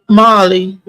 Molly.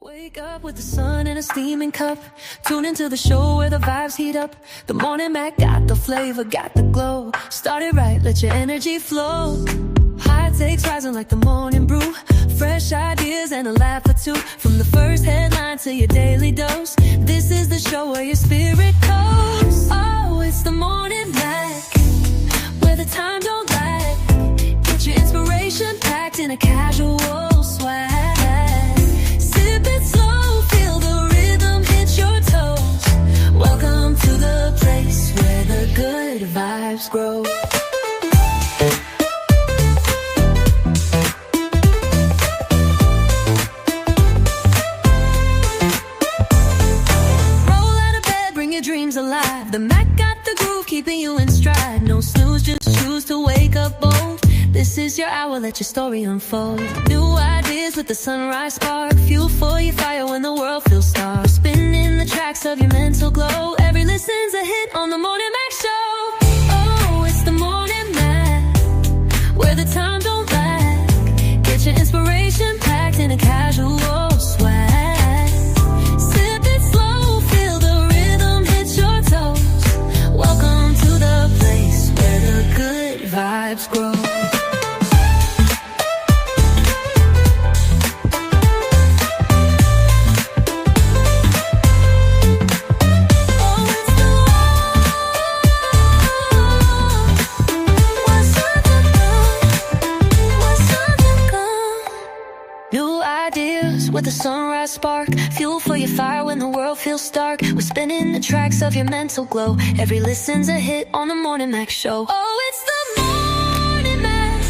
Wake up with the sun in a steaming cup. Tune into the show where the vibes heat up. The Morning Mac got the flavor, got the glow. Start it right, let your energy flow. High takes rising like the morning brew. Fresh ideas and a laugh or two. From the first headline to your daily dose, this is the show where your spirit goes. Oh, it's the Morning Mac, where the time don't lag. Get your inspiration packed in a casual swag. Sip it slow, feel the rhythm hit your toes. Welcome to the place where the good vibes grow. Roll out of bed, bring your dreams alive. The Mac got the groove, keeping you in stride. No snooze, just choose to wake up bold. This is your hour, let your story unfold. New ideas with the sunrise spark. Fuel for your fire when the world feels starved. Spinning the tracks of your mental glow. Every listen's a hit on the Morning Mac Show. Oh, it's the Morning Mac, where the time don't lag. Get your inspiration packed in a casual swag. Sip it slow, feel the rhythm hit your toes. Welcome to the place where the good vibes grow. With the sunrise spark, fuel for your fire when the world feels stark. We're spinning the tracks of your mental glow. Every listen's a hit on the Morning Mac Show. Oh, it's the Morning Mac,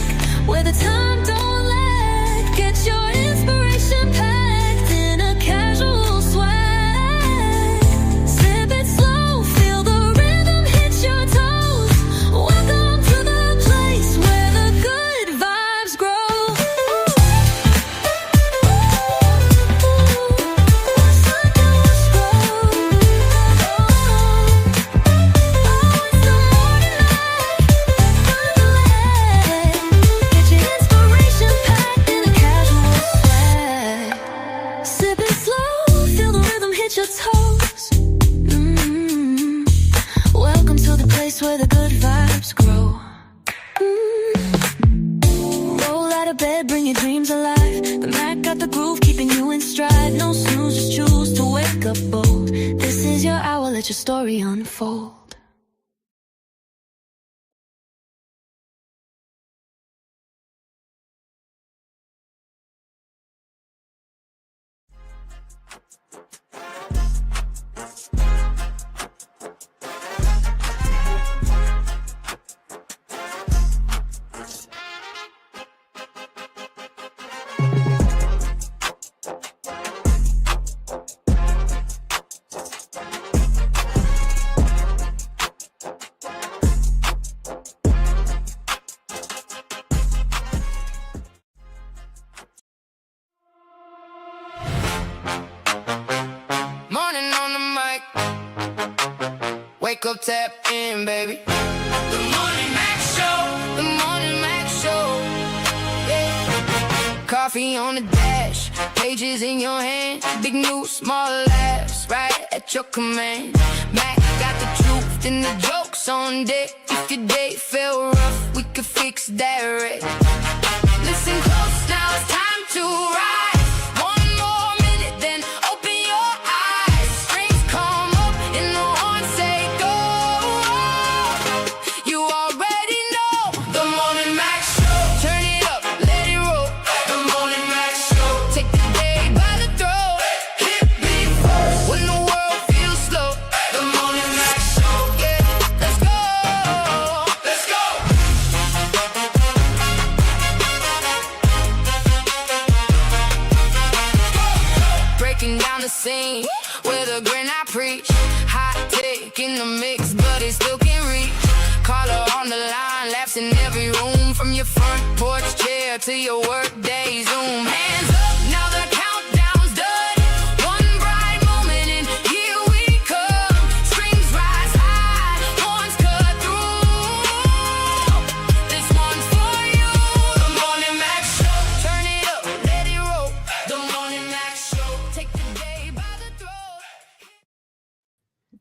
where the time don't lag. Get your inspiration packed in a casual swag. Sip it slow, feel the rhythm hit your toes. Welcome to the place where the good vibes grow. Your toes. Welcome to the place where the good vibes grow. Roll out of bed, bring your dreams alive. The Mac got the groove, keeping you in stride. No snooze, just choose to wake up bold. This is your hour, let your story unfold. tap in, baby. The Morning Mac Show. The Morning Mac Show. Yeah. Coffee on the dash, pages in your hand, big news, small laughs, right at your command. Mac got the truth and the jokes on deck. If your day felt rough, we could fix that right. Listen close, now it's time to rise. One more minute, then open your eyes. Strings come up and the horns say go. You already know the Morning Mac Show. Turn it up, let it roll. The Morning Mac Show. Take the day by the throat. Hit me first when the world feels slow. The Morning Mac Show. Yeah, let's go. Let's go. Breaking down the scene with a grin I preach. Hot take in the mix, but it still can't reach. Caller on the line, laughs in every room. From your front porch chair to your work day Zoom. Hands up, now the countdown's done. One bright moment and here we come. Strings rise high, horns cut through. This one's for you. The Morning Mac Show. Turn it up, let it roll. The Morning Mac Show. Take the day by the throat.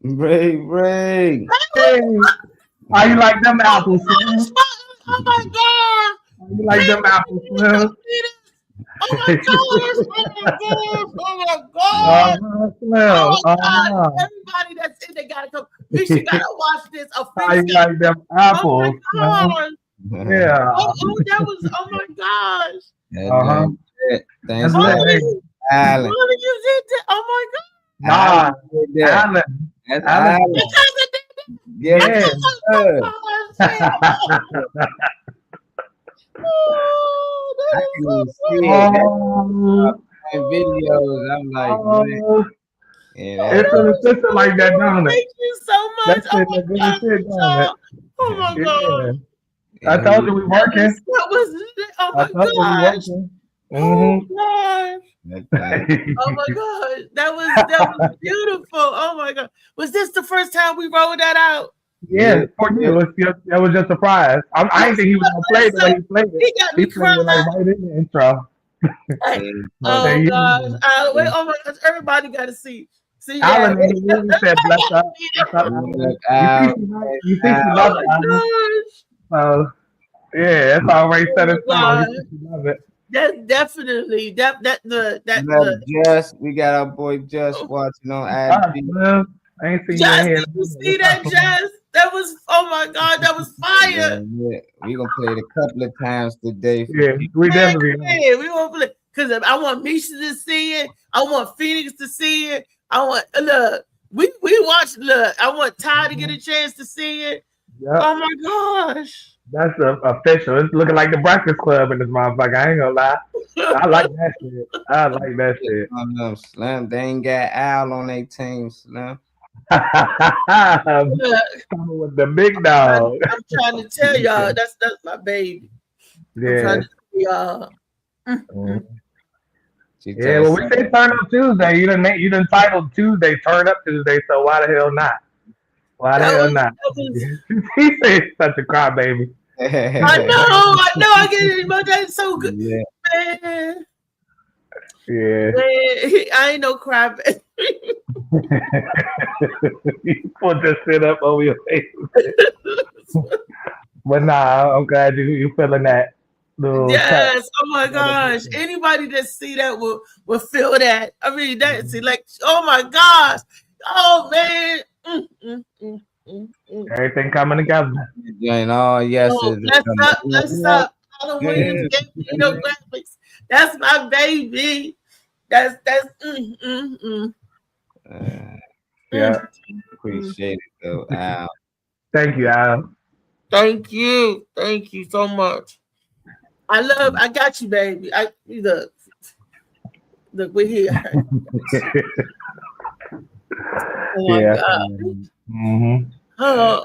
Ray. How you like them apples, Slim? Oh my god! How you like them apples, Slim? Oh my gosh! Oh my god! Slim. Oh my god! Everybody that's in there gotta come. You gotta watch this. How you like them Oh apples? my gosh! Yeah. Oh, that was. Oh my gosh! Uh-huh. Thanks, That's Alan. What did you did that? Oh my god! Nah, Yeah. Alan. That's Alan. Alan. Because of that. Yeah. Oh I that can is so see funny. it in videos. I'm like, man. Yeah, It's an assistant like that, don't it? Thank you so much. That's Oh it. my That's good god! shit, don't it? Oh my god! Yeah. I told you we working. That was. Oh I my told you we gosh! working. Oh Mm-hmm. my gosh! that's Oh my god, that was beautiful. Oh my god, was this the first time we rolled that out? Yeah, for you. That was just a surprise. I didn't think he was gonna play the way he played it. He got me He played it like crying. right in the intro. Oh There you gosh, go. wait, oh my gosh, everybody got to see Alan, that. he really said, "Bless up, bless up." Look You out. think she Oh loves it, Alan? my gosh, So yeah, that's already set in Oh, stone. God. You think she loves it. that definitely We got we got our boy Just watching on Ah, IG. well, I ain't seen you Jess, in here. did you see that, Jess? That was, oh my god, that was fire. Yeah. We gonna play it a couple of times today. Yeah, we definitely. Yeah, we want to play because I want Misha to see it. I want Phoenix to see it. I want look. We watched. Look, I want Ty to get a chance to see it. Yep, Oh my gosh! that's official. It's looking like the Breakfast Club in this motherfucker. I ain't gonna lie. I like that shit. I like that shit. Slim, they ain't got Al on their team, Slim. Coming Look, with the big dog. I'm trying to tell y'all that's my baby. I'm Yeah. trying to tell y'all. Mhm. She Yeah, told well, we say Turn Up Tuesday. You done titled Tuesday Turn Up Tuesday, so why the hell not? Why the That hell was- not? that was- He said such a crybaby. I know. I get it, but that's so good, Yeah. man. Yeah. Man, I ain't no crap. You put this shit up over your face. But nah, I'm glad you feeling that little touch. Yes. Oh my gosh. Anybody that see that will feel that. I mean, that's like, oh my gosh. Oh man. Everything coming together. Doing all yes. Oh, let's up. Alan Williams gave me no graphics. That's my baby. That's Yeah. Appreciate it though, Al. Thank you, Al. Thank you so much. I got you, baby. Look, we're here. Oh my Yeah. God. Mm-hmm.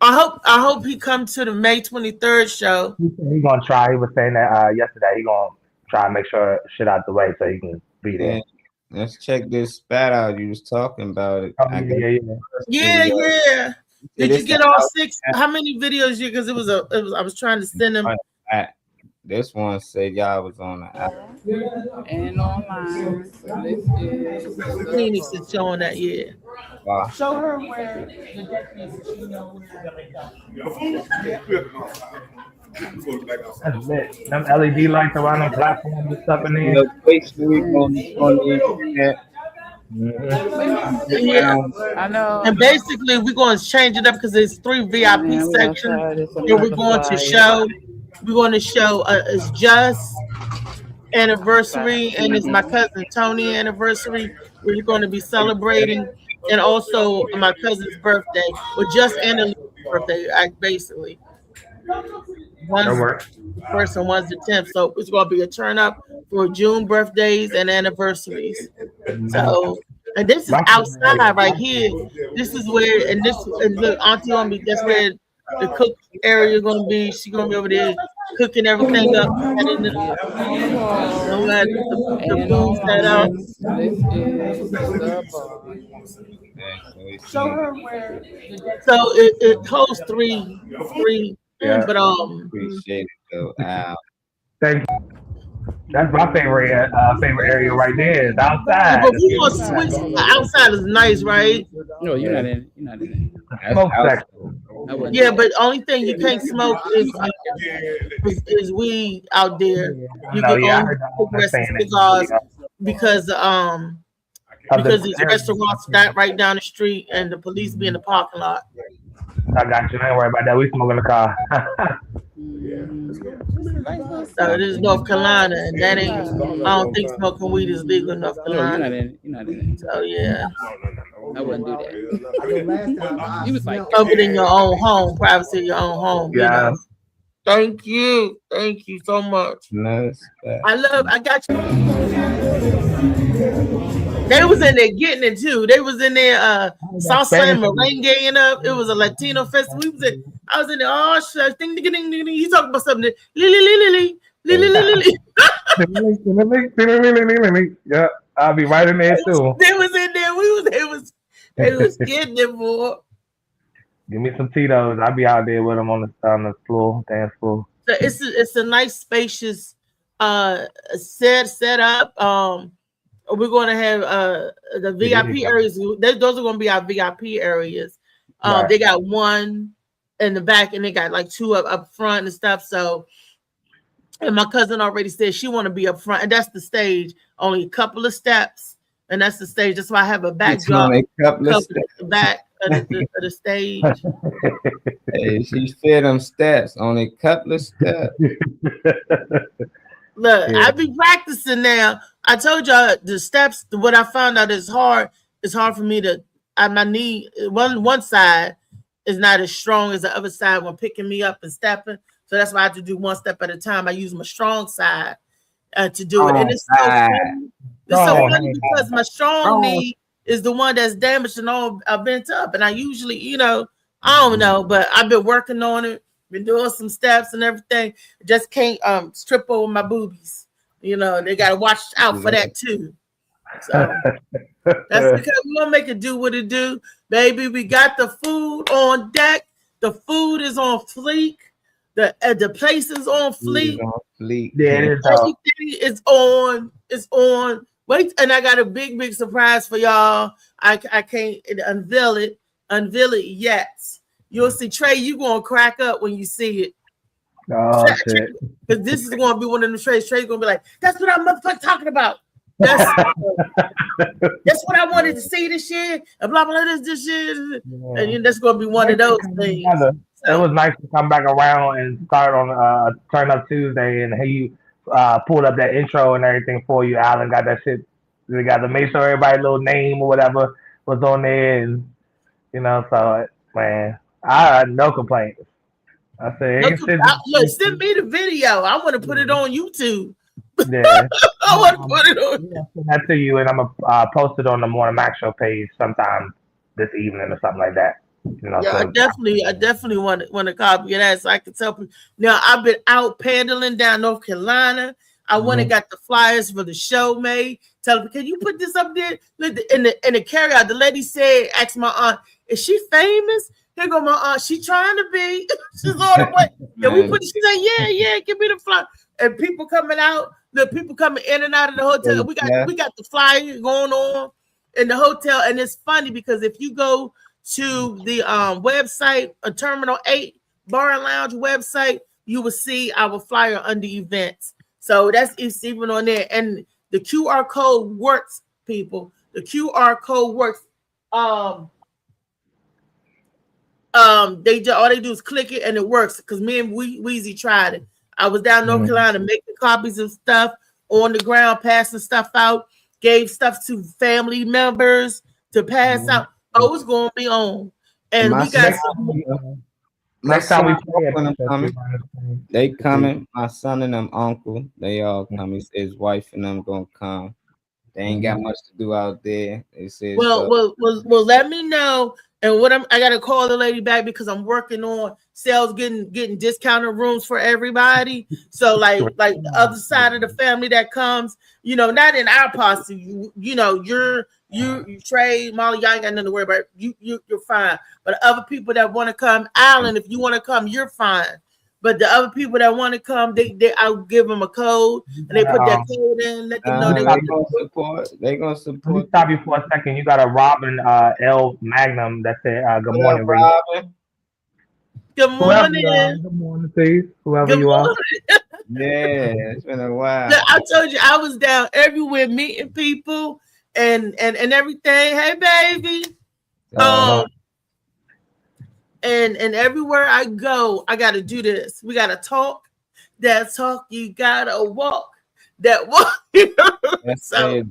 I hope he come to the May 23rd show. He gonna try. He was saying that yesterday. He gonna try and make sure shit out the way so he can be there. Yeah. Let's check this spat out. You was talking about it. Oh, I yeah, got yeah. Yeah. Did you get all 6? How many videos you? Because it was. I was trying to send them. This one said y'all was on the app. And online. So this is Phoenix is showing that. Yeah. Wow. show her where the deck is. She know That's lit. Them LED lights around the platform and stuff in there. Facebook on the internet. Yeah. I know. And basically, we're going to change it up because there's 3 VIP sections. Where we're going to show. We're going to show it's Just anniversary and it's my cousin Tony anniversary. We're going to be celebrating, and also my cousin's birthday. Well, Just and Elise's birthday, basically. One's the first and one's the 10th. So it's going to be a turn up for June birthdays and anniversaries. So, and this is outside right here. This is where, and look, Auntie on me. That's where the cook area going to be. She's going to be over there cooking everything up. And then the food set up. Show her where the deck. So it holds three. Yeah. But Appreciate it though. Thank you. That's my favorite area right there. Is outside. but we gonna switch. Outside is nice, right? No, you're not in. You're not in. Smoke section. Yeah, but only thing you can't smoke is weed out there. You can only smoke cigars because these restaurants that right down the street and the police be in the parking lot. I got you. Don't worry about that. We smoke in the car. So this is North Carolina, and that ain't. I don't think smoking weed is legal in North No, you're Carolina. not in. You're not in. So yeah, I wouldn't do that. He was like, cover it in your own home, privacy of your own home. you Yeah. know. Thank you so much. Nice. I got you. They was in there getting it too. They was in there salsa and merengue up. It was a Latino festival. I was in there. Oh shit! Ding ding ding ding. You talking about something? Lily. Yeah, I'll be right in there too. They was in there. They was getting it, boy. Give me some Tito's. I'll be out there with them on the floor, dance floor. So it's a nice spacious set up. We're going to have the VIP areas. Those are going to be our VIP areas. Right. They got one in the back, and they got like 2 up front and stuff. So, and my cousin already said she want to be up front, and that's the stage. Only a couple of steps, and that's the stage. That's why I have a backdrop. A couple of The back of the stage. Hey, she said them steps. Only a couple of steps. Look, I be practicing now. I told y'all the steps. What I found out is hard. It's hard for me to. My knee, one side is not as strong as the other side when picking me up and stepping. So that's why I have to do one step at a time. I use my strong side to do it, and it's so funny. It's so funny because my strong knee is the one that's damaged and all bent up, and I usually, I don't know, but I've been working on it. Been doing some steps and everything. Just can't strip over my boobies. They gotta watch out for that too. So that's because we gonna make it do what it do, baby. We got the food on deck. The food is on fleek. The place is on fleek. Yeah, Everything is on. It's on. Wait, and I got a big surprise for y'all. I can't unveil it yet. You'll see, Trey, you gonna crack up when you see it. Oh shit! Because this is gonna be one of the Trey's. Trey's gonna be like, "That's what I'm motherfucking talking about. That's what I wanted to see this year." And blah blah this year, and that's gonna be one of those things. It was nice to come back around and start on Turn Up Tuesday, and he pulled up that intro and everything for you. Alan got that shit. We got to make sure everybody's little name or whatever was on there, and so man. I had no complaints. I said, look, send me the video. I want to put it on YouTube. Yeah, I want to put it on. Send that to you, and I'm gonna post it on the Morning Mac Show page sometime this evening or something like that. Yeah, so. I definitely want to copy of that so I can tell people. Now I've been out paddling down North Carolina. I went and got the flyers for the show made. Tell them, can you put this up there in the carryout? The lady said, asked my aunt, is she famous? Here go my aunt. She trying to be. She's on the way. And we put. She's like, yeah, give me the flyer. And people coming out. The people coming in and out of the hotel. We got the flyer going on in the hotel, and it's funny because if you go to the website, a Terminal 8 Bar and Lounge website, you will see our flyer under events. So it's even on there, and the QR code works, people. The QR code works. All they do is click it and it works because me and Weezy tried it. I was down in North Carolina making copies of stuff on the ground, passing stuff out, gave stuff to family members to pass out. Oh, it's gonna be on. And we got next time we play they coming. My son and them uncle, they all come. He said his wife and them gonna come. They ain't got much to do out there. They said, well, let me know. And I gotta call the lady back because I'm working on sales, getting discounted rooms for everybody. So like the other side of the family that comes, not in our posse. You Trey, Molly, y'all ain't got nothing to worry about. You're fine. But other people that want to come, Alan, if you want to come, you're fine. But the other people that want to come, I'll give them a code and they put that code in, let them know they're gonna support. They're gonna support. Let me stop you for a second. You got a Robin L Magnum that said good morning, Robin. Good morning. Good morning, please. Whoever you are. Yeah, it's been a while. I told you I was down everywhere meeting people and everything. Hey, baby. And everywhere I go, I gotta do this. We gotta talk. That talk, you gotta walk. That walk.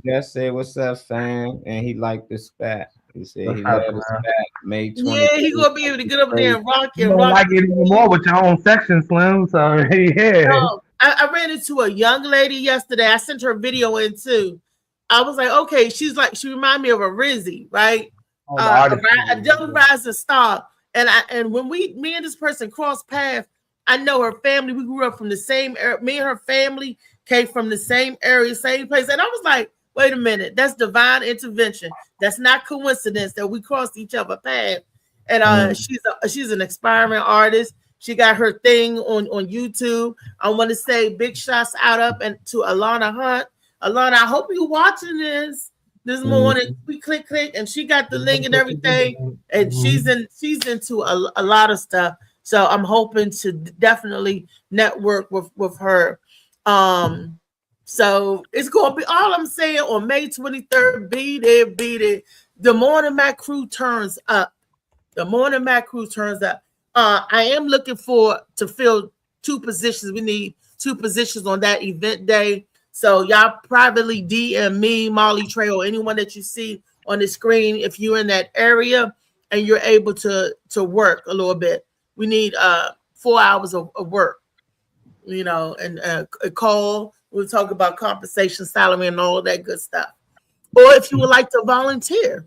Just say what's up, fam. And he liked the spat. He said he loved the spat. May 20th. Yeah, he gonna be able to get up there and rock it. You don't like it anymore with your own section, Slim. So yeah. No, I ran into a young lady yesterday. I sent her a video in too. I was like, okay, she reminded me of a Rizzy, right? A young rising star. And when me and this person crossed paths, I know her family. We grew up from the same area. Me and her family came from the same area, same place. And I was like, wait a minute, that's divine intervention. That's not coincidence that we crossed each other path. And she's an aspiring artist. She got her thing on YouTube. I want to say big shots out up and to Alana Hunt. Alana, I hope you're watching this morning. We click, and she got the link and everything. And she's into a lot of stuff. So I'm hoping to definitely network with her. So it's gonna be all I'm saying on May 23rd. Be there. The Morning Mac crew turns up. I am looking to fill 2 positions. We need 2 positions on that event day. So y'all privately DM me, Molly, Trey, or anyone that you see on the screen if you're in that area and you're able to work a little bit. We need 4 hours of work, and a call. We'll talk about compensation, salary, and all of that good stuff. Or if you would like to volunteer,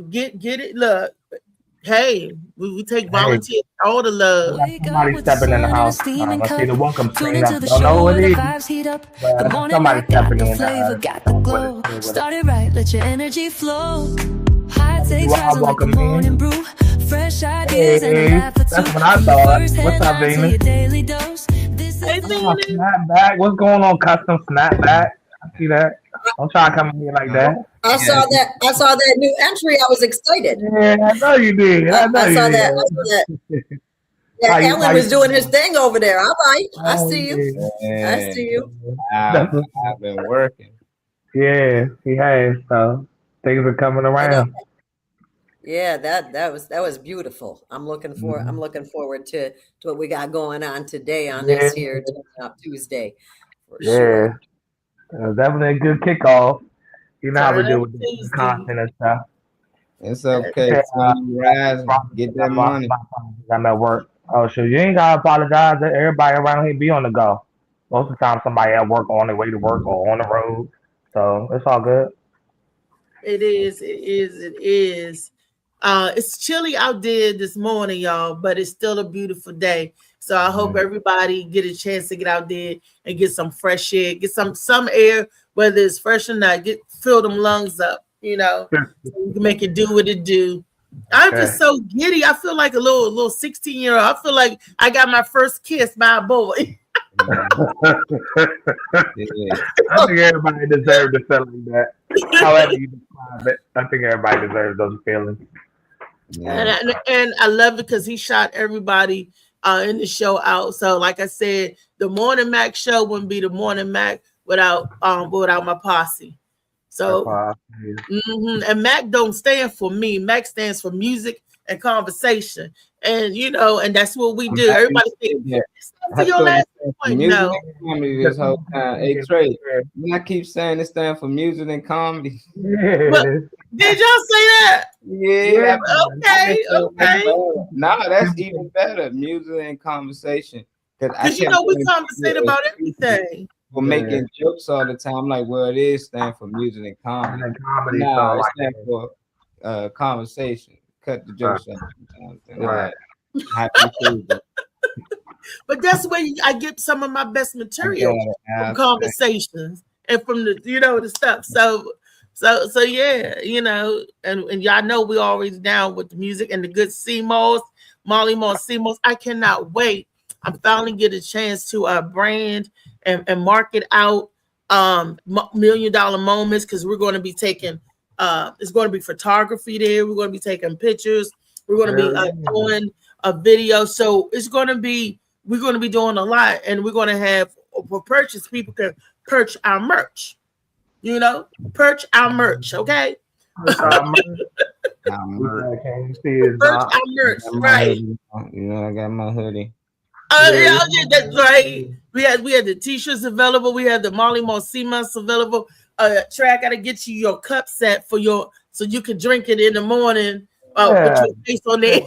get it. Look, hey, we take volunteers. All the love. Somebody stepping in the house. I see the welcome screen. I don't know what it is. But somebody stepping in the house. Started right, let your energy flow. High takes rise like a morning brew. Fresh ideas and a laugh or two. That's what I thought. What's up, Damon? Snapback. What's going on, custom snapback? I see that. Don't try to come in here like that. I saw that new entry. I was excited. Yeah, I know you did. I saw that. Yeah, Ellen was doing his thing over there. All right. I see you. Yeah. I see you. I've been working. Yeah, he has. So things are coming around. Yeah, that was beautiful. I'm looking forward to what we got going on today on this here Tuesday. For sure. Definitely a good kickoff. You know how we do with the content and stuff. It's okay. Rise, get that money. I'm at work. Oh, sure. You ain't gotta apologize. Everybody around here be on the go. Most of the time, somebody at work on their way to work or on the road. So it's all good. It is. It's chilly out there this morning, y'all, but it's still a beautiful day. So I hope everybody get a chance to get out there and get some fresh air, get some air, whether it's fresh or not. Fill them lungs up, so you can make it do what it do. I'm just so giddy. I feel like a little 16-year-old. I feel like I got my first kiss by a boy. I think everybody deserves to feel like that. However you describe it, I think everybody deserves those feelings. Yeah. And I love it because he shot everybody in the show out. So, like I said, the Morning Mac show wouldn't be the Morning Mac without my posse. So, and Mac don't stand for me. Mac stands for music and conversation. And and that's what we do. Everybody thinks for your last point. No. Comedy this whole time. Hey Trey, I keep saying it stands for music and comedy. But, did y'all say that? Yeah. Okay. Nah, that's even better. Music and conversation. Because we conversate about everything. We're making jokes all the time, like, well, it is stand for music and comedy. Nah, it stands for conversation. Cut the jokes out sometimes. Right. But that's where I get some of my best material from conversations and from the the stuff. So yeah, and y'all know we always down with the music and the good CMOs, Molly Moss CMOs. I cannot wait. I'm finally get a chance to brand and market out $1 Million Moments, because we're going to be taking it's going to be photography there. We're going to be taking pictures. We're going to be doing a video. So we're going to be doing a lot, and we're going to have for purchase. People can purchase our merch. Purchase our merch. Okay. Purchase our merch. Right. I got my hoodie. Yeah, that's right. We had the t-shirts available. We had the Molly Moss available. Trey, I gotta get you your cup set so you can drink it in the morning. With your face on there.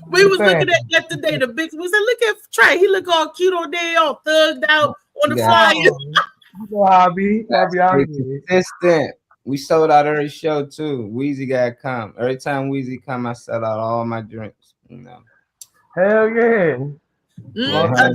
We was looking at that today. The big we said, look at Trey. He look all cute on there, all thugged out on the flyer. Consistent. We sold out every show too. Weezy gotta come. Every time Weezy come, I sell out all my drinks. Hell yeah. I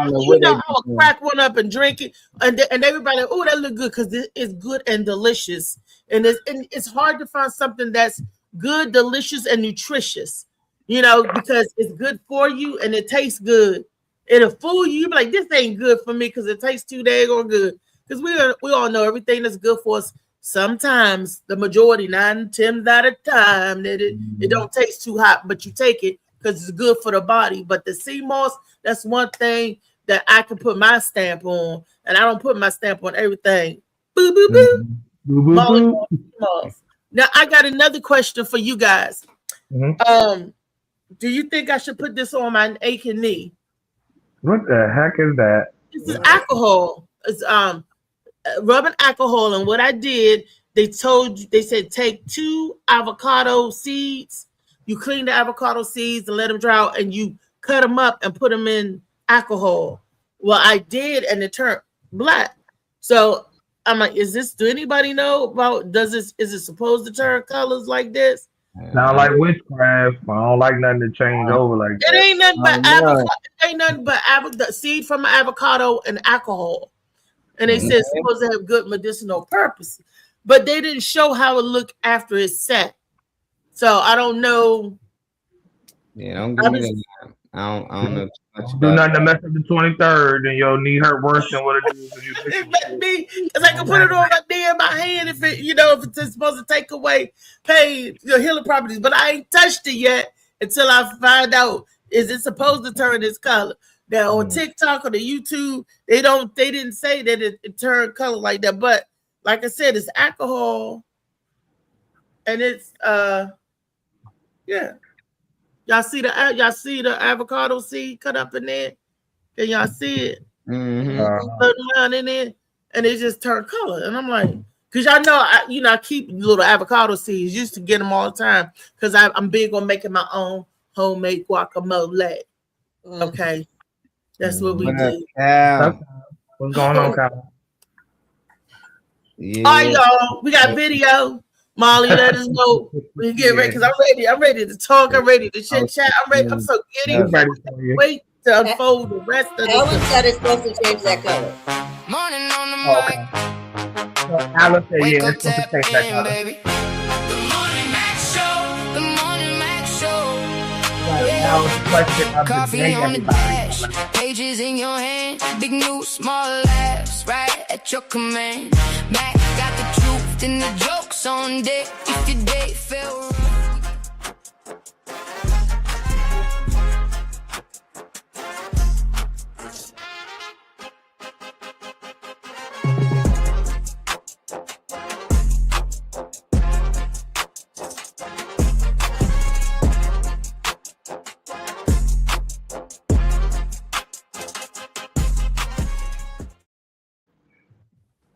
will crack one up and drink it, and everybody, oh, that look good, because it's good and delicious, and it's hard to find something that's good, delicious, and nutritious, because it's good for you and it tastes good. It'll fool you. You be like, this ain't good for me because it tastes too dang good. Because we all know everything that's good for us. Sometimes the majority, 9 10 out of time, that it don't taste too hot, but you take it because it's good for the body. But the sea moss, that's one thing that I can put my stamp on, and I don't put my stamp on everything. Boo, boo, boo. Molly Moss. Now, I got another question for you guys. Do you think I should put this on my aching knee? What the heck is that? This is alcohol. It's rubbing alcohol, and what I did, they said take 2 avocado seeds. You clean the avocado seeds and let them dry out, and you cut them up and put them in alcohol. Well, I did, and it turned black. So I'm like, do anybody know about, is it supposed to turn colors like this? Sound like witchcraft. I don't like nothing to change over like that. It ain't nothing but avocado. It ain't nothing but the seed from an avocado and alcohol. And they said it's supposed to have good medicinal purposes. But they didn't show how it looked after it's set. So I don't know. Yeah, don't give me that. I don't know too much about do nothing to mess up the 23rd, and your knee hurt worse than what it is. It may be, because I can put it on right there in my hand if it's supposed to take away pain, healing properties. But I ain't touched it yet until I find out, is it supposed to turn this color? Now on TikTok or the YouTube, they didn't say that it turned color like that. But like I said, it's alcohol, and it's yeah. Y'all see the avocado seed cut up in there? Can y'all see it? Line in there, and it just turned color. And I'm like, because y'all know, I keep little avocado seeds. Used to get them all the time because I'm big on making my own homemade guacamole. Okay, that's what we do. What's going on, Kyle? Yeah. All right, y'all. We got video. Molly, let us know when you get ready, because I'm ready. I'm ready to talk. I'm ready to chit chat. I'm ready. I'm so giddy. Wait to unfold the rest of Alan said it's supposed to change that color. Morning on the mic. Alan said, yeah, it's supposed to change that color. The Morning Mac Show. The Morning That was the question of the Coffee day, on the everybody. dash, pages in your hand, big news, small laughs, right at your command. Mac got the truth and the jokes on deck. If your day fell wrong.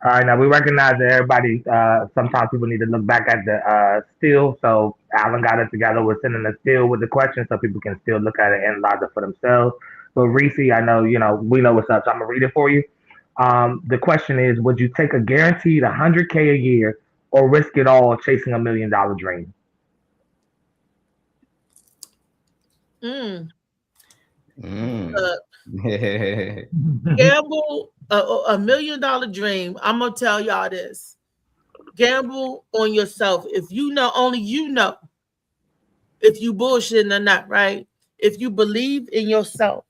All right, now we recognize that everybody, sometimes people need to look back at the still. So Alan got it together. We're sending a still with the question so people can still look at it and analyze it for themselves. But Reese, I know, we know what's up. So I'm going to read it for you. The question is, would you take a guaranteed 100K a year or risk it all chasing $1 million dream? Gamble $1 million dream. I'm gonna tell y'all this: gamble on yourself. If you know, only you know if you bullshitting or not, right? If you believe in yourself,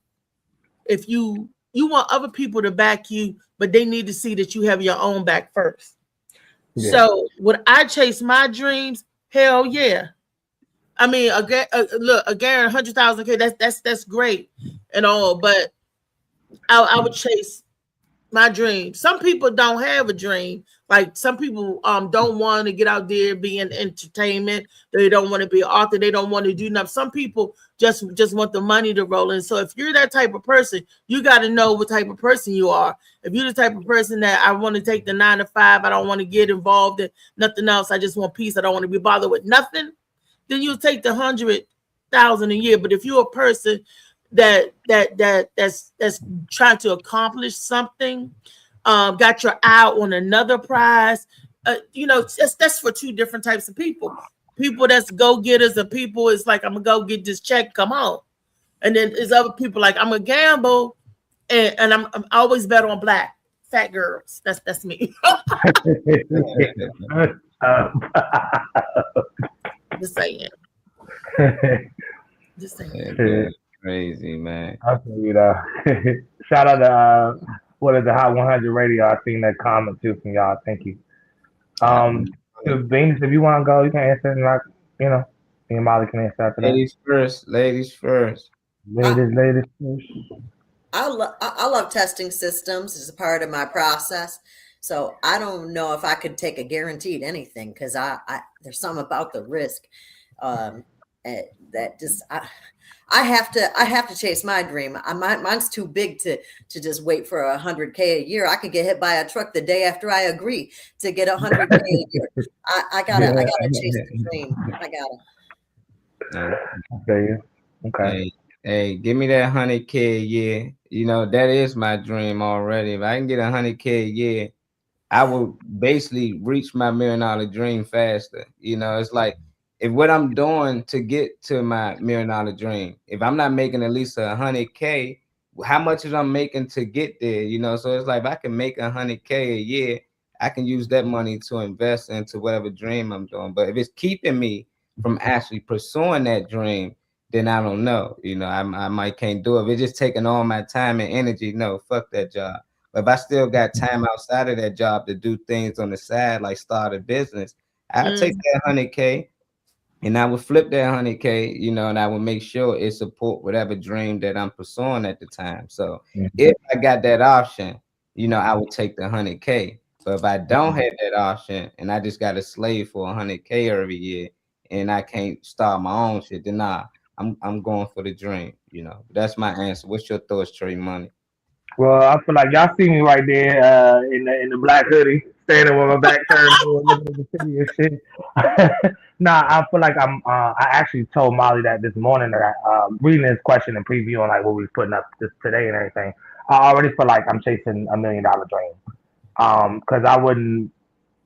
if you want other people to back you, but they need to see that you have your own back first. Yeah. So would I chase my dreams? Hell yeah. I mean, look, again, 100,000K. That's great and all, but I would chase my dream. Some people don't have a dream. Like some people don't want to get out there, be in entertainment. They don't want to be an author. They don't want to do nothing. Some people just want the money to roll in. So if you're that type of person, you got to know what type of person you are. If you're the type of person that I want to take the 9 to 5, I don't want to get involved in nothing else. I just want peace. I don't want to be bothered with nothing. Then you'll take the 100,000 a year. But if you're a person that's trying to accomplish something, got your eye on another prize, that's for two different types of people. People that's go-getters and people is like, I'm gonna go get this check, come on. And then there's other people like, I'm gonna gamble and I'm always bet on black fat girls. That's me. Just saying. Just saying. Crazy, man. I'll tell you that. Shout out to what is the Hot 100 Radio? I seen that comment too from y'all. Thank you. Venus, if you want to go, you can answer. And like, me and Molly can answer after that. Ladies first. Ladies first. I love testing systems as a part of my process. So I don't know if I could take a guaranteed anything because I there's something about the risk that just I have to chase my dream. Mine's too big to just wait for 100K a year. I could get hit by a truck the day after I agree to get 100K a year. I gotta chase the dream. I gotta. Okay. Hey, give me that 100K a year. That is my dream already. If I can get 100K a year, I will basically reach my $1 million dream faster. It's like, if what I'm doing to get to my $1 million dream, if I'm not making at least 100K, how much is I'm making to get there? So it's like, if I can make 100K a year, I can use that money to invest into whatever dream I'm doing. But if it's keeping me from actually pursuing that dream, then I don't know. I might can't do it. If it's just taking all my time and energy, no, fuck that job. But if I still got time outside of that job to do things on the side, like start a business, I'll take that 100K. And I would flip that 100K, and I would make sure it support whatever dream that I'm pursuing at the time. So if I got that option, I would take the 100K. But if I don't have that option and I just got a slave for 100K every year and I can't start my own shit, then I'm going for the dream. That's my answer. What's your thoughts, Trey Money? Well, I feel like y'all see me right there in the black hoodie, standing with my back turned, looking at the city and shit. Nah, I feel like I actually told Molly that this morning that reading this question and previewing like what we putting up today and everything. I already feel like I'm chasing $1 million dream. Because I wouldn't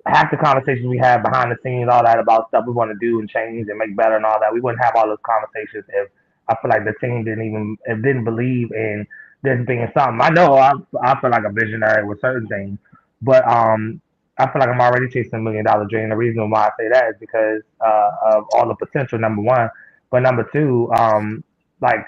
half the conversations we have behind the scenes, all that about stuff we want to do and change and make better and all that. We wouldn't have all those conversations if I feel like the team didn't believe in this being something. I know I feel like a visionary with certain things, but I feel like I'm already chasing $1 million dream. The reason why I say that is because of all the potential, number one. But number two, like,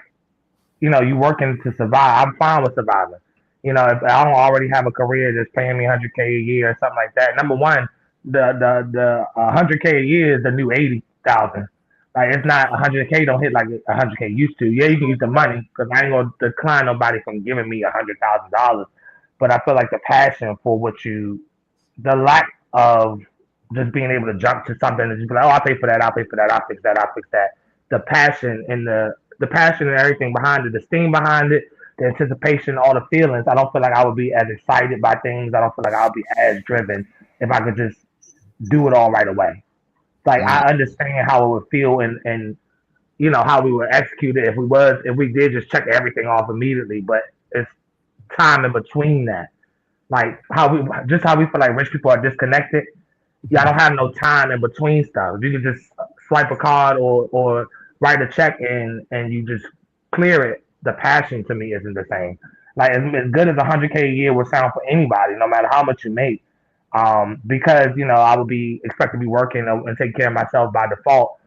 you working to survive. I'm fine with surviving. If I don't already have a career that's paying me 100K a year or something like that. Number one, the 100K a year is the new 80,000. Like, it's not 100K. Don't hit like 100K used to. Yeah, you can use the money because I ain't gonna decline nobody from giving me $100,000. But I feel like the passion for the lack of just being able to jump to something and just be like, oh, I'll pay for that. I'll pay for that. I'll fix that. I'll fix that. The passion and the passion and everything behind it, the steam behind it, the anticipation, all the feelings. I don't feel like I would be as excited by things. I don't feel like I would be as driven if I could just do it all right away. Like, I understand how it would feel and how we would execute it if we did just check everything off immediately. But it's time in between that. Like how we feel like rich people are disconnected. Yeah, I don't have no time in between stuff. You can just swipe a card or write a check and you just clear it. The passion to me isn't the same. Like, as good as 100K a year would sound for anybody, no matter how much you make. Because I would be expected to be working and taking care of myself by default.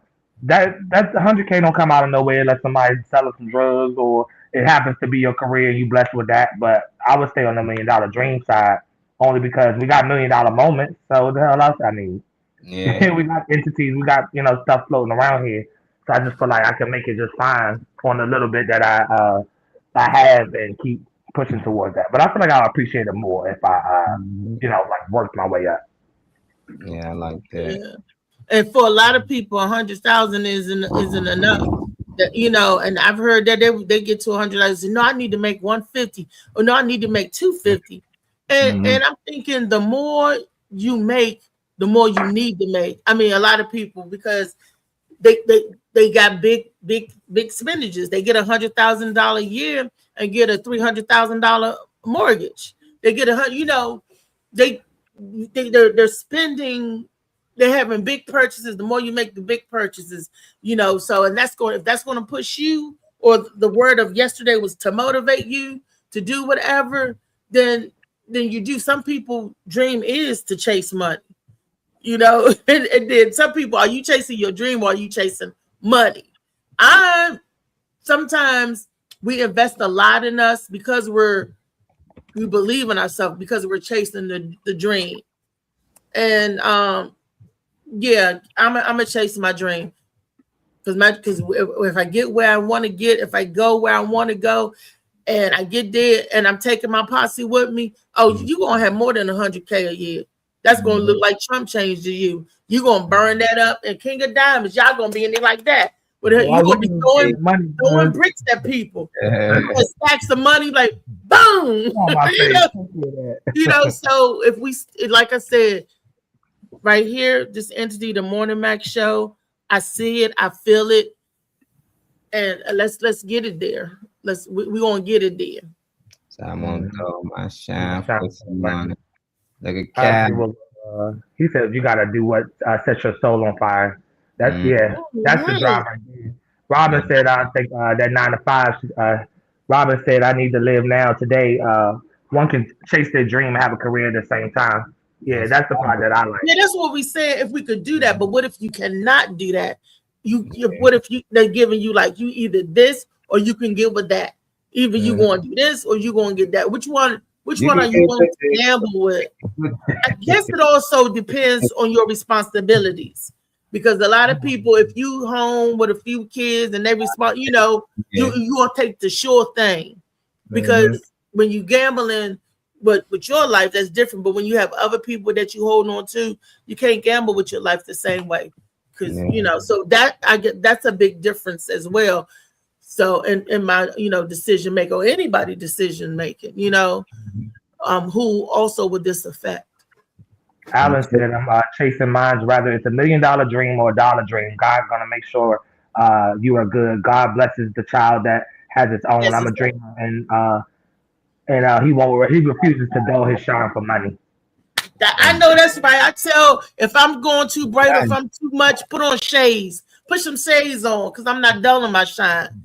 That 100K don't come out of nowhere unless somebody's selling some drugs or it happens to be your career and you blessed with that. But I would stay on the $1 million dream side only because we got $1 million moments. So what the hell else I need? Yeah. We got entities, we got stuff floating around here. So I just feel like I can make it just fine on the little bit that I have and keep pushing towards that. But I feel like I'll appreciate it more if I like work my way up. Yeah, I like that. Yeah. And for a lot of people, 100,000 isn't enough. And I've heard that they get to 100. I say, no, I need to make 150, or no, I need to make 250. And I'm thinking the more you make, the more you need to make. I mean, a lot of people, because they got big expenditures. They get $100,000 a year and get a $300,000 mortgage. They get they're spending. They're having big purchases. The more you make the big purchases, so, and if that's going to push you, or the word of yesterday was to motivate you to do whatever, then you do. Some people dream is to chase money, and then some people, are you chasing your dream or are you chasing money? Sometimes we invest a lot in us because we believe in ourselves, because we're chasing the dream. And yeah, I'm gonna chase my dream because if I get where I want to get, if I go where I want to go, and I get there and I'm taking my posse with me, you're gonna have more than 100K a year. That's gonna look like Trump change to you. You're gonna burn that up, and King of Diamonds, y'all gonna be in there like that. But you're gonna be throwing bricks at people, stacks of money, like boom. So if we, like I said, right here, this entity, the Morning Mac Show, I see it, I feel it, and let's get it there. We gonna get it there. So I'm gonna throw my shine for some money. Like a cat. He said you gotta do what sets your soul on fire. That's that's the drive right there. Robin said, I think that 9 to 5. Robin said, I need to live now today. One can chase their dream and have a career at the same time. Yeah, that's the part that I like. Yeah, that's what we said. If we could do that, but what if you cannot do that? What if they're giving you like you either this or you can get with that? Either you going to do this or you going to get that. Which one are you going to gamble with? I guess it also depends on your responsibilities, because a lot of people, if you home with a few kids and they respond, you gonna take the sure thing, because when you gambling. But with your life, that's different. But when you have other people that you hold on to, you can't gamble with your life the same way, because so that that's a big difference as well. So in my decision making, or anybody decision making, who also with this affect. Alan said, I'm chasing mines, whether it's $1 million dream or a dollar dream. God's gonna make sure you are good. God blesses the child that has its own. I'm a dreamer, and he refuses to dull his shine for money. I know that's right. I tell, if I'm going too bright or if I'm too much, put on shades. Put some shades on, because I'm not dulling my shine.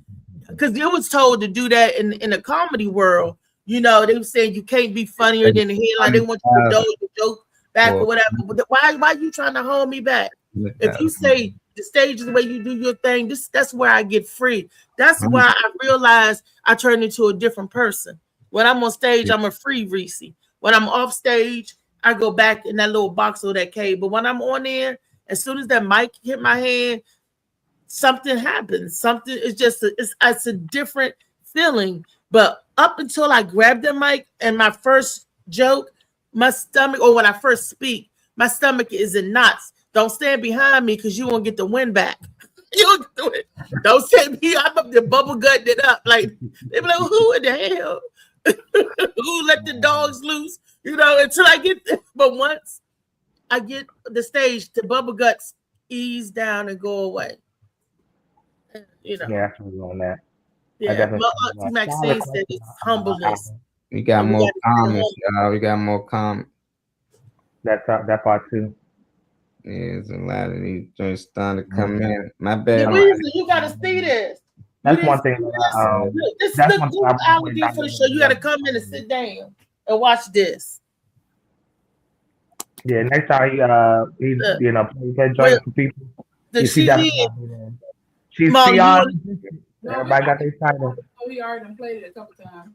Because it was told to do that in the comedy world. They were saying you can't be funnier than the headline. They want you to dull your joke back or whatever. But why are you trying to hold me back? If you say the stage is the way you do your thing. That's where I get free. That's why I realize I turn into a different person. When I'm on stage, I'm a free Reese. When I'm off stage, I go back in that little box or that cave. But when I'm on there, as soon as that mic hit my hand, something happens. Something is just it's a different feeling. But up until I grab the mic and my first joke, my stomach, or when I first speak, my stomach is in knots. Don't stand behind me because you won't get the wind back. You don't do it. Don't stand me. I'm up there bubble gutting it up. Like they be like, who in the hell? Who let the dogs loose? You know, until I get there. But once I get the stage, the bubble guts ease down and go away. You know. Yeah, I feel on that. Yeah, my auntie Maxine said it's humbleness. We got more comments, y'all. We got more comments. That part too. Yeah, there's a lot of these joints starting to come in. My bad. You gotta see this. That's one thing. That's one thing I would do for the show. You gotta come in and sit down and watch this. Yeah, next time he you know, play that joint for people. She's beyond. Everybody got their title. Oh, he already played it a couple times.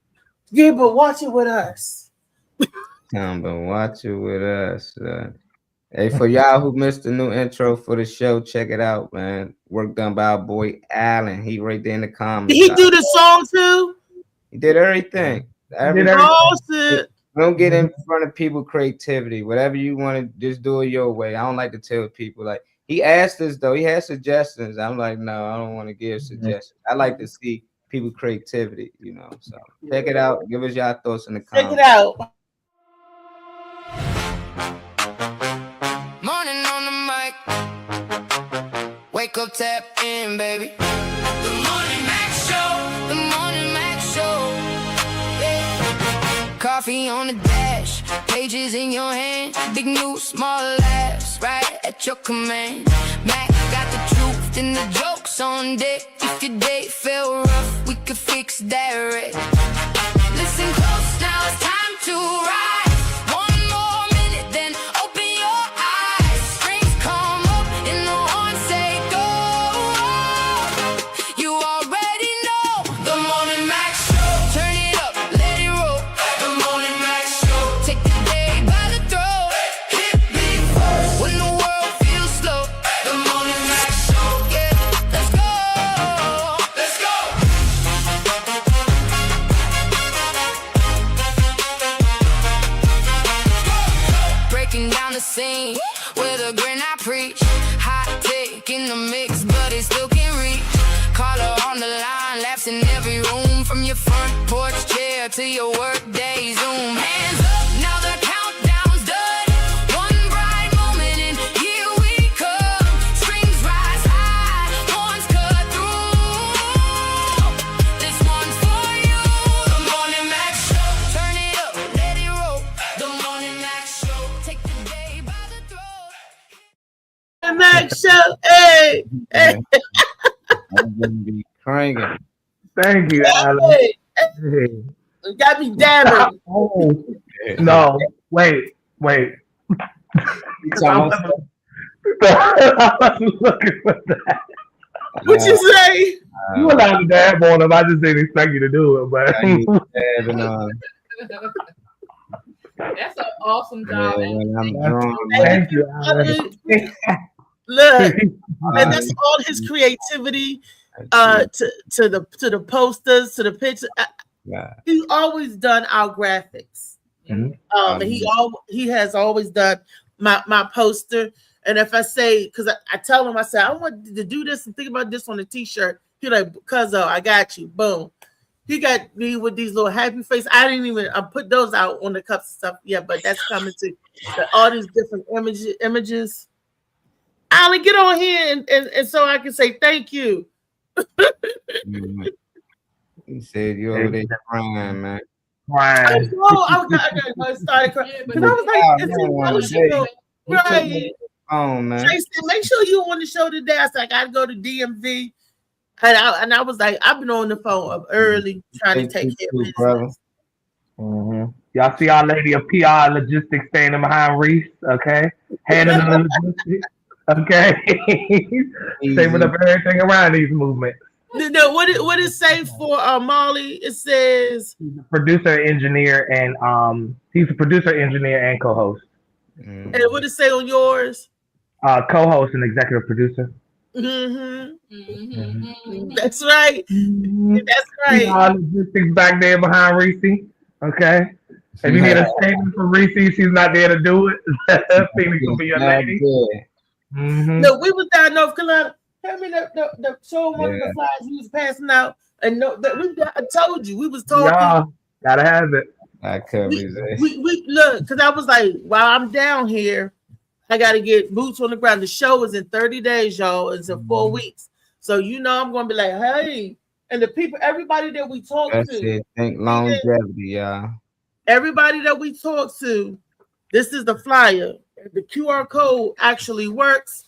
Yeah, but watch it with us. But watch it with us. Hey, for y'all who missed the new intro for the show, check it out, man. Work done by our boy Allen. He right there in the comments. Did he do the song too? He did everything. Don't get in front of people creativity. Whatever you want to, just do it your way. I don't like to tell people like he asked us though. He had suggestions. I'm like, no, I don't want to give suggestions. I like to see people creativity, you know. So check it out. Give us y'all thoughts in the comments. Check it out. Morning on the mic. Wake up, tap in, baby. The Morning Max Show. The Morning Max Show. Yeah. Coffee on the dash. Pages in your hand. Big news, small laughs. Right at your command. Mac got the truth and the jokes on deck. If your day felt rough, we could fix that right. Listen close, now it's time to ride. One more minute, then open your eyes. Strings come up and the horns say go. You already know the Morning Max Show. Turn it up, let it roll. The Morning Max Show. Take the day by the throat. Hit me first when the world feels slow. The Morning Max Show. Yeah, let's go. Let's go. Breaking down the scene with a grin I preach. Hot take in the mix, but it still can't reach. Caller on the line, laughs in every room. From your front porch chair to your work day Zoom. Hands up, now the countdown's done. One bright moment and here we come. Strings rise high, horns cut through. This one's for you. The Morning Max Show. Turn it up, let it roll. The Morning Max Show. Take the day by the throat. The Max Show. Hey. Hey. I'm gonna be cranking. Thank you, Alan. Hey. Hey. You got me dabbing. Oh, no, wait. I was looking for that. What you say? You allowed to dab on him. I just didn't expect you to do it, but That's an awesome job. when I'm drunk, thank you, Alan. Look, and that's all his creativity. To the posters, to the pictures. He's always done our graphics. And he has always done my poster. And if I say, because I tell him, I say, I want to do this and think about this on a t-shirt. He's like, cuzzo, I got you. Boom. He got me with these little happy faces. I didn't even put those out on the cups and stuff yet, but that's coming to all these different images. Alan, get on here and so I can say thank you. He said you over there crying, man. Right. I started crying because I was like, it's emotional. Right. Oh man. Tracy, make sure you on the show today. I said I gotta go to DMV. And I was like, I've been on the phone up early trying to take care of business. Brother. Mm-hmm. Y'all see our lady of PR logistics standing behind Reese, okay? Handling the logistics. Okay, saving up everything around these movements. No, what it say for Molly? It says He's a producer, engineer, and he's a producer, engineer, and co-host. and what it say on yours? Co-host and executive producer. That's right. That's right. All logistics back there behind Reese. Okay. If you need a statement from Reese, she's not there to do it. Phoenix will be your lady. No, we was down in North Carolina. Tell me the show one of the flyers we was passing out, and I told you we was talking. Yeah, gotta have it. I could we look, because I was like, while I'm down here, I got to get boots on the ground. The show is in 30 days, y'all. It's in 4 weeks. So, I'm going to be like, hey. And the people, everybody that we talk to. Think longevity, yeah. Everybody that we talk to, this is the flyer. The QR code actually works.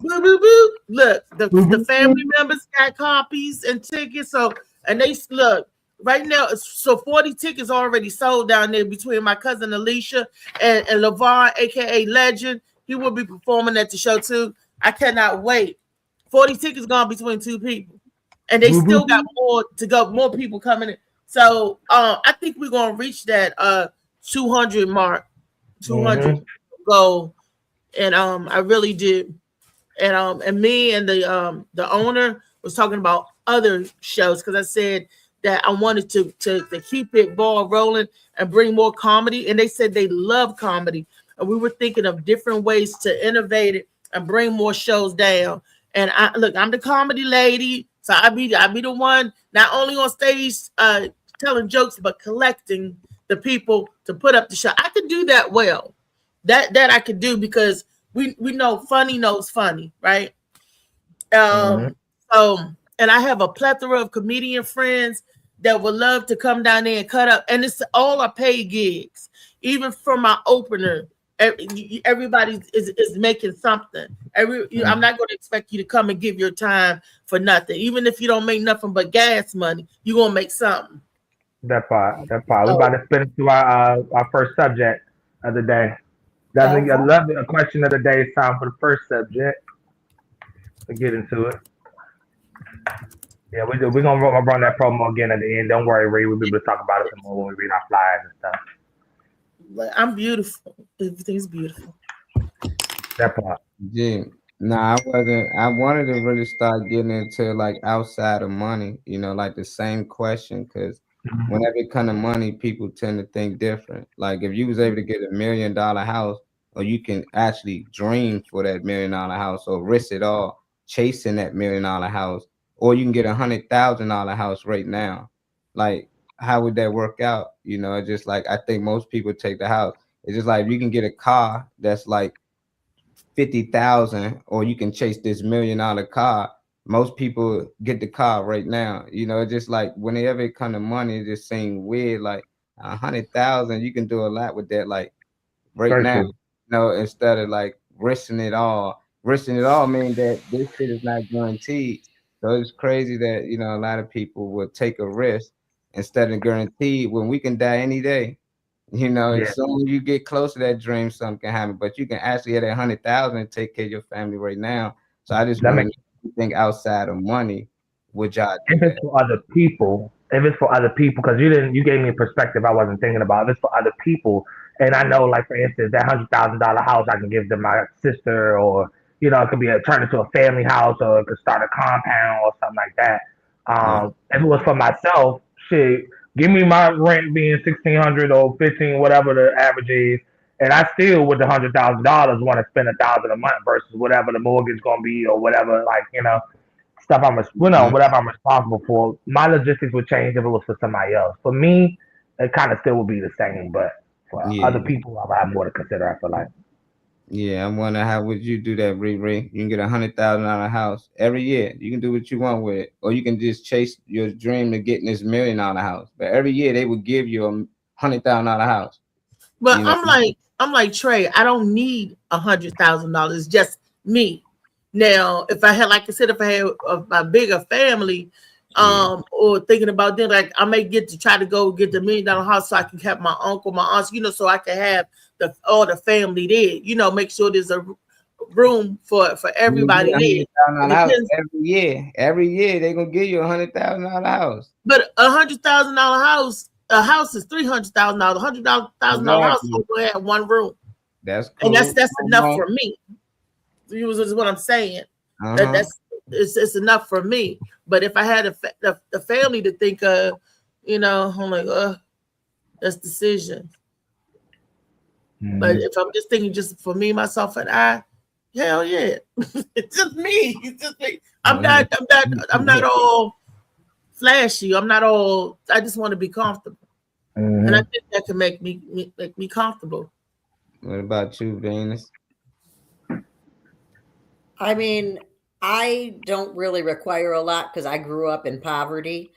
Boo, boo, boo. Look, the family members got copies and tickets. So, and they look. Right now, so 40 tickets already sold down there between my cousin Alicia and LeVar, aka Legend. He will be performing at the show too. I cannot wait. 40 tickets gone between 2 people, and they still got more to go. More people coming in. So I think we're gonna reach that 200 mark, 200 goal, and I really did. And me and the owner was talking about other shows because I said that I wanted to keep it ball rolling and bring more comedy. And they said they love comedy. And we were thinking of different ways to innovate it and bring more shows down. And I'm the comedy lady. So I be the one not only on stage telling jokes, but collecting the people to put up the show. I could do that well. That I could do because we know funny knows funny, right? So, and I have a plethora of comedian friends that would love to come down there and cut up. And it's all our paid gigs. Even for my opener, everybody is making something. I'm not going to expect you to come and give your time for nothing. Even if you don't make nothing but gas money, you're going to make something. That part. We're about to spin into our first subject of the day. I love it. A question of the day. It's time for the first subject. We'll get into it. Yeah, we're gonna run that promo again at the end. Don't worry, Ray. We'll be able to talk about it some more when we read our flyers and stuff. I'm beautiful. Everything's beautiful. That part. Yeah. Nah, I wasn't. I wanted to really start getting into like outside of money, like the same question, because whenever it comes to money, people tend to think different. Like if you was able to get $1 million house, or you can actually dream for that $1 million house, or risk it all chasing that $1 million house. Or you can get $100,000 house right now. Like, how would that work out? It's just like I think most people take the house. It's just like you can get a car that's like 50,000, or you can chase this $1 million car. Most people get the car right now. It's just like whenever it comes to money, it just seems weird. Like 100,000, you can do a lot with that. Like right now, instead of like risking it all. Risking it all means that this shit is not guaranteed. So it's crazy that, a lot of people would take a risk instead of guaranteed when we can die any day. As soon as you get close to that dream, something can happen. But you can actually have that 100,000 and take care of your family right now. So I just want to think outside of money. Would y'all do if it's for other people, because you gave me a perspective I wasn't thinking about. If it's for other people, and I know, like for instance, that $100,000 house I can give to my sister, or it could be turn into a family house, or it could start a compound or something like that. If it was for myself, shit, give me my rent being $1,600 or $1,500, whatever the average is, and I still with the $100,000 want to spend $1,000 a month versus whatever the mortgage gonna be, or whatever, stuff whatever I'm responsible for. My logistics would change if it was for somebody else. For me, it kind of still would be the same, but for other people, I have more to consider. I feel like. Yeah, I wonder how would you do that, Riri? You can get $100,000 house every year. You can do what you want with it, or you can just chase your dream to getting this $1 million house. But every year they would give you a $100,000 house. But I'm like Trey. I don't need $100,000. It's just me. Now, if I had a bigger family, or thinking about then, like I may try to go get the $1 million house so I can have my uncle, my aunts, so I can have all the family there, make sure there's a room for everybody here. Every year they're gonna give you $100,000 house. But $100,000 house, a house is $300,000. $100,000 house will have one room. That's cool. And that's enough for me. Is what I'm saying. It's enough for me. But if I had a family to think of, I'm like, that's decision. Mm-hmm. But if I'm just thinking just for me, myself, and I, hell yeah, it's just me. It's just me. I'm not all flashy. I'm not all. I just want to be comfortable, and I think that can make me comfortable. What about you, Venus? I mean, I don't really require a lot because I grew up in poverty.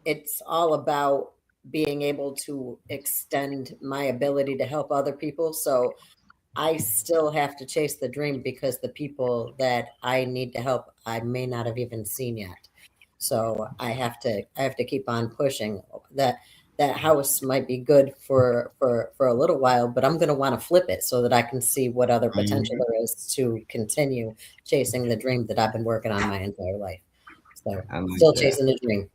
It's all about being able to extend my ability to help other people. So I still have to chase the dream because the people that I need to help, I may not have even seen yet. So I have to keep on pushing. That house might be good for a little while, but I'm going to want to flip it so that I can see what other potential there is to continue chasing the dream that I've been working on my entire life. So I'm still chasing the dream.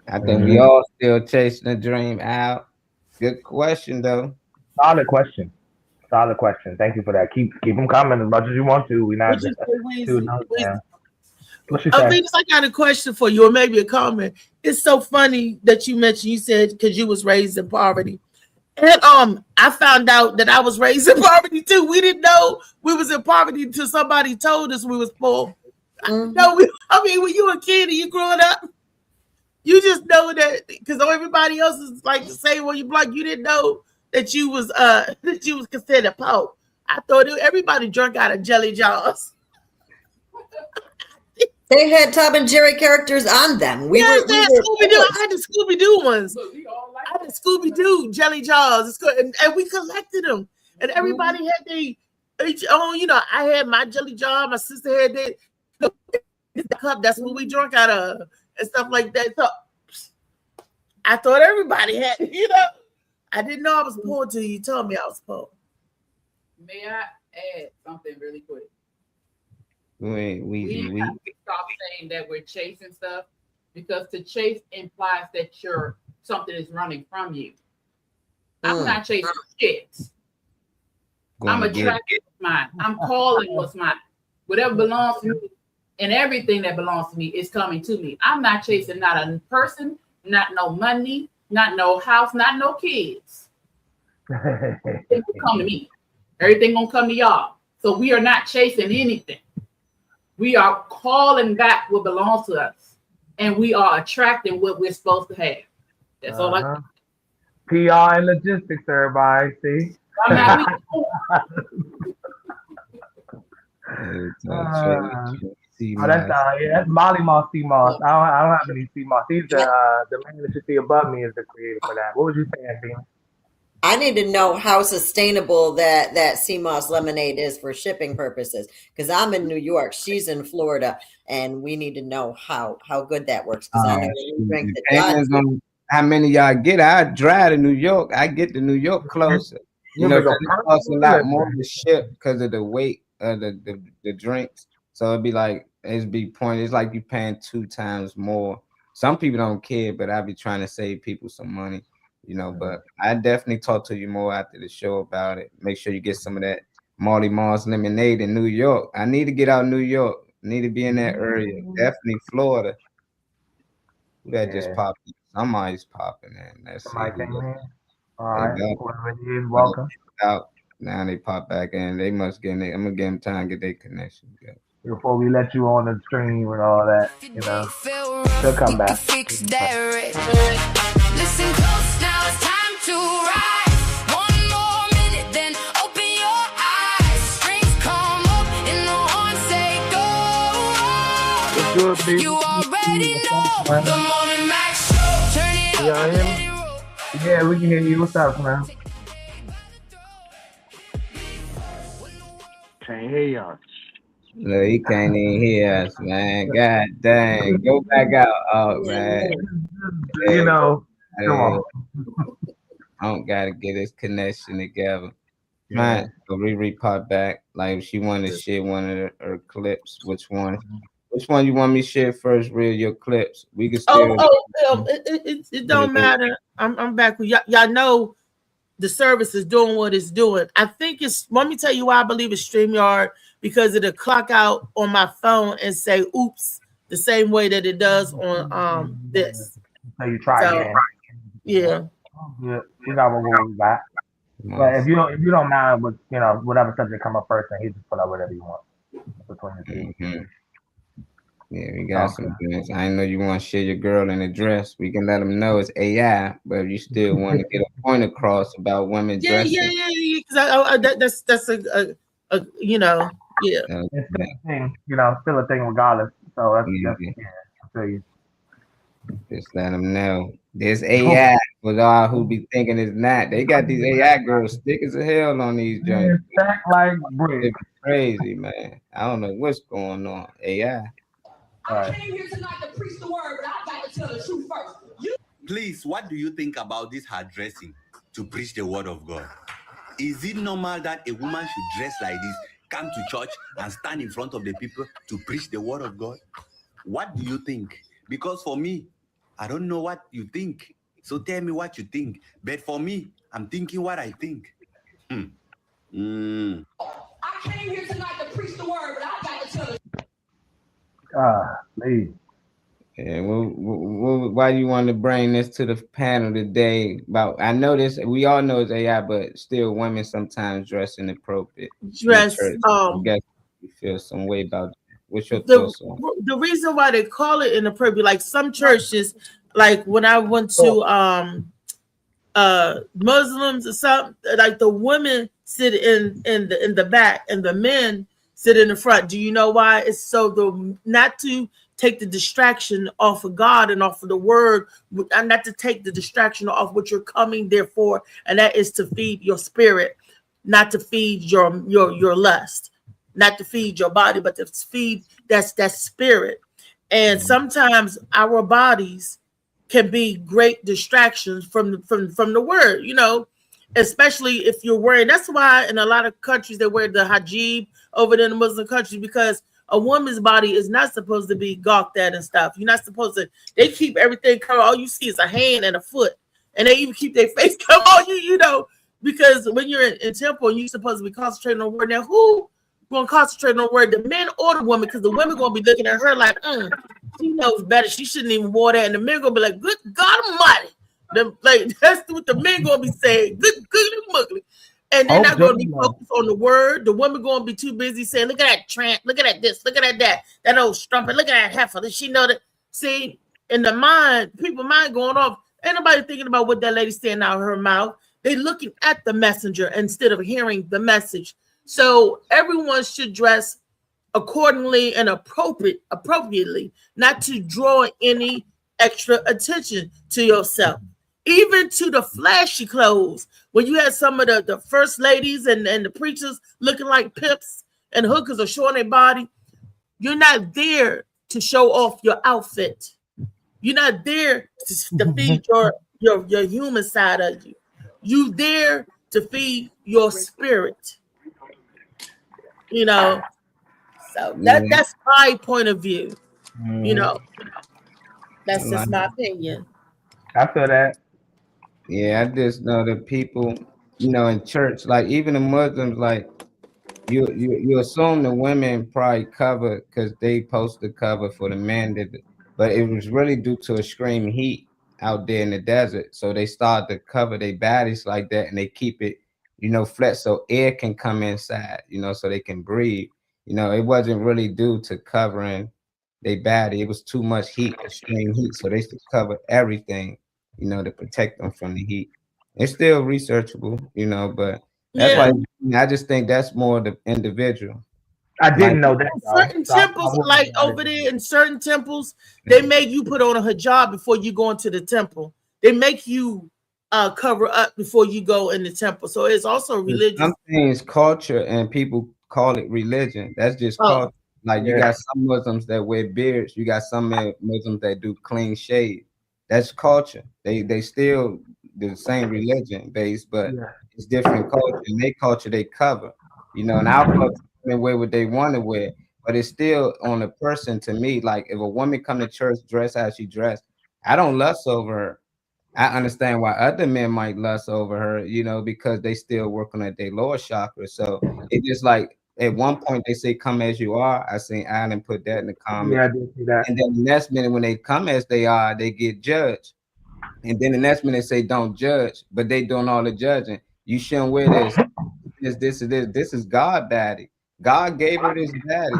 I think we all still chasing the dream out. Good question, though. Solid question. Thank you for that. Keep them coming as much as you want to. We not just What you say? I got a question for you, or maybe a comment. It's so funny that you said because you was raised in poverty. And I found out that I was raised in poverty too. We didn't know we was in poverty until somebody told us we was poor. When you were a kid and you growing up, you just know that because everybody else is like the same way you block. You didn't know that you was considered poor. I thought everybody drunk out of jelly jars. They had Tom and Jerry characters on them. I had the Scooby-Doo ones. I had the Scooby-Doo jelly jars. And we collected them. And everybody had each own, I had my jelly jar. My sister had the cup. That's what we drank out of. And stuff like that. So I thought everybody had, I didn't know I was poor till you told me I was poor. May I add something really quick? We have to stop saying that we're chasing stuff because to chase implies that something is running from you. I'm not chasing shit. I'm attracted to mine. I'm calling what's mine. Whatever belongs to me and everything that belongs to me is coming to me. I'm not chasing not a person, not no money, not no house, not no kids. It will come to me. Everything gonna come to y'all. So we are not chasing anything. We are calling back what belongs to us, and we are attracting what we're supposed to have. That's all I think. PR and logistics, everybody. See? That's Molly Moss C Moss. I don't have any C Moss. He's the man that you see above me is the creator for that. What was you saying, Tina? I need to know how sustainable that CMOS lemonade is for shipping purposes. Because I'm in New York, she's in Florida, and we need to know how good that works. Because I know you drink the how many y'all get? I drive to New York. I get to New York closer. It costs a lot more to ship because of the weight of the drinks. So it'd be like it's like you paying 2 times more. Some people don't care, but I be trying to save people some money. But I definitely talk to you more after the show about it. Make sure you get some of that Molly Mars lemonade in New York. I need to get out of New York. I need to be in that area. Definitely Florida. That just popped. Somebody's popping in. That's somebody came in. All right. Welcome. Out. Now they pop back in. They must get in. I'm gonna give them time to get their connection. Before we let you on the stream and all that, they'll come back. Listen close, now it's time to rise. One more minute, then open your eyes. Strings come up and the horns say go. You already know the Morning Max Show. Turn it up. Yeah, we can hear you. What's up, man? Can't hear y'all. No, he can't even hear us, man. God dang. Go back out, man. Come on. I don't gotta get his connection together. Right. So Riri popped back. Like she wanted to share one of her clips. Which one? Which one you want me to share first? Real your clips. We can still. It don't matter. I'm back with y'all. Y'all know the service is doing what it's doing. I think it's. Let me tell you why I believe it's StreamYard, because it'll clock out on my phone and say "oops" the same way that it does on this. So you try again. Yeah. Yeah, we got what we got. But if you don't mind with whatever subject come up first, then he just put up whatever you want between the two. Mm-hmm. Yeah, we got some things. I know you want to share your girl in a dress. We can let them know it's AI, but if you still want to get a point across about women dressing. Yeah. That's a yeah. It's still a thing, still a thing regardless. So that's I feel you. Just let them know. There's AI for all who be thinking it's not. They got these AI girls thick as hell on these joints. Stack like brick. It's crazy, man. I don't know what's going on. AI. I came here tonight to preach the word, but I got to tell the truth first. Please, what do you think about this her dressing to preach the word of God? Is it normal that a woman should dress like this, come to church and stand in front of the people to preach the word of God? What do you think? Because for me, I don't know what you think. So tell me what you think. But for me, I'm thinking what I think. I came here tonight to preach the word, but I got to tell the Please. Yeah, why do you want to bring this to the panel today? About I know this, we all know it's AI, but still, women sometimes dress inappropriate. Dress. I guess you feel some way about it. What's your thoughts on the reason why they call it inappropriate? Like some churches, like when I went to Muslims or something, like the women sit in the back and the men sit in the front. Do you know why? It's so not to take the distraction off of God and off of the word, and not to take the distraction off what you're coming there for, and that is to feed your spirit, not to feed your lust, not to feed your body, but to feed that spirit. And sometimes our bodies can be great distractions from the word, especially if you're wearing. That's why in a lot of countries they wear the hijab over there in the Muslim countries, because a woman's body is not supposed to be gawked at and stuff. You're not supposed to. They keep everything covered. All you see is a hand and a foot, and they even keep their face covered on you, because when you're in temple and you're supposed to be concentrating on the word. Now, who going to concentrate on the word? The men or the woman? Because the women going to be looking at her like, she knows better. She shouldn't even wear that. And the men going to be like, good God Almighty. That's what the men going to be saying. Good muggly. And they're not going to be focused on the word. The woman going to be too busy saying, look at that tramp, look at that this, look at that, that old strumpet, look at that heifer. Does she know that? See, in the mind, people mind going off. Ain't nobody thinking about what that lady saying out of her mouth. They looking at the messenger instead of hearing the message. So everyone should dress accordingly and appropriately, not to draw any extra attention to yourself. Even to the flashy clothes. When you had some of the first ladies and the preachers looking like pimps and hookers are showing their body, you're not there to show off your outfit. You're not there to feed your human side of you. You there to feed your spirit. So that's my point of view. That's just my opinion. I feel that. Yeah, I just know that people, in church, like even the Muslims, like you assume the women probably cover because they post the cover for the men, but it was really due to extreme heat out there in the desert. So they start to cover their bodies like that, and they keep it, flat so air can come inside, so they can breathe. It wasn't really due to covering their body. It was too much heat, extreme heat, so they used to cover everything, to protect them from the heat. It's still researchable, but that's why I just think that's more the individual. I didn't know that. Certain temples, like over there in certain temples, they make you put on a hijab before you go into the temple. They make you cover up before you go in the temple. So it's also religious. Some things culture and people call it religion. That's just culture. Like you got some Muslims that wear beards. You got some Muslims that do clean shave. That's culture. They still the same religion base, but It's different culture. In their culture, they cover. You know, and our culture they wear what they want to wear, but it's still on the person. To me, like if a woman come to church dressed how she dressed, I don't lust over her. I understand why other men might lust over her, you know, because they still working at their lower chakra. So it just like at one point they say come as you are. I seen Alan put that in the Yeah, I comments. did see that. And then the next minute when they come as they are, they get judged. And then the next minute they say don't judge, but they doing all the judging. You shouldn't wear this. This is God daddy. God gave her this daddy.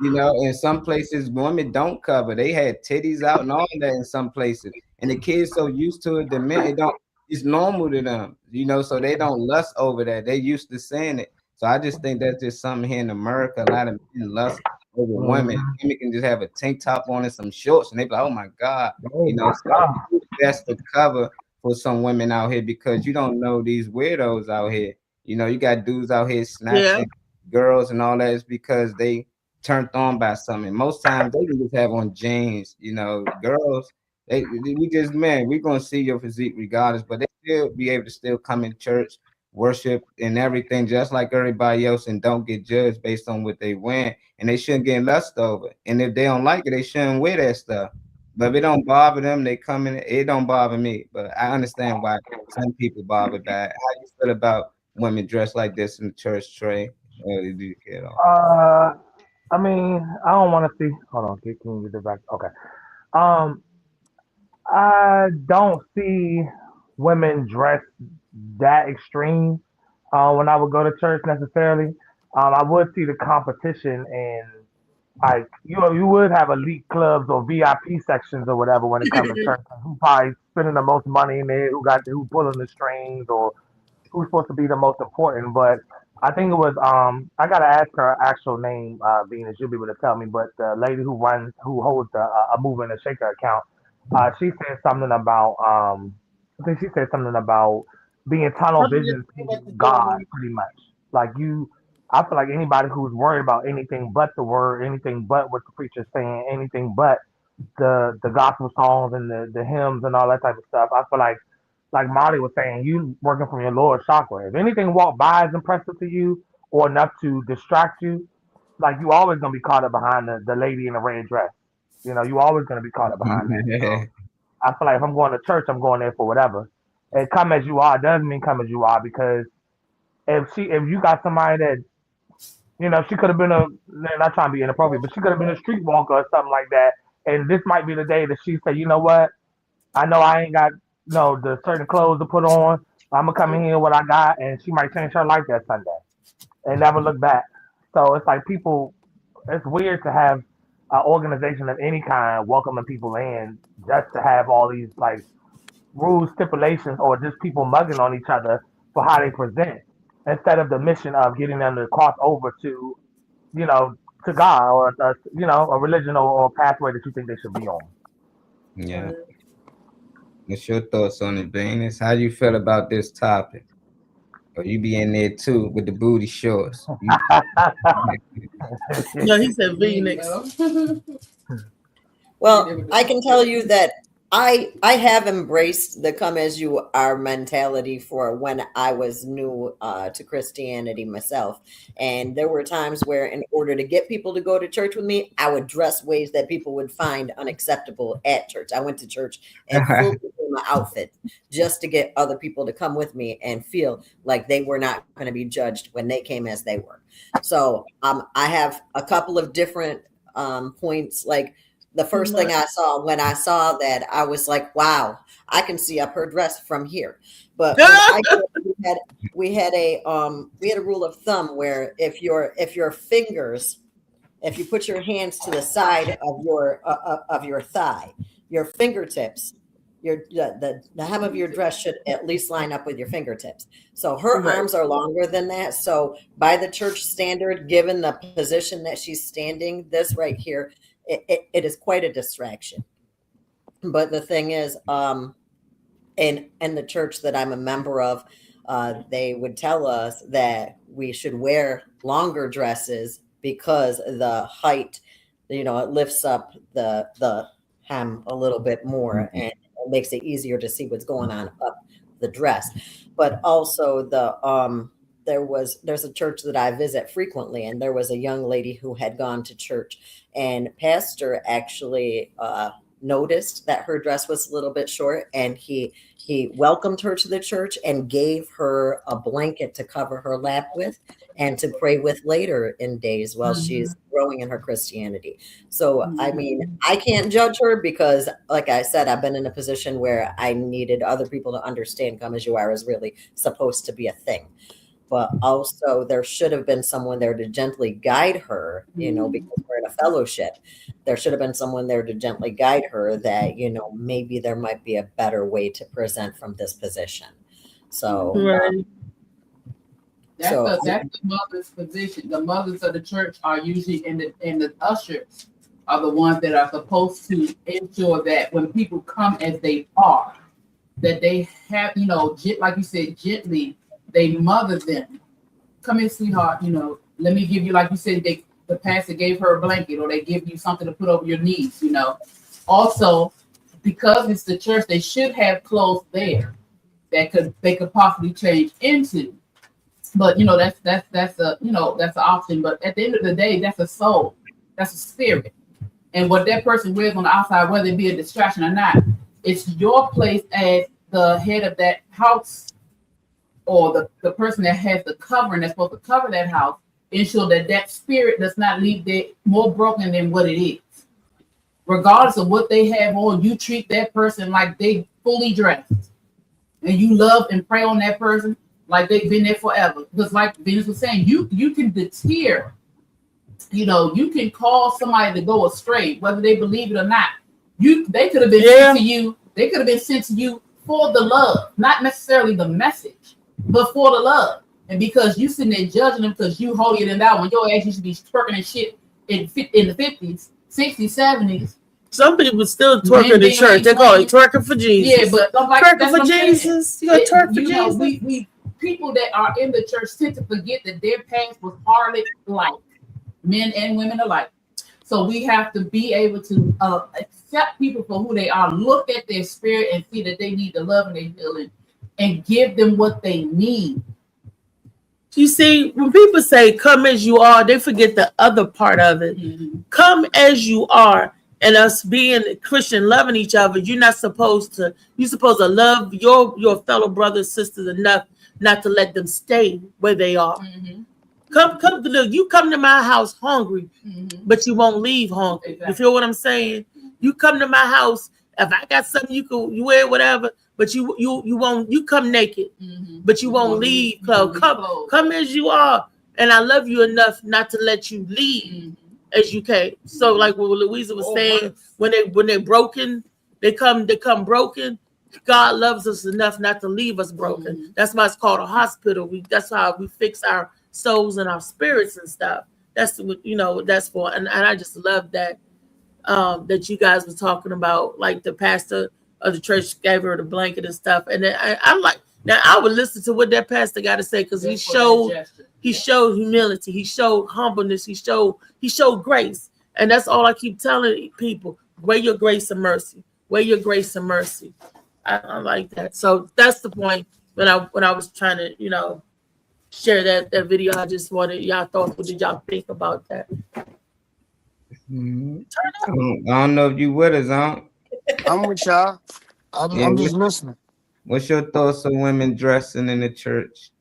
You know, in some places women don't cover. They had titties out and all that in some places. And the kids so used to it, the men it don't it's normal to them, you know, so they don't lust over that. They used to saying it. So I just think that's just something here in America. A lot of men lust over women. Women can just have a tank top on and some shorts, and they be like, "Oh my God," you know. So it's best to cover for some women out here because you don't know these weirdos out here. You know, you got dudes out here snatching girls and all that. Is because they turned on by something. Most times they can just have on jeans. You know, girls. We just man, we're gonna see your physique regardless, but they still be able to still come in church, worship and everything just like everybody else, and don't get judged based on what they wear. And they shouldn't get lust over. And if they don't like it, they shouldn't wear that stuff. But if it don't bother them, they come in. It don't bother me. But I understand why some people bother by it. How you feel about women dressed like this in the church, Trey? Do you care at all? I mean, I don't want to see. Hold on, can you get it back? Okay. Um, I don't see women dressed that extreme when I would go to church necessarily. I would see the competition and like you would have elite clubs or VIP sections or whatever when it comes to church. Who probably spending the most money in there? Who pulling the strings or who's supposed to be the most important? But I think it was I gotta ask her actual name, Venus. You'll be able to tell me. But the lady who holds the a mover and a shaker account, she said something about I think she said something about being tunnel vision to God, pretty much. Like I feel like anybody who's worried about anything but the word, anything but what the preacher's saying, anything but the gospel songs and the hymns and all that type of stuff. I feel like Molly was saying, you working from your lower chakra. If anything walk by is impressive to you or enough to distract you, like you always gonna be caught up behind the lady in the red dress. You know, you always gonna be caught up behind that. So I feel like if I'm going to church, I'm going there for whatever. And come as you are doesn't mean come as you are because if you got somebody that she could have been not trying to be inappropriate, but she could have been a streetwalker or something like that. And this might be the day that she said, you know what? I know I ain't got the certain clothes to put on. I'm gonna come in here with what I got, and she might change her life that Sunday and never look back. So it's like people. It's weird to have an organization of any kind welcoming people in just to have all these like rules, stipulations, or just people mugging on each other for how they present instead of the mission of getting them to cross over to, to God or a religion or a pathway that you think they should be on. Yeah. What's your thoughts on it, Venus? How you feel about this topic? Or you be in there too with the booty shorts? No, he said Venus. Well, I can tell you that I have embraced the come as you are mentality for when I was new to Christianity myself. And there were times where in order to get people to go to church with me, I would dress ways that people would find unacceptable at church. I went to church and fully in my outfit just to get other people to come with me and feel like they were not going to be judged when they came as they were. So I have a couple of different points. Like the first thing I saw when I saw that, I was like, wow, I can see up her dress from here. But we had a rule of thumb where if you put your hands to the side of your thigh, your fingertips, the hem of your dress should at least line up with your fingertips. So her arms are longer than that. So by the church standard, given the position that she's standing, this right here, it is quite a distraction. But the thing is, in the church that I'm a member of, they would tell us that we should wear longer dresses because the height, it lifts up the hem a little bit more and it makes it easier to see what's going on up the dress, but also there's a church that I visit frequently, and there was a young lady who had gone to church, and pastor actually noticed that her dress was a little bit short, and he welcomed her to the church and gave her a blanket to cover her lap with and to pray with later in days while she's growing in her Christianity. So, I mean, I can't judge her because, like I said, I've been in a position where I needed other people to understand come as you are is really supposed to be a thing. But also there should have been someone there to gently guide her, you know, because we're in a fellowship. There should have been someone there to gently guide her that, you know, maybe there might be a better way to present from this position. So, Right. That's the mother's position. The mothers of the church are usually and the ushers are the ones that are supposed to ensure that when people come as they are, that they have, you know, like you said, gently, they mother them. Come in, sweetheart, you know, let me give you, like you said, the pastor gave her a blanket, or they give you something to put over your knees, you know. Also, because it's the church, they should have clothes there that they could possibly change into. But you know, that's a, you know, that's an option. But at the end of the day, that's a soul, that's a spirit. And what that person wears on the outside, whether it be a distraction or not, it's your place as the head of that house, or the person that has the covering that's supposed to cover that house, ensure that that spirit does not leave there more broken than what it is. Regardless of what they have on, you treat that person like they fully dressed, and you love and pray on that person like they've been there forever. Because like Venus was saying, you can deter, you know, you can cause somebody to go astray, whether they believe it or not. They could have been sent to you. They could have been sent to you for the love, not necessarily the message, but for the love. And because you sitting there judging them because you holier than thou, when your ass used to be twerking and shit in the 50s, 60s, 70s. Some people still twerking in the church. They call it twerking for Jesus. Yeah, but I'm like, twerking for Jesus. You got twerk for Jesus. We people that are in the church tend to forget that their past was harlot like, men and women alike. So we have to be able to accept people for who they are, look at their spirit and see that they need the love and their healing, and give them what they need. You see, when people say come as you are, they forget the other part of it. Come as you are, and us being Christian, loving each other, you're supposed to love your fellow brothers, sisters enough not to let them stay where they are. Come to my house hungry, but you won't leave hungry. Exactly. You feel what I'm saying? You come to my house, if I got something you wear whatever, but you won't, you come naked, but you won't leave clothes. Come as you are, and I love you enough not to let you leave as you came. So like what Louisa was saying, when they're broken, they come broken. God loves us enough not to leave us broken. That's why it's called a hospital. That's how we fix our souls and our spirits and stuff. That's what, you know, that's for. And I just love that that you guys were talking about, like the pastor of the church gave her the blanket and stuff. And then I'm like, now I would listen to what that pastor got to say, because he showed humility, he showed humbleness, he showed grace. And that's all I keep telling people: wear your grace and mercy. Wear your grace and mercy. I like that. So that's the point. When I was trying to, you know, share that video, I just wanted y'all thoughts. What did y'all think about that? I don't know if you with us, huh? I'm with y'all. I'm just listening. What's your thoughts on women dressing in the church?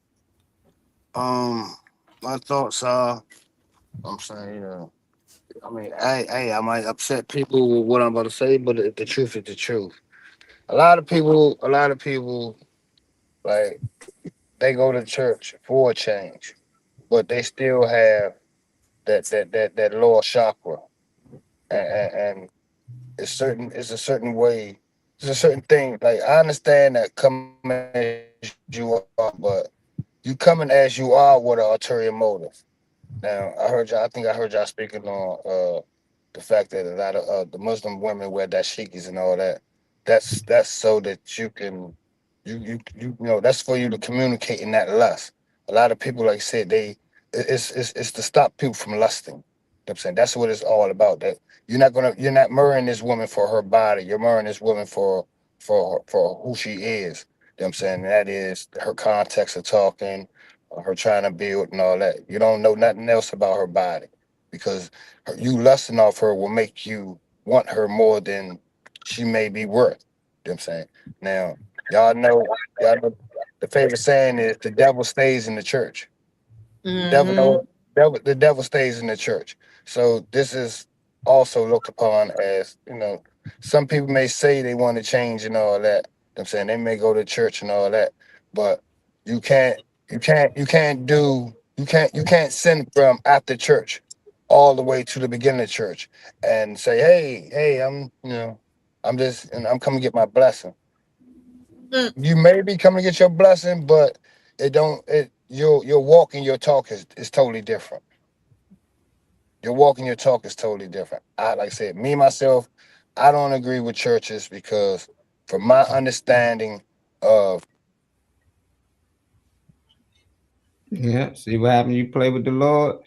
My thoughts are, I'm saying, I mean, I might upset people with what I'm about to say, but the truth is the truth. A lot of people, like, they go to church for a change, but they still have that lower chakra, and it's a certain way, it's a certain thing. Like, I understand that coming as you are, but you coming as you are with an ulterior motive. Now, I think I heard y'all speaking on the fact that a lot of the Muslim women wear dashikis and all that. That's so that you can, you know, that's for you to communicate in that lust. A lot of people, like I said, it's to stop people from lusting. You know what I'm saying? That's what it's all about. That you're not marrying this woman for her body. You're marrying this woman for who she is. You know what I'm saying? That is her context of talking, her trying to build and all that. You don't know nothing else about her body because you lusting off her will make you want her more than she may be worth. You know what I'm saying? Now, y'all know the favorite saying is the devil stays in the church. Devil, Mm-hmm. know- the devil stays in the church. So this is also looked upon as, some people may say they want to change and all that. I'm saying they may go to church and all that, but you can't, you can't send from after church all the way to the beginning of church and say, hey, I'm just, and I'm coming to get my blessing. Mm. You may be coming to get your blessing, but your walk and your talk is totally different. Your walk and your talk is totally different. Like I said, me myself, I don't agree with churches because from my understanding of Yeah, see what happened? You play with the Lord.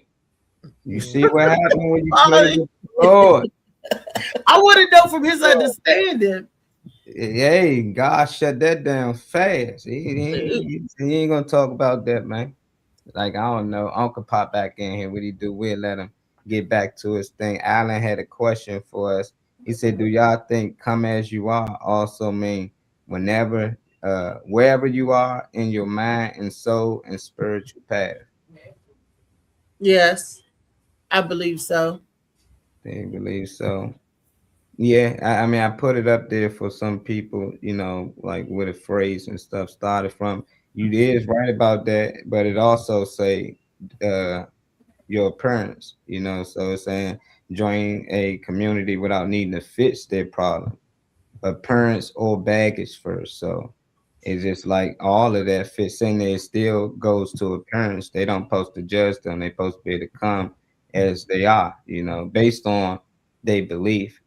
You see what happened when you play I with the Lord. want to know from his understanding. Hey, God shut that down fast. He ain't gonna talk about that, man. Like, I don't know. Uncle pop back in here. What he do? We'll let him get back to his thing. Alan had a question for us. He said, do y'all think come as you are also mean whenever, wherever you are in your mind and soul and spiritual path? Yes, I believe so. They believe so. Yeah, I mean, I put it up there for some people, like where the phrase and stuff started from. You is right about that, but it also say, uh, your appearance, so it's saying join a community without needing to fix their problem, appearance or baggage first. So it's just like all of that fits in there. It still goes to appearance. They don't supposed to judge them. They supposed to be able to come as they are, based on their belief.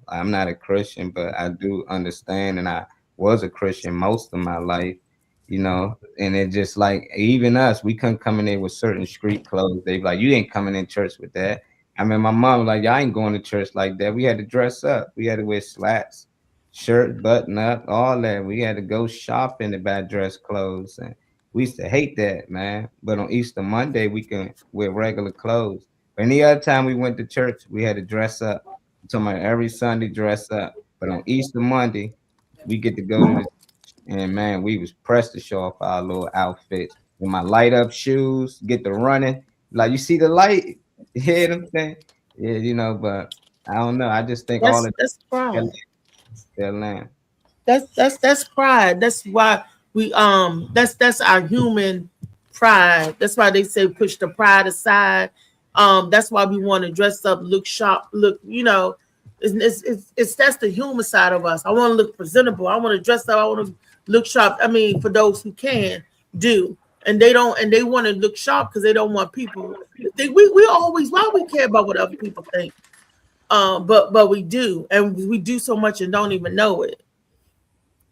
I'm not a Christian, but I do understand, and I was a Christian most of my life. And it just like even us, we couldn't come in there with certain street clothes. They be like, you ain't coming in church with that. I mean, my mom was like, I ain't going to church like that. We had to dress up. We had to wear slacks, shirt, button up, all that. We had to go shopping to buy dress clothes, and we used to hate that, man. But on Easter Monday, we can wear regular clothes. But any other time we went to church, we had to dress up. I'm talking about every Sunday dress up. But on Easter Monday, we get to go to the, and man, we was pressed to show off our little outfits. With my light up shoes, get the running. Like you see the light, you hear them saying? Yeah, but I don't know. I just think all of That's pride. that land. That's pride. That's why that's our human pride. That's why they say push the pride aside. That's why we want to dress up, look sharp, it's that's the human side of us. I want to look presentable. I want to dress up. I want to look sharp. I mean, for those who can do, and they don't, and they want to look sharp because they don't want people to think. We always why we care about what other people think. But we do, and we do so much and don't even know it.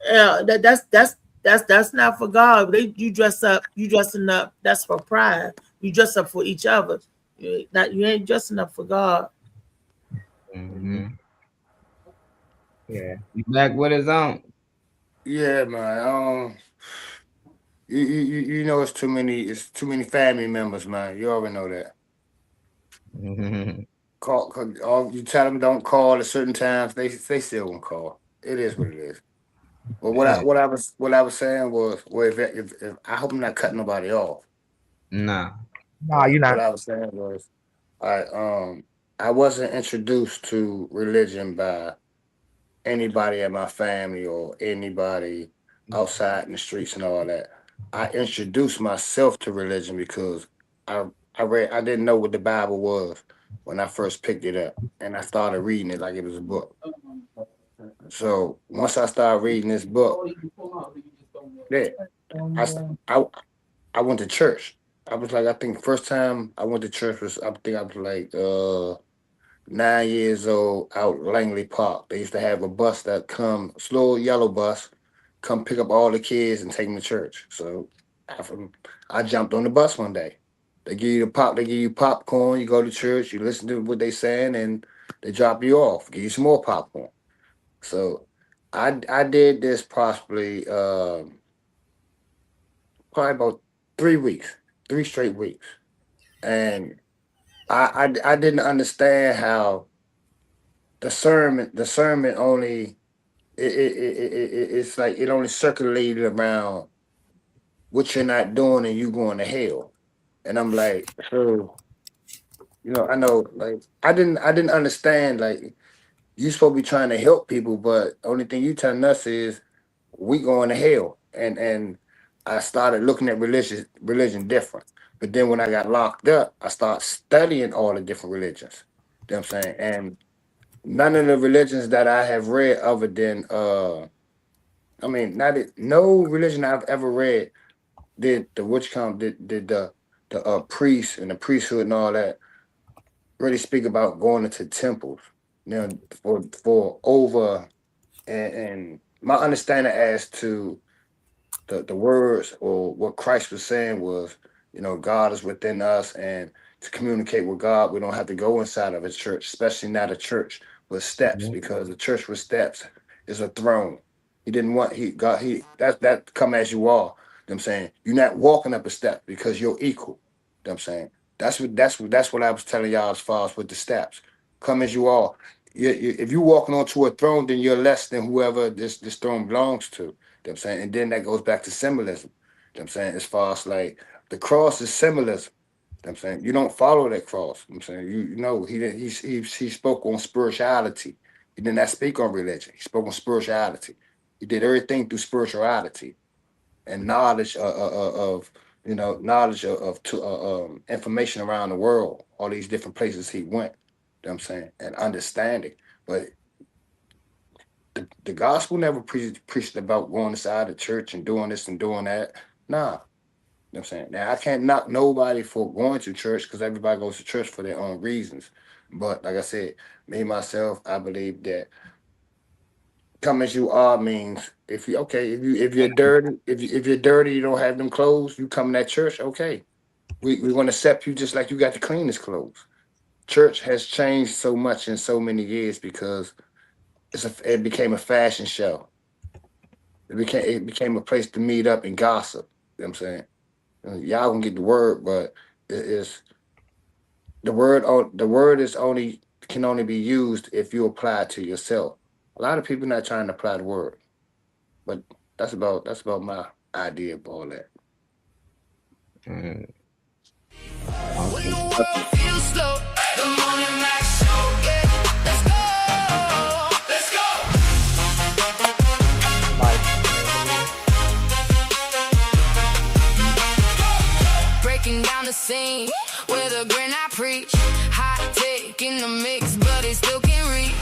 Yeah, that's not for God. You dressing up. That's for pride. You dress up for each other. You ain't dressing up for God. Mm-hmm. Yeah, you back with his own. yeah, man. You know it's too many family members, man. You already know that. Mm-hmm. You tell them don't call at certain times, they still won't call. It is what it is. But Yeah, what I was saying was, well, if I hope I'm not cutting nobody off. nah. Nah, you're What not. I was saying was, I I wasn't introduced to religion by anybody in my family or anybody outside in the streets and all that. I introduced myself to religion because I I didn't know what the Bible was when I first picked it up, and I started reading it like it was a book. So once I started reading this book, yeah, I s- I I went to church. I was like, I think first time I went to church was I think I was like 9 years old out Langley Park. They used to have a bus that come, slow yellow bus, come pick up all the kids and take them to church. So I, I jumped on the bus one day. They give you popcorn. You go to church, you listen to what they saying, and they drop you off, give you some more popcorn. So I did this possibly. probably about 3 weeks, 3 straight weeks, and I didn't understand how the sermon only it's like it only circulated around what you're not doing and you going to hell. And I'm like, so I know, like I didn't understand, like you supposed to be trying to help people, but only thing you telling us is we going to hell. And I started looking at religion different. But then when I got locked up, I started studying all the different religions. You know what I'm saying? And none of the religions that I have read other than I mean, no religion I've ever read did the witch count, did the priests and the priesthood and all that really speak about going into temples. For over and my understanding as to the words or what Christ was saying was, God is within us, and to communicate with God, we don't have to go inside of a church, especially not a church with steps, because a church with steps is a throne. He didn't want that come as you are. You know what I'm saying? You're not walking up a step because you're equal. You know what I'm saying? That's what I was telling y'all as far as with the steps. Come as you are. If you're walking onto a throne, then you're less than whoever this throne belongs to. You know what I'm saying? And then that goes back to symbolism. You know what I'm saying? As far as like the cross is symbolism. You know what I'm saying? You don't follow that cross. You know what I'm saying? You know, he spoke on spirituality. He did not speak on religion. He spoke on spirituality. He did everything through spirituality and knowledge of information around the world, all these different places he went. You know what I'm saying? And understanding. But the gospel never preached about going inside the church and doing this and doing that. Nah. You know what I'm saying? Now, I can't knock nobody for going to church because everybody goes to church for their own reasons. But like I said, me, myself, I believe that come as you are means if you're dirty, if you're dirty, you don't have them clothes, you come in that church, okay. We're gonna accept you just like you got the cleanest clothes. Church has changed so much in so many years because it became a fashion show. It became a place to meet up and gossip. You know what I'm saying? Y'all gonna get the word, but it's the word. The word can only be used if you apply it to yourself. A lot of people not trying to apply the word, but that's about my idea of all that. Mm. When the world feels slow, the morning Mac show. Yeah, let's go. Breaking down the scene with a grin I preach. Hot take in the mix, but it still can't reach.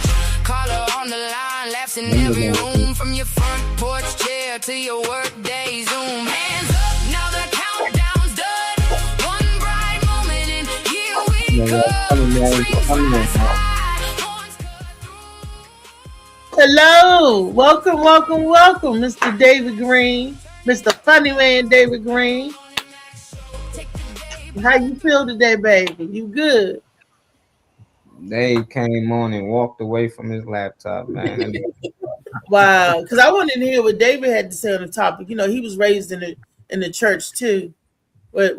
Caller on the line, laughs in every room, from your front porch chair to your work day Zoom. Hands up, now the countdown's done. One bright moment and here we go. Hello, welcome, Mr. David Green, Mr. Funny Man David Green. How you feel today, baby? You good? Dave came on and walked away from his laptop, man. Wow, because I wanted to hear what David had to say on the topic. You know, he was raised in the church too, with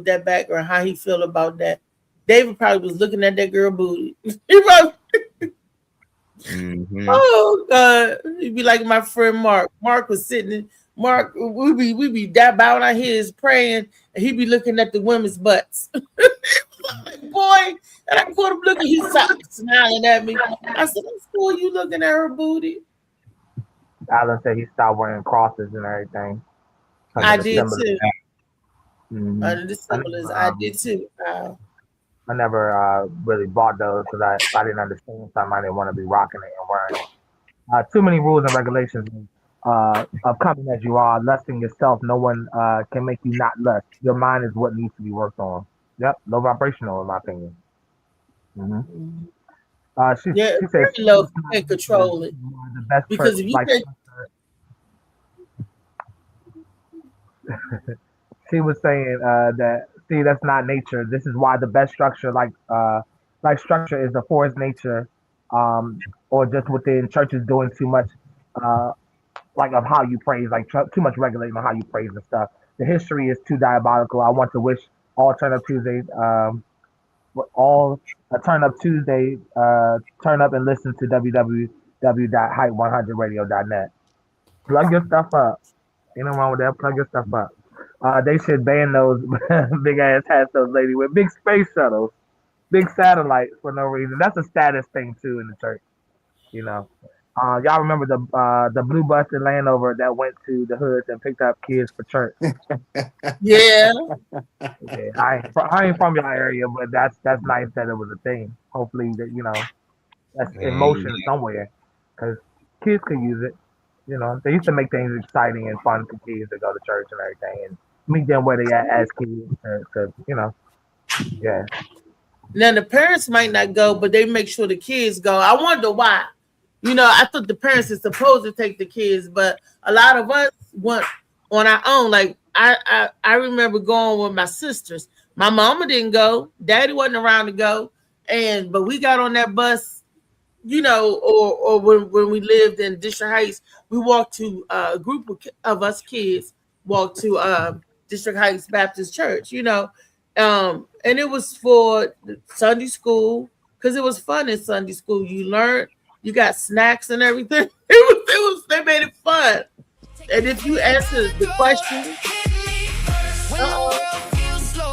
that background, how he feel about that. David probably was looking at that girl booty. He probably, Oh God, he'd be like my friend Mark. Mark was sitting. Mark, we be bowing our heads praying, and he'd be looking at the women's butts. Boy, and I caught him looking. He stopped smiling at me. I said, "That's cool. You looking at her booty?" Alan said he stopped wearing crosses and everything. I did too. Mm-hmm. Under the symbolism, I did too. I never really bought those because I didn't understand something. I didn't want to be rocking it and wearing it. Too many rules and regulations of coming as you are, lusting yourself. No one can make you not lust. Your mind is what needs to be worked on. Yep, low vibrational in my opinion. She said low, you can control it. The best because if you she was saying that that's not nature. This is why the best structure, like structure, is the forest nature, or just within churches doing too much, like of how you praise, like too much regulating on how you praise and stuff. the history is too diabolical. I want to wish all Turn Up Tuesdays, all a Turn Up Tuesday, turn up and listen to www.hype100radio.net. Plug your stuff up. Ain't no wrong with that. Plug your stuff up. They should ban those big ass hats those ladies with big space shuttles, big satellites for no reason. That's a status thing too in the church. You know, y'all remember the blue bus in Landover that went to the hoods and picked up kids for church? Yeah. Yeah, I ain't from your area, but that's nice that it was a thing. Hopefully that that's in motion somewhere, because kids could use it. You know, they used to make things exciting and fun for kids to go to church and everything, and meet them where they at as kids. Yeah. Now the parents might not go, but they make sure the kids go. I wonder why. I thought the parents are supposed to take the kids, but a lot of us went on our own. Like I remember going with my sisters. My mama didn't go. Daddy wasn't around to go, but we got on that bus. Or when we lived in District Heights, we walked to a group of us kids walked to District Heights Baptist Church. And it was for Sunday school because it was fun in Sunday school. You learned, you got snacks and everything. They made it fun. And if you answer the question,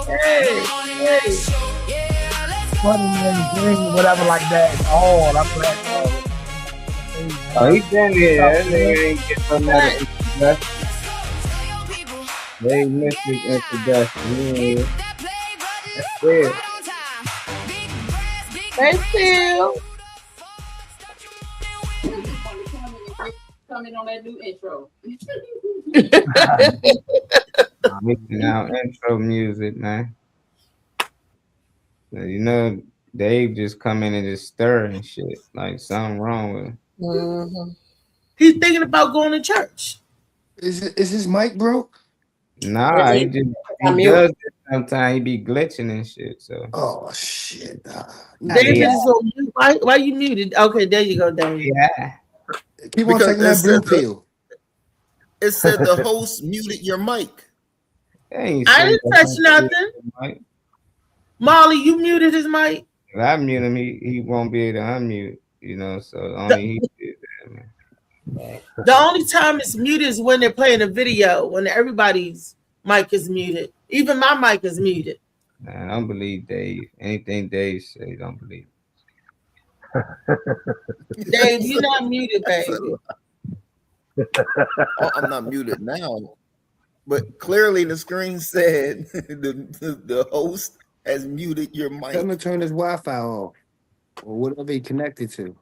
hey. Whatever like that. Oh, I'm glad. He been here. That nigga ain't get another introduction. They missed his introduction. Yeah. That's it. Thank you. Coming on that new intro. Mixing out intro music, man. Dave just come in and just stir and shit. Like something wrong with him. Mm-hmm. He's thinking about going to church. Is his mic broke? Nah, he does it sometimes. He be glitching and shit. So. Oh shit. David is on mute. Why you muted? Okay, there you go, David. Yeah. Keep on taking that blue pill. It said the host muted your mic. I didn't touch nothing. Molly, you muted his mic. If I mute him, he won't be able to unmute. So only he did that, man. The only time it's muted is when they're playing a video, when everybody's mic is muted. Even my mic is muted. Nah, I don't believe Dave. Anything Dave say, don't believe. Dave, you're not muted, baby. I'm not muted now, but clearly the screen said the host has muted your mic. Tell him to turn his Wi-Fi off or whatever he connected to.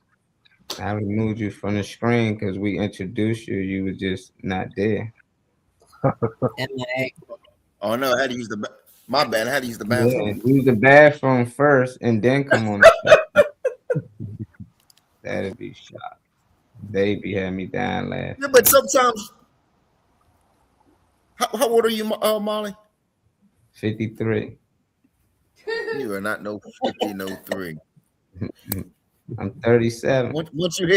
I removed you from the screen because we introduced you. You were just not there. Oh no, I had to use my bad. I had to use the bathroom. Yeah, use the bathroom first and then come on. That'd be shot. Baby had me down laughing. Yeah, but sometimes. How old are you, Molly? 53. You are not no 50, no 3. I'm 37. Once you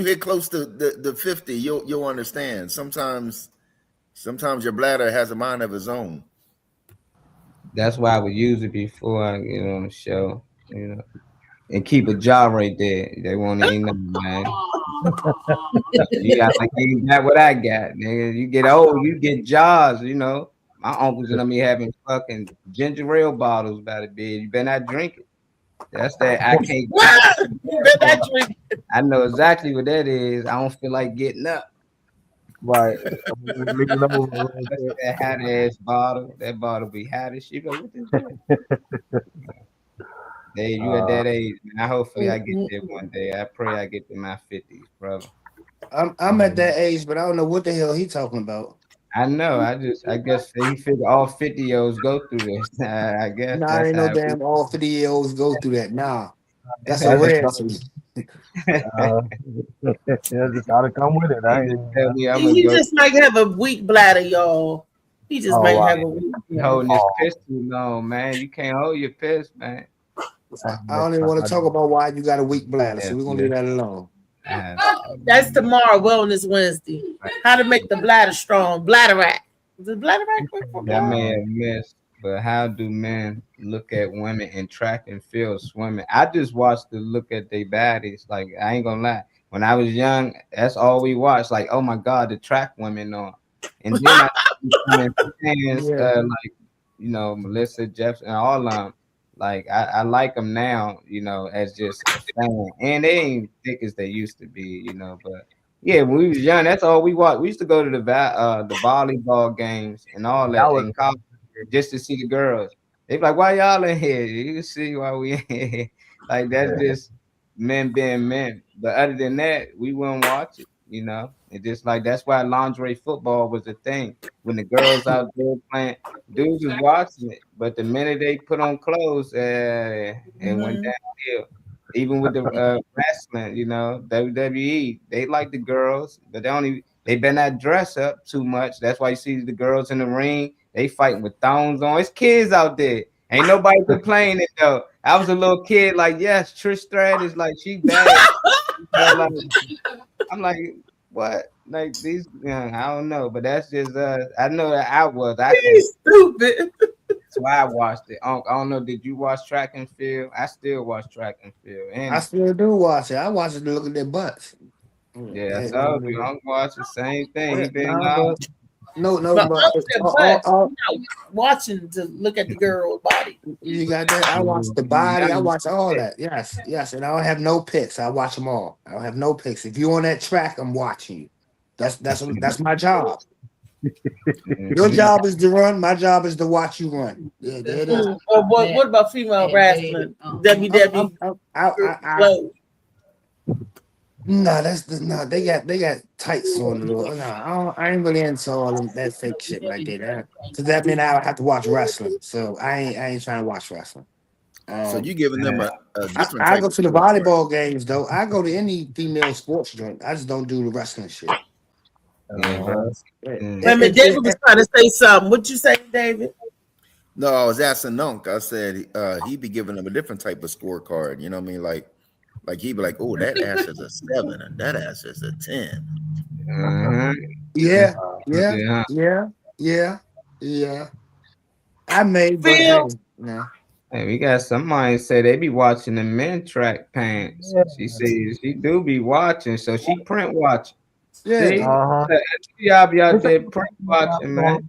hit close to the 50, you'll understand. Sometimes your bladder has a mind of its own. That's why I would use it before I get on the show, and keep a jaw right there. They won't even know, man. You got what I got, nigga. You get old, you get jaws, My uncle's gonna be having fucking ginger ale bottles by the bed. You better not drink it. That's that I can't. You better not drink it. I know exactly what that is. I don't feel like getting up. Right. That hot ass bottle. That bottle be hot as shit. What this Dave, you at that age, man. Hopefully I get there one day. I pray I get to my 50s, brother. I'm at that age, but I don't know what the hell he talking about. I know. I guess he figure all 50-year-olds go through this. I guess. Nah, ain't no damn all 50-year-olds go through that. Nah, that's a rarity. Just gotta come with it. He just might have a weak bladder, y'all. He just might have a weak bladder. Holding his piss too long, man. You can't hold your piss, man. I don't even want to talk about why you got a weak bladder, so we're gonna leave that alone. That's tomorrow, Wellness Wednesday. How to make the bladder strong, bladder rack. The bladder right quick for That may have missed, but how do men look at women in track and field swimming? I just watched to look at their bodies. Like I ain't gonna lie, when I was young, that's all we watched. Like, oh my god, the track women on, and then I see women fans, like Melissa Jefferson, all of them. Like I like them now, as just a fan, and they ain't thick as they used to be, but. Yeah, when we was young, that's all we watched. We used to go to the volleyball games and all that in college just to see the girls. They be like, "Why y'all in here?" You can see why we in here. Like that's just men being men. But other than that, we wouldn't watch it. And just like that's why lingerie football was a thing. When the girls out there playing, dudes was watching it. But the minute they put on clothes, it went downhill. Even with the wrestling, WWE, they like the girls, but they better not dress up too much. That's why you see the girls in the ring, they fighting with thongs on. It's kids out there. Ain't nobody complaining though. I was a little kid, like, yes, Trish Stratus, like she bad. I'm like, what? Like these, I don't know, but that's just I know that I was. Stupid. That's why I watched it. I don't know. Did you watch track and field? I still watch track and field. And I still do watch it. I watch it to look at their butts. Yeah, I told you. I'm watching the same thing. He been watching to look at the girl's body. You got that? I watch the body. I watch all that. Yes, and I don't have no picks. I watch them all. I don't have no picks. If you on that track, I'm watching you. That's my job. Your job is to run. My job is to watch you run. Yeah, there it is. What about female wrestling? WWE. No, they got tights on the little. No, I ain't really into all of that fake shit like that. Because that means I would have to watch wrestling. So I ain't trying to watch wrestling. So you giving them a different. I go to the volleyball games though. I go to any female sports joint. I just don't do the wrestling shit. David was trying to say something. What you say, David? No, I was asking Nunk. I said he'd be giving them a different type of scorecard. You know what I mean? Like he'd be like, "Oh, that ass is a 7, and that ass is a 10." Yeah. I made, but hey, we got somebody say they be watching the men track pants. Yeah. She says she do be watching, so she print watching. Yeah, y'all be out there print watching, man.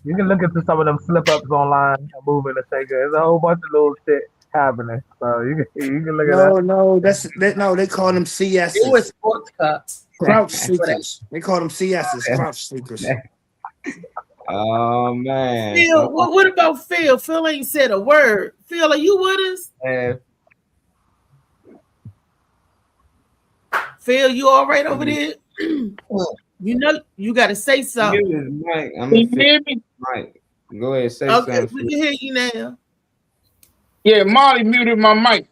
You can look into some of them slip ups online and moving and say there's a whole bunch of little shit happening. So you can look at that. No, they call them CSs. It was sports cups. Crouch seekers. They call them CSs, crouch seekers. Oh man. Phil, what about Phil? Phil ain't said a word. Phil, are you with us? Phil, you all right over there? You know you gotta say something. Mike. Can you hear me? Mike, go ahead, say something. Okay, we can hear you now. Yeah, Molly muted my mic.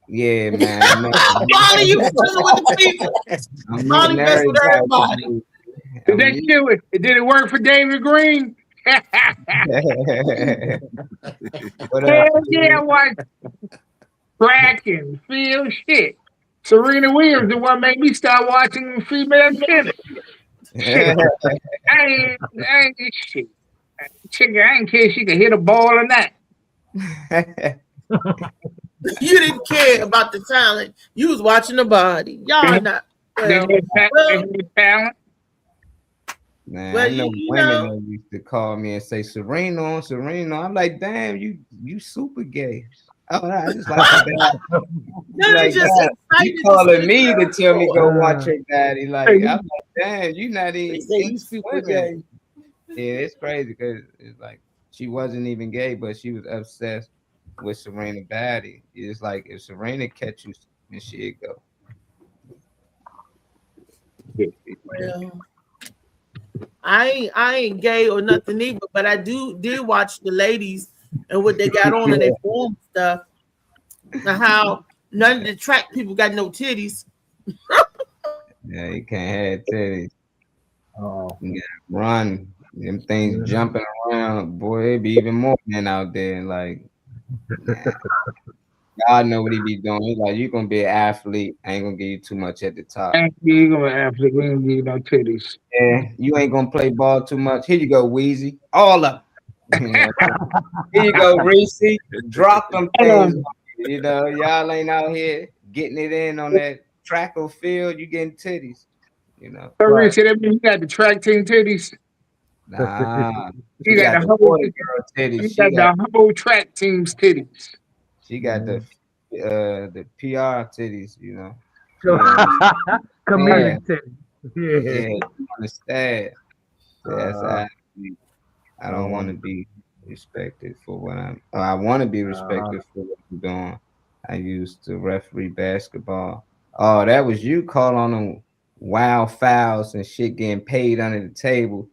Yeah, man. Molly, you with the people. Molly mess with everybody. Did it work for David Green? Hell yeah, what? Cracking, feel shit. Serena Williams the one made me start watching female tennis. Shit. I ain't shit. Chicken, I ain't care if she could hit a ball or not. You didn't care about the talent. You was watching the body. Y'all not. Talent. Man, I know women that used to call me and say Serena. I'm like, damn, you super gay. Oh, I just like that. Like, you calling me to tell me go watch your daddy. Like, I'm like, damn, you not even super gay. Yeah, it's crazy because it's like she wasn't even gay, but she was obsessed with Serena Batty. It's like if Serena catch you, then she'd go. Well, I ain't gay or nothing either, but I did watch the ladies and what they got on and their form stuff. And how none of the track people got no titties. Yeah, you can't have titties. Oh, you gotta run. Them things jumping around, boy, it be even more men out there. Like, God know what he be doing. He's like, you gonna be an athlete. I ain't gonna give you too much at the top. You gonna be athlete. We ain't give you no titties. Yeah, you ain't gonna play ball too much. Here you go, Wheezy. All up. Here you go, Reese. Drop them things. You know, y'all ain't out here getting it in on that track or field. You getting titties. You know. So Reese, that means you got the track team titties. Nah, you got the whole titties. You got the whole track team's titties. She got the PR titties, you know. Comedic titties. Yeah, you understand. I don't want to be respected for what I want to be respected for what I'm doing. I used to referee basketball. Oh, that was you calling on them wild fouls and shit, getting paid under the table,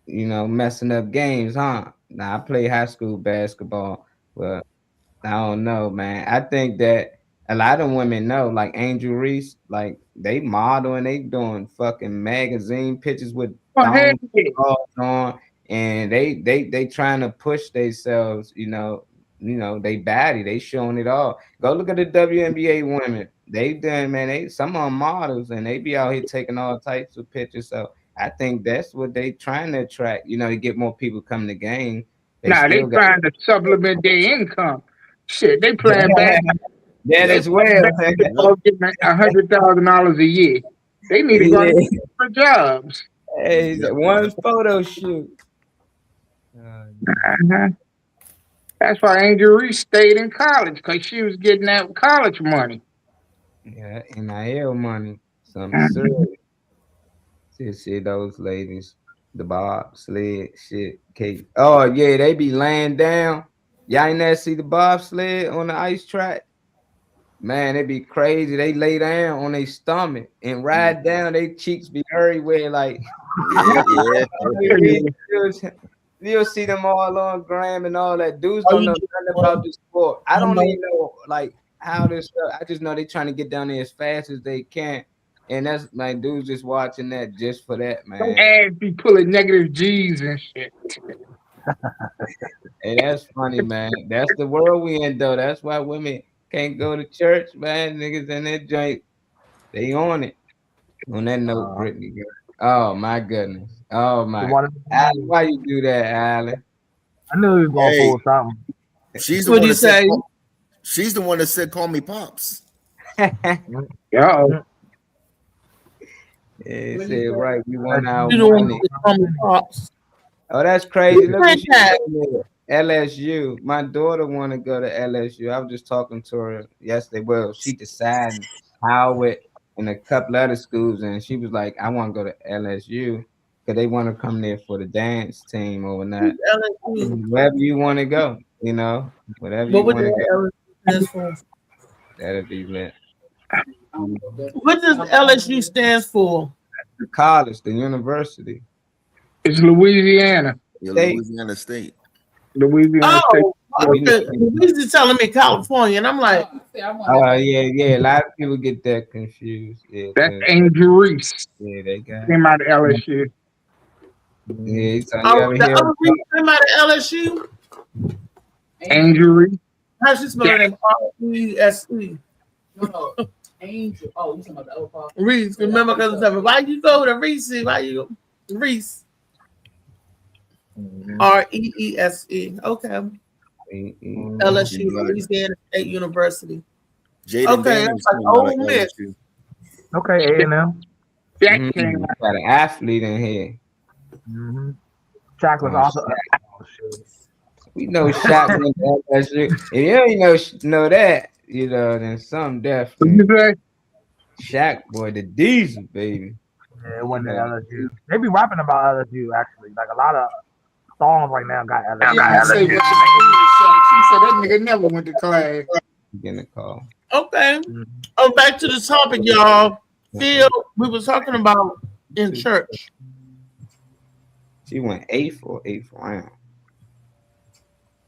you know, messing up games, huh? Now I play high school basketball, but I don't know, man. I think that a lot of women know, like Angel Reese, like they model and they doing fucking magazine pictures with thongs on, and they trying to push themselves, you know, they baddie, they showing it all. Go look at the WNBA women. They done, man, some of them models and they be out here taking all types of pictures. So I think that's what they trying to attract, you know, to get more people coming to game. They trying to supplement their income. Shit, they playing back. That as well. Getting $100,000 a year. They need to go for jobs. Hey, one photo shoot. That's why Angel Reese stayed in college, because she was getting that college money. Yeah, NIL money. Something serious. See those ladies, the bobsled shit. Kate. Oh yeah, they be laying down. Y'all ain't never see the bobsled on the ice track? Man, they be crazy. They lay down on their stomach and ride down. Their cheeks be everywhere. Like, you'll see them all on Gram and all that. Dudes don't know nothing about the sport. I don't even know like how this. I just know they trying to get down there as fast as they can. And that's like dudes just watching that just for that, man. Don't ass be pulling negative G's and shit. Hey, that's funny, man. That's the world we in, though. That's why women can't go to church, man. Niggas in that joint, they on it. On that note, Brittany. Oh my goodness. Oh my. Alan, why you do that, Alan? I knew he was gonna pull something. She's the one that said. She's the one that said, "Call me Pops." Yeah, said right. We want our money. Oh, that's crazy. Look at you. LSU. My daughter want to go to LSU. I was just talking to her yesterday. Well, she decided Howard and a couple other schools, and she was like, "I want to go to LSU because they want to come there for the dance team or not." Wherever you want to go, you know, whatever you want to go. That'll be lit. What does LSU stands for? The college, the university. It's Louisiana. Louisiana State. Louisiana State. Louisiana telling me California, and I'm like, yeah. A lot of people get that confused. Yeah, that's Angel Reese. Yeah, they got came out of LSU. Yeah, the other Reese came out of LSU. Angel Reese. How's she spelling R-E-S-E? No, Angel. Oh, you talking about the other part? Reese. Remember, because why you go to Reese? Why you Reese? R-E-E-S-E. Okay. LSU, Louisiana State University. Okay, that's like Ole Miss. Okay, A&M. Got an athlete in here. Shaq was also. We know Shaq went to LSU. If you ain't know that, you know, then something definitely. Shaq, boy, the Diesel, baby. Yeah, it wasn't LSU. They be rapping about LSU, actually. Like a lot of songs right now got LSU. She said that nigga never went to class. Getting a call. Okay. Back to the topic, y'all. Phil, we were talking about in church. She went eighth round.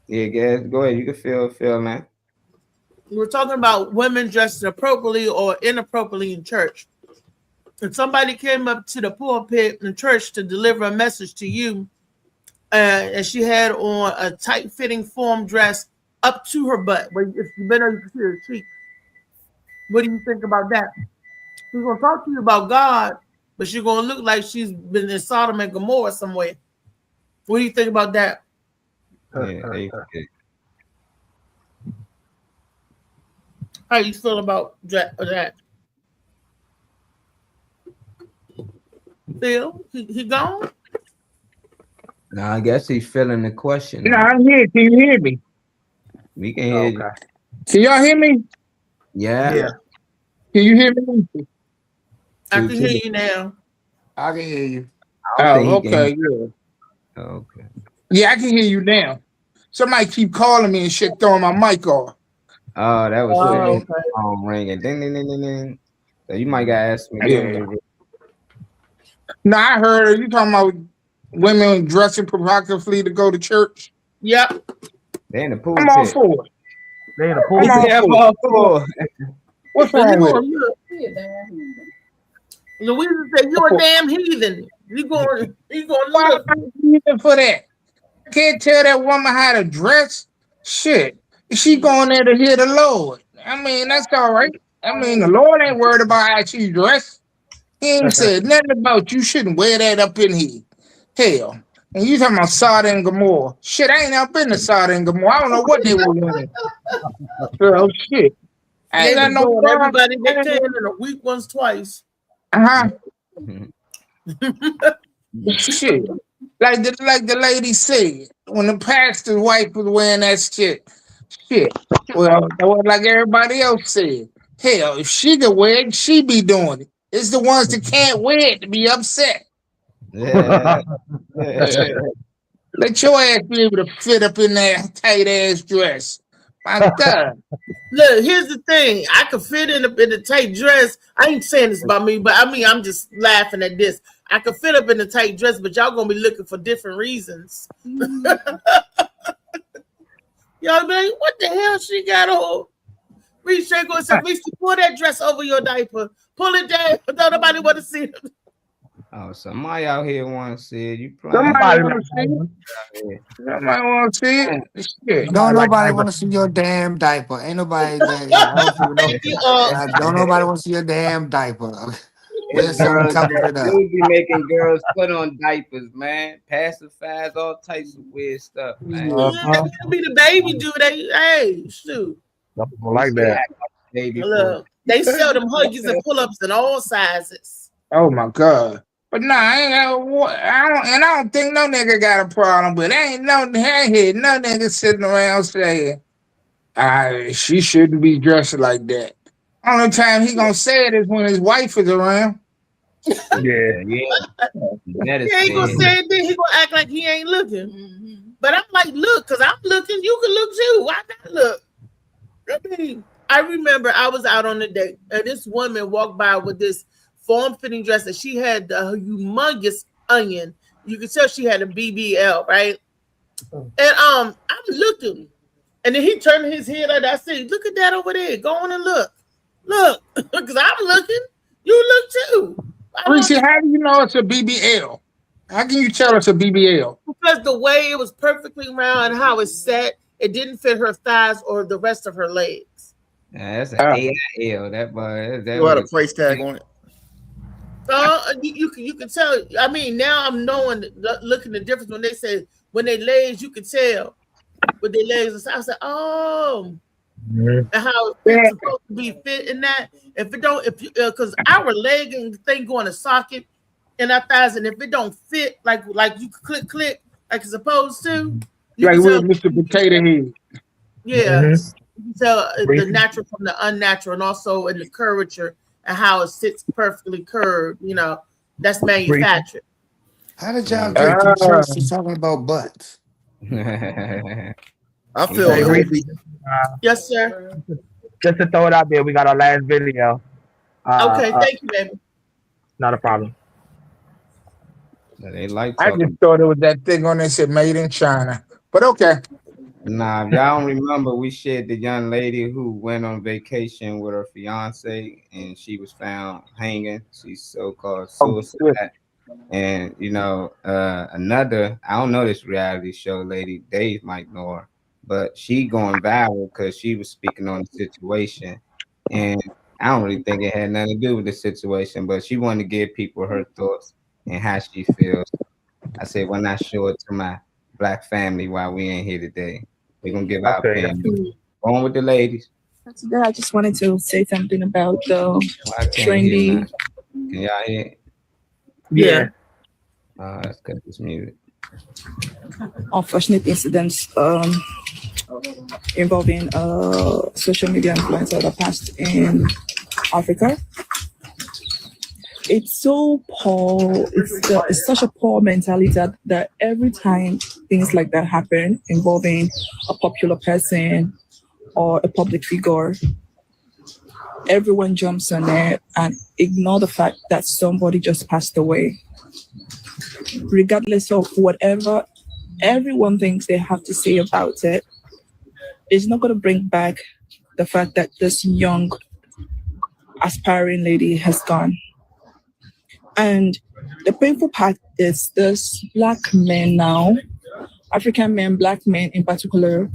Yeah, guys, go ahead. You can feel, man. We're talking about women dressed appropriately or inappropriately in church. If somebody came up to the pulpit in church to deliver a message to you, and she had on a tight-fitting form dress up to her butt. But if you bend over, you can see her cheek. What do you think about that? She's gonna talk to you about God, but she's gonna look like she's been in Sodom and Gomorrah somewhere. What do you think about that? Yeah, How you feel about that? Phil, he gone? No, I guess he's feeling the question. No, I'm here. Can you hear me? We can hear you. Can y'all hear me? Yeah. Can you hear me? I can hear you now. I can hear you. Oh, okay, yeah. Okay. Yeah, I can hear you now. Somebody keep calling me and shit, throwing my mic off. Oh, that was okay. Ringing. Ding, ding, ding, ding, ding. So you might gotta ask me. Yeah. No, I heard you talking about women dressing provocatively to go to church. Yep. They in the pool. I'm all for it. They in the pool. I'm all for it. What's wrong with it? Louisa said, "You're a damn heathen. You going Why even for that? Can't tell that woman how to dress. Shit, she going there to hear the Lord. I mean, that's all right. I mean, the Lord ain't worried about how she dressed. He ain't said nothing about you shouldn't wear that up in here. Hell, and you talking about Sodom and Gomorrah. Shit, I ain't up been to Sodom and Gomorrah. I don't know what they were wearing. Oh shit. I ain't got no everybody they can in a week once twice. Shit. Like the lady said, when the pastor's wife was wearing that shit. Well, like everybody else said. Hell, if she could wear it, she be doing it. It's the ones that can't wear it to be upset. Yeah. Let your ass be able to fit up in that tight ass dress. My God. Look, here's the thing. I could fit in a tight dress. I ain't saying this about me, but I mean, I'm just laughing at this. I could fit up in a tight dress, but y'all gonna be looking for different reasons. Y'all be like, what the hell she got on? Reach straight go and say, Lisa, pull that dress over your diaper. Pull it down. Don't nobody want to see it. Oh, somebody out here want to see it. You playing? Somebody want to see it. Somebody want to see it. Shit. Don't nobody want to see your damn diaper. Ain't nobody. Don't nobody want to see your damn diaper. Dudes be making girls put on diapers, man. Pacifiers, all types of weird stuff, man. That be the baby dude. Hey, shoot. Like that. Baby look, they sell them Huggies and pull-ups in all sizes. Oh my God. But nah, I don't think no nigga got a problem with it. I ain't hear no nigga sitting around saying, she shouldn't be dressed like that. Only time he gonna say it is when his wife is around. Yeah. He ain't gonna say it then. He gonna act like he ain't looking. Mm-hmm. But I'm like, look, because I'm looking, you can look too. Why not look? I mean, I remember I was out on a date and this woman walked by with this form-fitting dress and she had a humongous onion. You could tell she had a BBL, right? And I'm looking, and then he turned his head like I said, "Look at that over there. Go on and look, because I'm looking. You look too." Reese, how do you know it's a BBL? How can you tell it's a BBL? Because the way it was perfectly round and how it's set, it didn't fit her thighs or the rest of her legs. Yeah, that's an AIL. That you had a price tag on it. You can tell. I mean, now I'm looking the difference when they say when they legs, you can tell with their legs. I said, oh, and how it's supposed to be fit in that. If it don't, because our leg and thing go in a socket in our thighs, and if it don't fit like you click like it's supposed to, like with Mr. Potato Head. Yeah, you can tell the natural from the unnatural, and also in the curvature. And how it sits perfectly curved, that's manufactured. How did y'all get to church to talking about butts? I feel yes, sir. Just to throw it out there, we got our last video. Okay, thank you, baby. Not a problem. They like. I just thought it was that thing on there said "Made in China," but okay. Nah, if y'all don't remember, we shared the young lady who went on vacation with her fiance and she was found hanging. She's so-called suicide. And another, I don't know this reality show lady, Dave might know her, but she going viral because she was speaking on the situation, and I don't really think it had nothing to do with the situation, but she wanted to give people her thoughts and how she feels. I said, why not show it to my black family while we ain't here today? We're gonna give our Okay. opinion. Go on with the ladies. Today, I just wanted to say something about the I can't hear trendy. nothing. Can y'all hear? Yeah. Let's cut this music. Unfortunate incidents involving social media influencer that passed in Africa. It's so poor. It's such a poor mentality that every time things like that happen involving a popular person or a public figure, everyone jumps on it and ignore the fact that somebody just passed away. Regardless of whatever everyone thinks they have to say about it, it's not going to bring back the fact that this young aspiring lady has gone. And the painful part is this black men now, African men, black men in particular,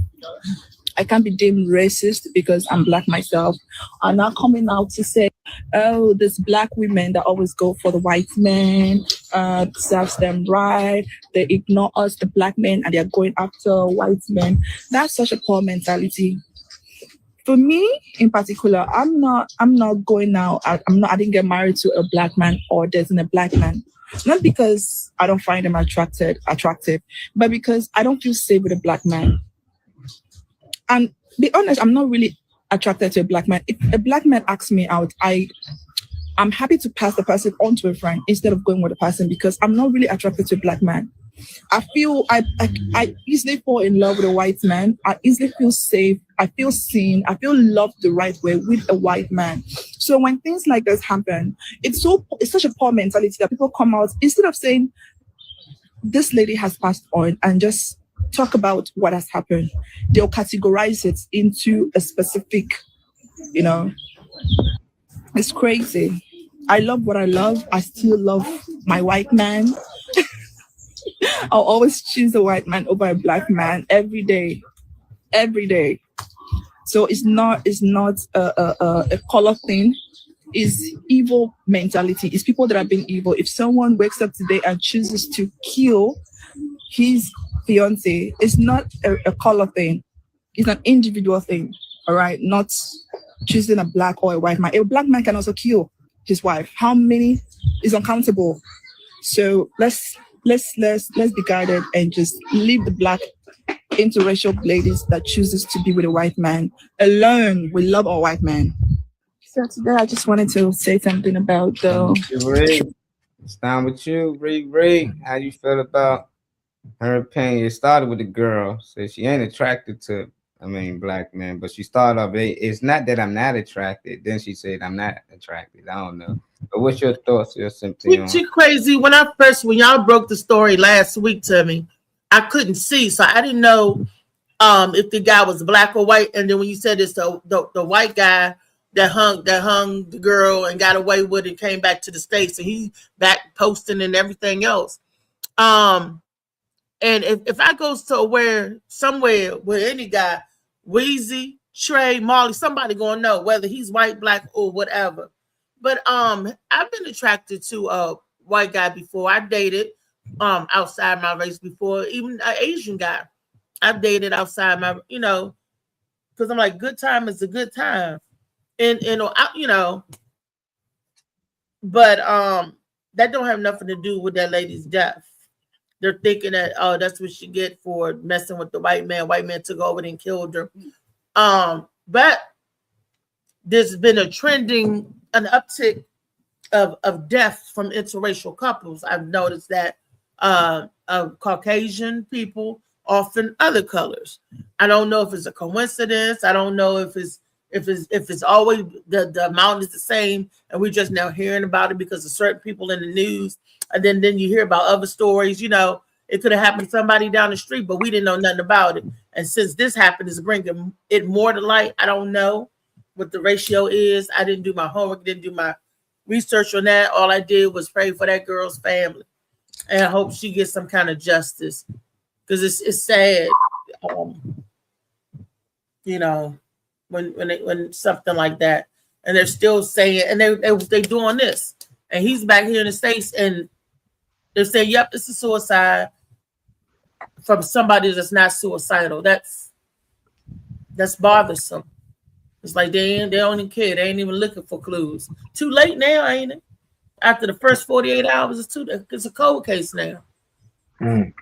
I can't be deemed racist because I'm black myself, are now coming out to say, oh, this black women that always go for the white men, serves them right, they ignore us, the black men, and they're going after white men. That's such a poor mentality. For me, in particular, I'm not going out. I didn't get married to a black man or dating a black man. Not because I don't find them attractive, but because I don't feel safe with a black man. And be honest, I'm not really attracted to a black man. If a black man asks me out, I'm happy to pass the person on to a friend instead of going with the person because I'm not really attracted to a black man. I feel I easily fall in love with a white man. I easily feel safe. I feel seen. I feel loved the right way with a white man. So when things like this happen, it's such a poor mentality that people come out instead of saying this lady has passed on and just talk about what has happened. They'll categorize it into a specific, it's crazy. I love what I love. I still love my white man. I'll always choose a white man over a black man every day. So it's not a color thing. It's evil mentality. It's people that are being evil. If someone wakes up today and chooses to kill his fiance, it's not a color thing. It's an individual thing. All right, not choosing a black or a white man. A black man can also kill his wife. How many is uncountable? So let's be guided and just leave the black interracial ladies that chooses to be with a white man alone. We love our white man. So today I just wanted to say something about the. It's down with you, Ree. How you feel about her opinion? It started with the girl, so she ain't attracted to, black men, but she started off. It's not that I'm not attracted. Then she said I'm not attracted. I don't know. But what's your thoughts, your sympathy? She crazy. When y'all broke the story last week to me, I couldn't see, so I didn't know if the guy was black or white. And then when you said it's the white guy that hung the girl and got away with it, came back to the States, and he back posting and everything else. And if I go somewhere where any guy, Weezy, Trey, Marley, somebody gonna know whether he's white, black, or whatever. But I've been attracted to a white guy before. I dated outside my race before, even an Asian guy. I've dated outside my, because I'm like, good time is a good time. And but that don't have nothing to do with that lady's death. They're thinking that, oh, that's what she get for messing with the white man. White man took over and killed her. But there's been an uptick of death from interracial couples. I've noticed that of Caucasian people, often other colors. I don't know if it's a coincidence. I don't know if it's always the amount is the same, and we're just now hearing about it because of certain people in the news. And then you hear about other stories. It could have happened to somebody down the street, but we didn't know nothing about it. And since this happened, it's bringing it more to light. I don't know what the ratio is. I didn't do my homework, didn't do my research on that. All I did was pray for that girl's family, and I hope she gets some kind of justice because it's sad. you know, when something like that, and they're still saying, and they doing this, and he's back here in the States, and they're saying, "Yep, it's a suicide from somebody that's not suicidal." That's bothersome. It's like they don't even care. They ain't even looking for clues. Too late now, ain't it? After the first 48 hours, it's a cold case now. I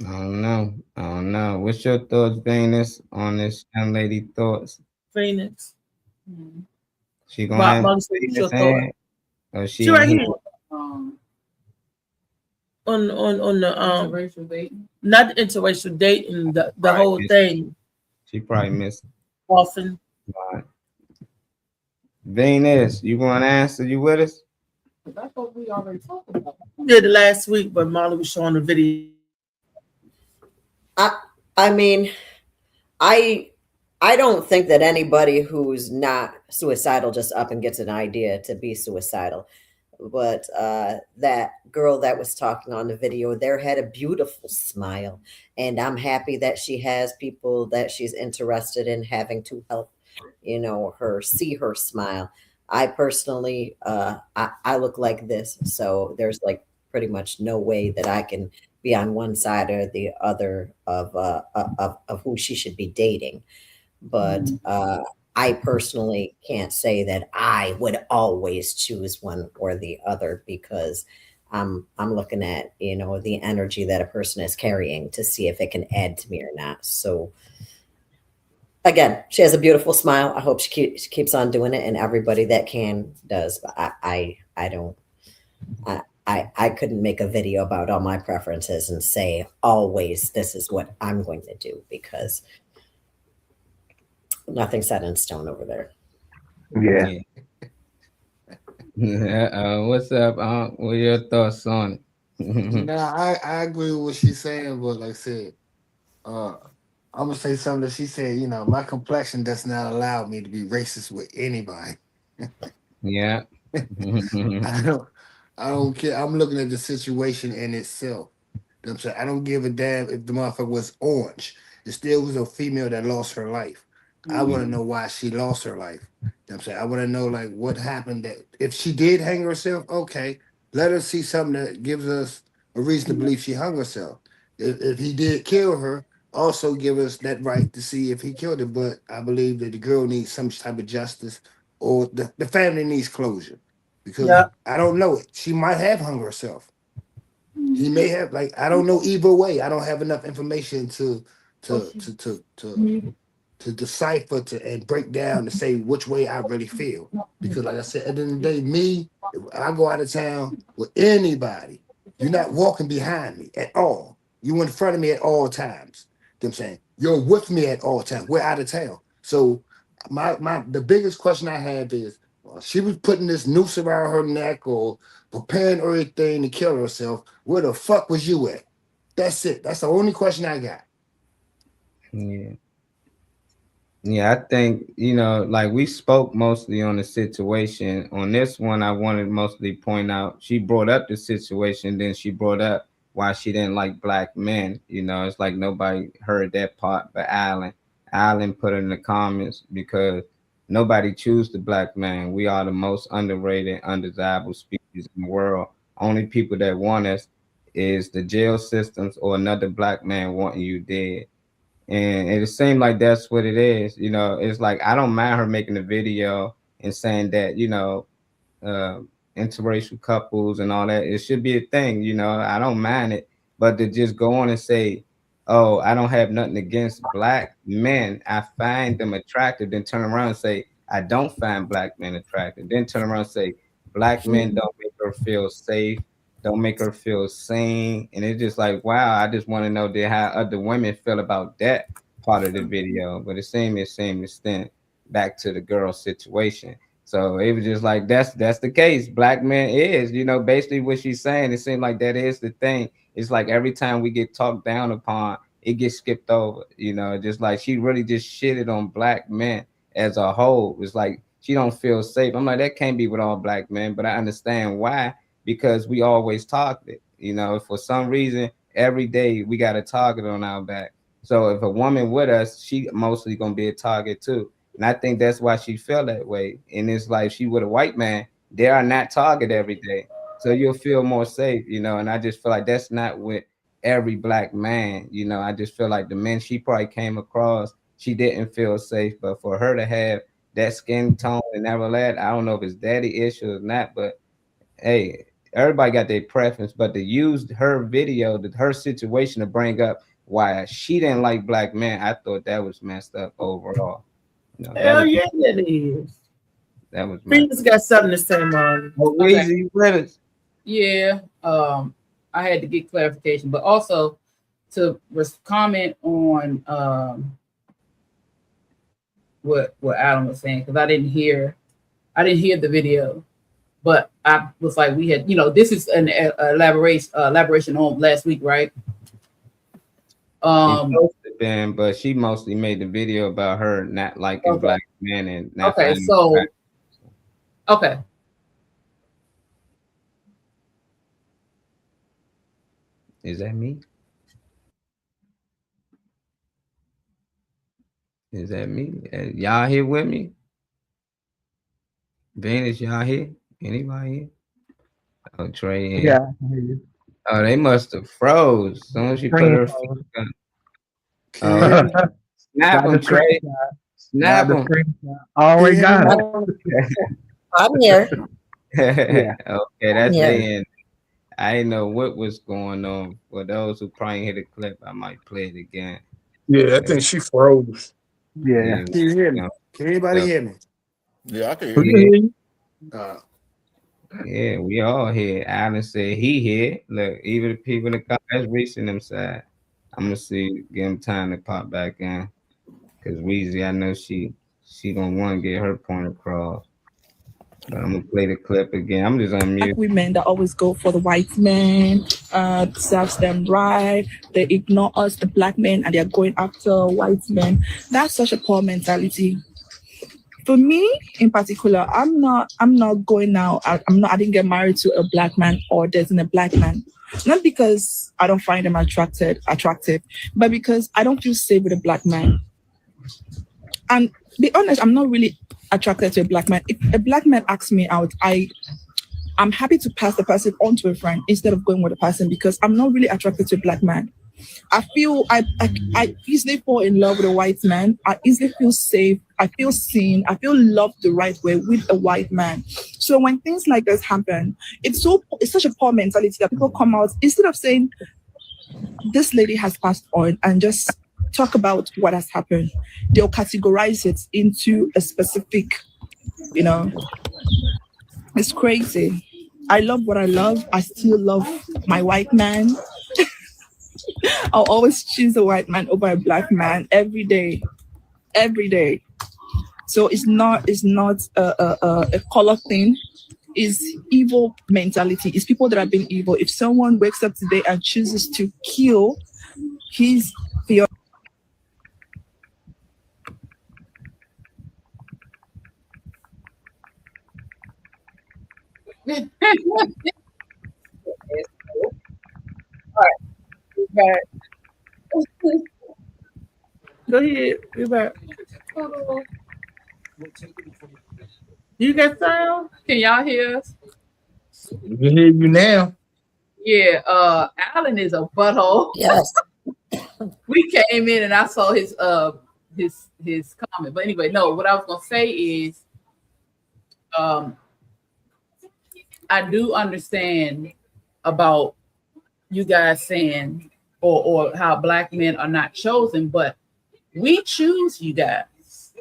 don't know. What's your thoughts, Venus, on this young lady thoughts? Phoenix. She gonna have your thought. Or She right here. On the interracial dating. Not the interracial dating, the whole thing. She probably missed Often. Right. Venus, you want to answer? You with us? I thought we already talked about it. We did it last week, but Molly was showing the video. I mean, I don't think that anybody who's not suicidal just up and gets an idea to be suicidal. But that girl that was talking on the video there had a beautiful smile. And I'm happy that she has people that she's interested in having to help, you know, her see her smile. I personally, I look like this. So there's like pretty much no way that I can be on one side or the other of who she should be dating. But I personally can't say that I would always choose one or the other, because I'm looking at, you know, the energy that a person is carrying to see if it can add to me or not. So again, she has a beautiful smile. I hope she keeps on doing it, and everybody that can does. But I couldn't make a video about all my preferences and say always this is what I'm going to do, because nothing's set in stone over there. Yeah. What's up? What are your thoughts on it? No, I agree with what she's saying, but like I said, I'm gonna say something that she said. You know, my complexion does not allow me to be racist with anybody. Yeah. I don't care. I'm looking at the situation in itself. You know what I'm saying? I don't give a damn if the motherfucker was orange. It still was a female that lost her life. I want to know why she lost her life. You know what I'm saying? I want to know like what happened. That if she did hang herself, okay, let us see something that gives us a reason to believe she hung herself. If he did kill her, also give us that right to see if he killed her. But I believe that the girl needs some type of justice, or the family needs closure, because I don't know it. She might have hung herself. He may have, like, I don't know either way. I don't have enough information to decipher and break down to say which way I really feel. Because like I said, at the end of the day, me, if I go out of town with anybody, you're not walking behind me at all. You in front of me at all times. You know what I'm saying? You're with me at all times. We're out of town. So the biggest question I have is, she was putting this noose around her neck or preparing everything to kill herself. Where the fuck was you at? That's it. That's the only question I got. Yeah, I think, you know, like we spoke mostly on the situation. On this one, I wanted to mostly point out, she brought up the situation, then she brought up why she didn't like black men. You know, it's like nobody heard that part but Alan. Alan put it in the comments because nobody choose the black man. We are the most underrated, undesirable species in the world. Only people that want us is the jail systems or another black man wanting you dead. And it seemed like that's what it is. You know, it's like, I don't mind her making a video and saying that, you know, interracial couples and all that, it should be a thing, you know, I don't mind it. But to just go on and say, oh, I don't have nothing against black men, I find them attractive, then turn around and say, I don't find black men attractive, then turn around and say, black men don't make her feel safe, don't make her feel sane. And it's just like, wow, I just want to know how other women feel about that part of the video. But the same extent, back to the girl situation. So it was just like, that's the case. Black men is, you know, basically what she's saying. It seemed like that is the thing. It's like every time we get talked down upon, it gets skipped over, you know, just like she really just shitted on black men as a whole. It's like she don't feel safe. I'm like, that can't be with all black men, but I understand why, because we always target it. You know, for some reason, every day we got a target on our back. So if a woman with us, she mostly gonna be a target too. And I think that's why she felt that way. And it's like she with a white man, they are not target every day. So you'll feel more safe, you know. And I just feel like that's not with every black man, you know. I just feel like the men she probably came across, she didn't feel safe. But for her to have that skin tone and all that, I don't know if it's daddy issue or not, but hey, everybody got their preference. But to use her video, her situation to bring up why she didn't like black men, I thought that was messed up overall. You know, Hell yeah, that is. That was Phoenix got something to say, Mom. Weezy, Yeah, I had to get clarification, but also to comment on what Adam was saying, because I didn't hear the video, but I was like, we had, you know, this is an elaboration on last week, right? But she mostly made the video about her not liking black men and not okay, so okay. Is that me? Is that me? Y'all here with me? Venus, y'all here? Anybody here? Oh, Trey. Yeah. Oh, they must have froze. As soon as she put her feet up. Snap them, Trey. Snap them. Already got it. I'm here. Okay, that's Yeah. the end. I didn't know what was going on. For those who probably hear the clip, I might play it again. Yeah, I think she froze. Yeah. Can you hear me? Can anybody hear me? Yeah, I can hear you. Yeah, we all here. Alan said he here. Look, even the people in the comments reaching them side. I'm gonna see, give him time to pop back in. Cause Weezy, I know she gonna want to get her point across. But I'm gonna play the clip again. I'm just on mute. Women that always go for the white men, serves them right. They ignore us, the black men, and they're going after white men. That's such a poor mentality. For me, in particular, I'm not going now. I didn't get married to a black man or dating a black man. Not because I don't find them attractive, but because I don't feel safe with a black man. And be honest, I'm not really attracted to a black man. If a black man asks me out, I'm happy to pass the person on to a friend instead of going with the person, because I'm not really attracted to a black man. I feel I easily fall in love with a white man. I easily feel safe. I feel seen. I feel loved the right way with a white man. So when things like this happen, it's such a poor mentality that people come out, instead of saying this lady has passed on and just talk about what has happened, they'll categorize it into a specific, it's crazy. I love what I love. I still love my white man. I'll always choose a white man over a black man every day. So it's not a color thing. It's evil mentality. It's people that have been evil. If someone wakes up today and chooses to kill his fiance, Go ahead. We're back. You got sound? Can y'all hear us? We can hear you now. Yeah, Alan is a butthole. Yes. We came in and I saw his comment. But anyway, no, what I was gonna say is I do understand about you guys saying or how black men are not chosen, but we choose you guys.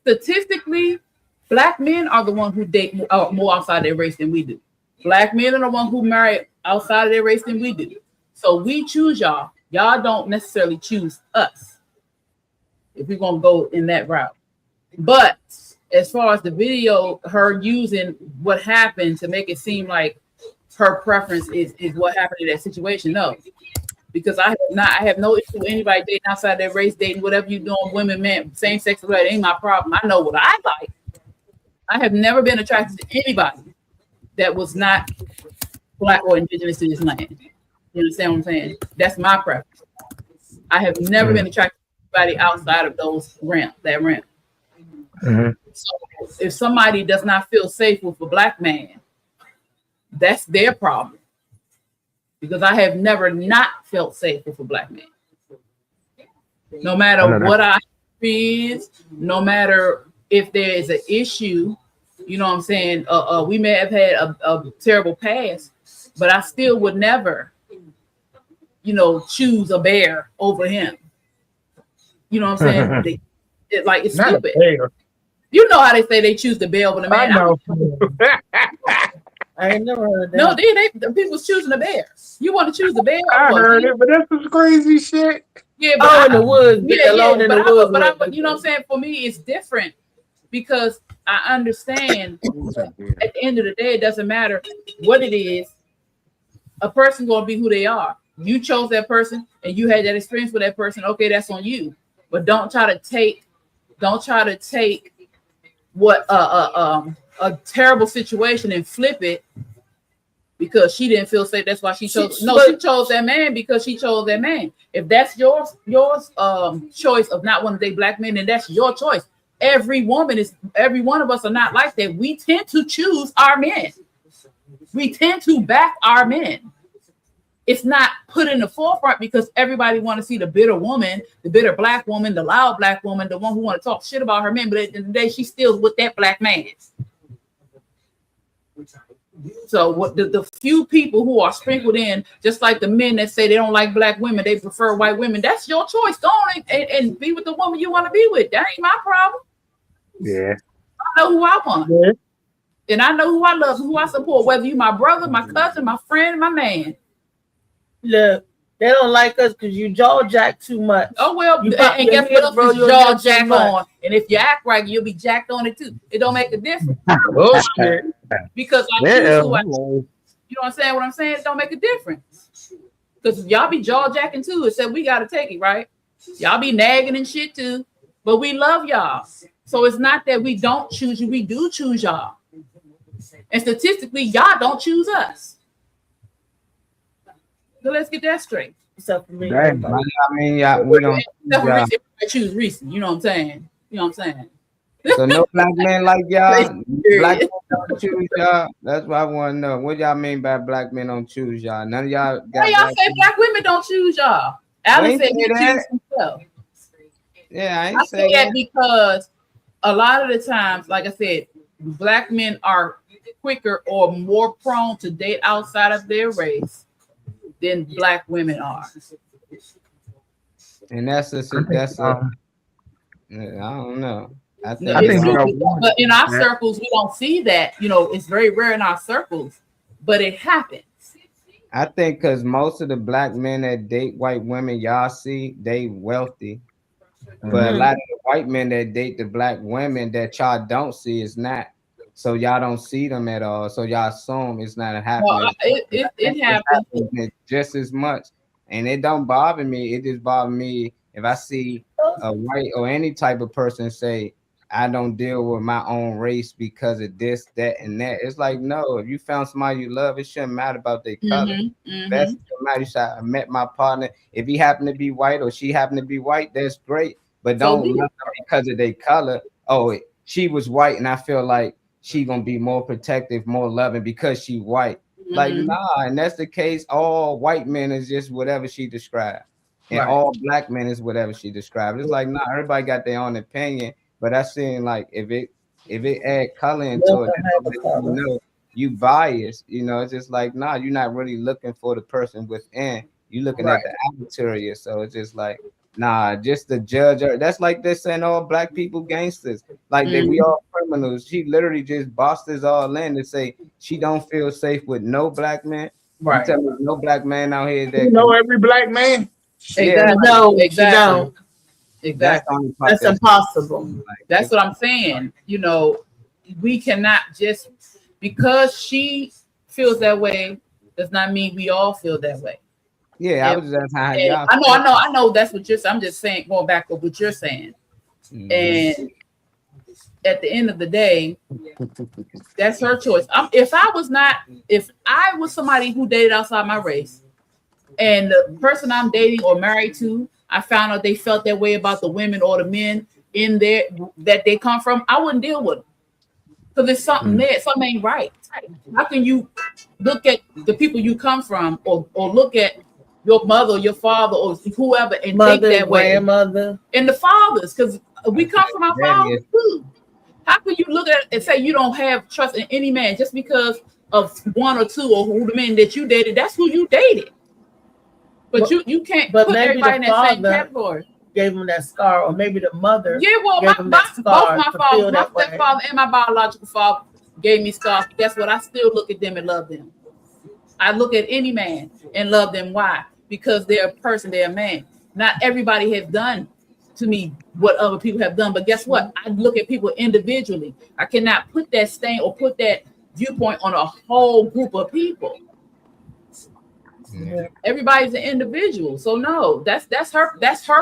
Statistically, black men are the ones who date more outside their race than we do. Black men are the ones who marry outside of their race than we do. So we choose y'all. Y'all don't necessarily choose us if we're going to go in that route. But as far as the video, her using what happened to make it seem like her preference is what happened in that situation, no. Because I have no issue with anybody dating outside their race, dating whatever you're doing, women, men, same sex, whatever, ain't my problem. I know what I like. I have never been attracted to anybody that was not black or indigenous to this land. You understand what I'm saying? That's my preference. I have never been attracted to anybody outside of that ramp. So if somebody does not feel safe with a black man, that's their problem. Because I have never not felt safe with a black man. No matter what I experience, no matter if there is an issue, you know what I'm saying? We may have had a terrible past, but I still would never, choose a bear over him. You know what I'm saying? It's Not stupid. a bear. You know how they say they choose the bear over the man. I know. I ain't never heard that. No, the people's choosing the bear. You want to choose the bear? I heard it, but that's some crazy shit. Yeah, but Oh, in the woods. Alone in the woods. But you know what I'm saying? For me, it's different because I understand at the end of the day, it doesn't matter what it is. A person gonna be who they are. You chose that person and you had that experience with that person. Okay, that's on you. But don't try to take what a terrible situation and flip it because she didn't feel safe. That's why she chose. She chose that man because she chose that man. If that's your choice of not wanting to date black men, then that's your choice. Every one of us are not like that. We tend to choose our men. We tend to back our men. It's not put in the forefront because everybody want to see the bitter woman, the bitter black woman, the loud black woman, the one who want to talk shit about her men. But at the end of the day, she's still with that black man. So what the few people who are sprinkled in, just like the men that say they don't like black women, they prefer white women. That's your choice. Go on and be with the woman you want to be with. That ain't my problem. Yeah. I know who I want. Yeah. And I know who I love, who I support, whether you my brother, my cousin, my friend, my man. Look, they don't like us because you jaw jack too much. Oh well, and guess what else is jaw jack on? And if you act right, you'll be jacked on it too. It don't make a difference. Bullshit. Because I choose who I choose. You know what I'm saying? What I'm saying? It don't make a difference. Because y'all be jaw jacking too. It said we gotta take it, right? Y'all be nagging and shit too. But we love y'all. So it's not that we don't choose you, we do choose y'all. And statistically, y'all don't choose us. So let's get that straight. Except for me. I mean, we don't. Choose Reese. You know what I'm saying? You know what I'm saying? So no black men like y'all. Black men don't choose y'all. That's what I want to know. What y'all mean by black men don't choose y'all? None of y'all. Why y'all say black women don't choose y'all? Alan said he chooses himself. Yeah, I say that because a lot of the times, like I said, black men are quicker or more prone to date outside of their race than black women are. And I don't know. I think but in our circles, we don't see that. You know, it's very rare in our circles, but it happens. I think because most of the black men that date white women, y'all see, they wealthy. But a lot of the white men that date the black women that y'all don't see is not. So y'all don't see them at all. So y'all assume it's not happening. Well, it happens just as much. And it don't bother me. It just bothers me if I see a white or any type of person say, I don't deal with my own race because of this, that, and that. It's like, no, if you found somebody you love, it shouldn't matter about their color. That's matter. I met my partner. If he happened to be white or she happened to be white, that's great. But don't love them because of their color. Oh, she was white, and I feel like she gonna be more protective, more loving because she white. Like, nah, and that's the case. All white men is just whatever she described. And all black men is whatever she described. It's like, nah, everybody got their own opinion. But I seen like if it add color into it, you biased, it's just like, nah, you're not really looking for the person within. You're looking at the exterior. So it's just like, nah, just the judge. That's like this saying all black people gangsters. Like that we all criminals. She literally just bossed us all in to say she don't feel safe with no black man. Right. You tell me no black man out here that every black man. Exactly. No, exactly. Exactly. That's impossible. That's what I'm saying. We cannot just because she feels that way does not mean we all feel that way. Yeah, I was just how y'all. I know. That's what you're saying. I'm just saying, going back to what you're saying. And at the end of the day, that's her choice. If I was somebody who dated outside my race, and the person I'm dating or married to, I found out they felt that way about the women or the men in there that they come from, I wouldn't deal with them. Because there's something there, something ain't right. How can you look at the people you come from or look at your mother or your father or whoever and think that way? Grandmother. And the fathers, because we come from our fathers too. How can you look at it and say you don't have trust in any man just because of one or two or who the men that you dated? That's who you dated. But you can't but put maybe everybody in the that same father category. Gave him that scar, or maybe the mother. Yeah, well, gave him that scar both my to father, feel my that way. stepfather and my biological father gave me scars. Guess what? I still look at them and love them. I look at any man and love them. Why? Because they're a person, they're a man. Not everybody has done to me what other people have done, but guess what? I look at people individually. I cannot put that stain or put that viewpoint on a whole group of people. Yeah. Everybody's an individual, so no, that's her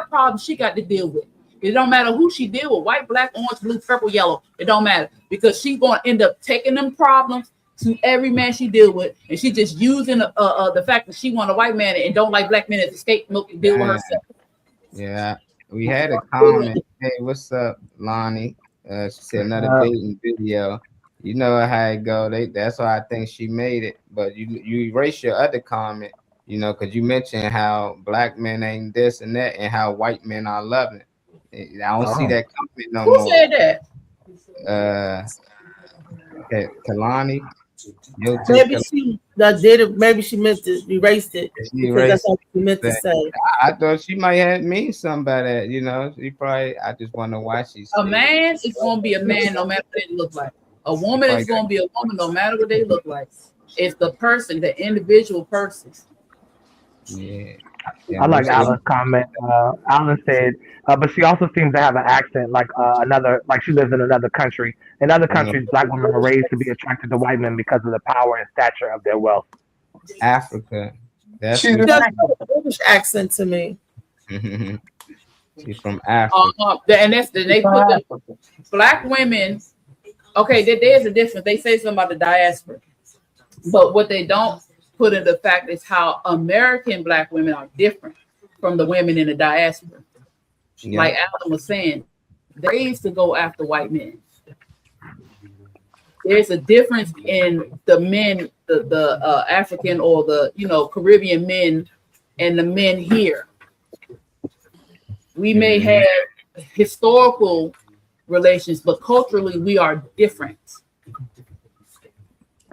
problem. She got to deal with. It don't matter who she deal with, white, black, orange, blue, purple, yellow. It don't matter because she's gonna end up taking them problems to every man she deal with, and she just using the fact that she want a white man and don't like black men as a scapegoat to deal with herself. Yeah, we had a comment. Hey, what's up, Lonnie? She said another dating video. You know how it go. That's why I think she made it. But you erase your other comment. You know, because you mentioned how black men ain't this and that, and how white men are loving. I don't see that comment no more. Who said that? Kalani. Maybe she did it. Maybe she meant to erase it because that's what she meant to say. I thought she might have mean something by that. You know, she probably. I just wonder why she. A man is going to be a man no matter what they look like. A woman is going to be a woman no matter what they look like. It's the person, the individual person. Yeah. I like Alan's comment. Alan said, but she also seems to have an accent like she lives in another country. In other countries, black women are raised to be attracted to white men because of the power and stature of their wealth. Africa. She does have a British accent to me. She's from Africa. And that's they put the black women. Okay, there's a difference. They say something about the diaspora, but what they don't put in the fact is how American black women are different from the women in the diaspora. Yeah. Like Alan was saying, they used to go after white men. There's a difference in the men, the African or the Caribbean men and the men here. We may have historical relations, but culturally we are different.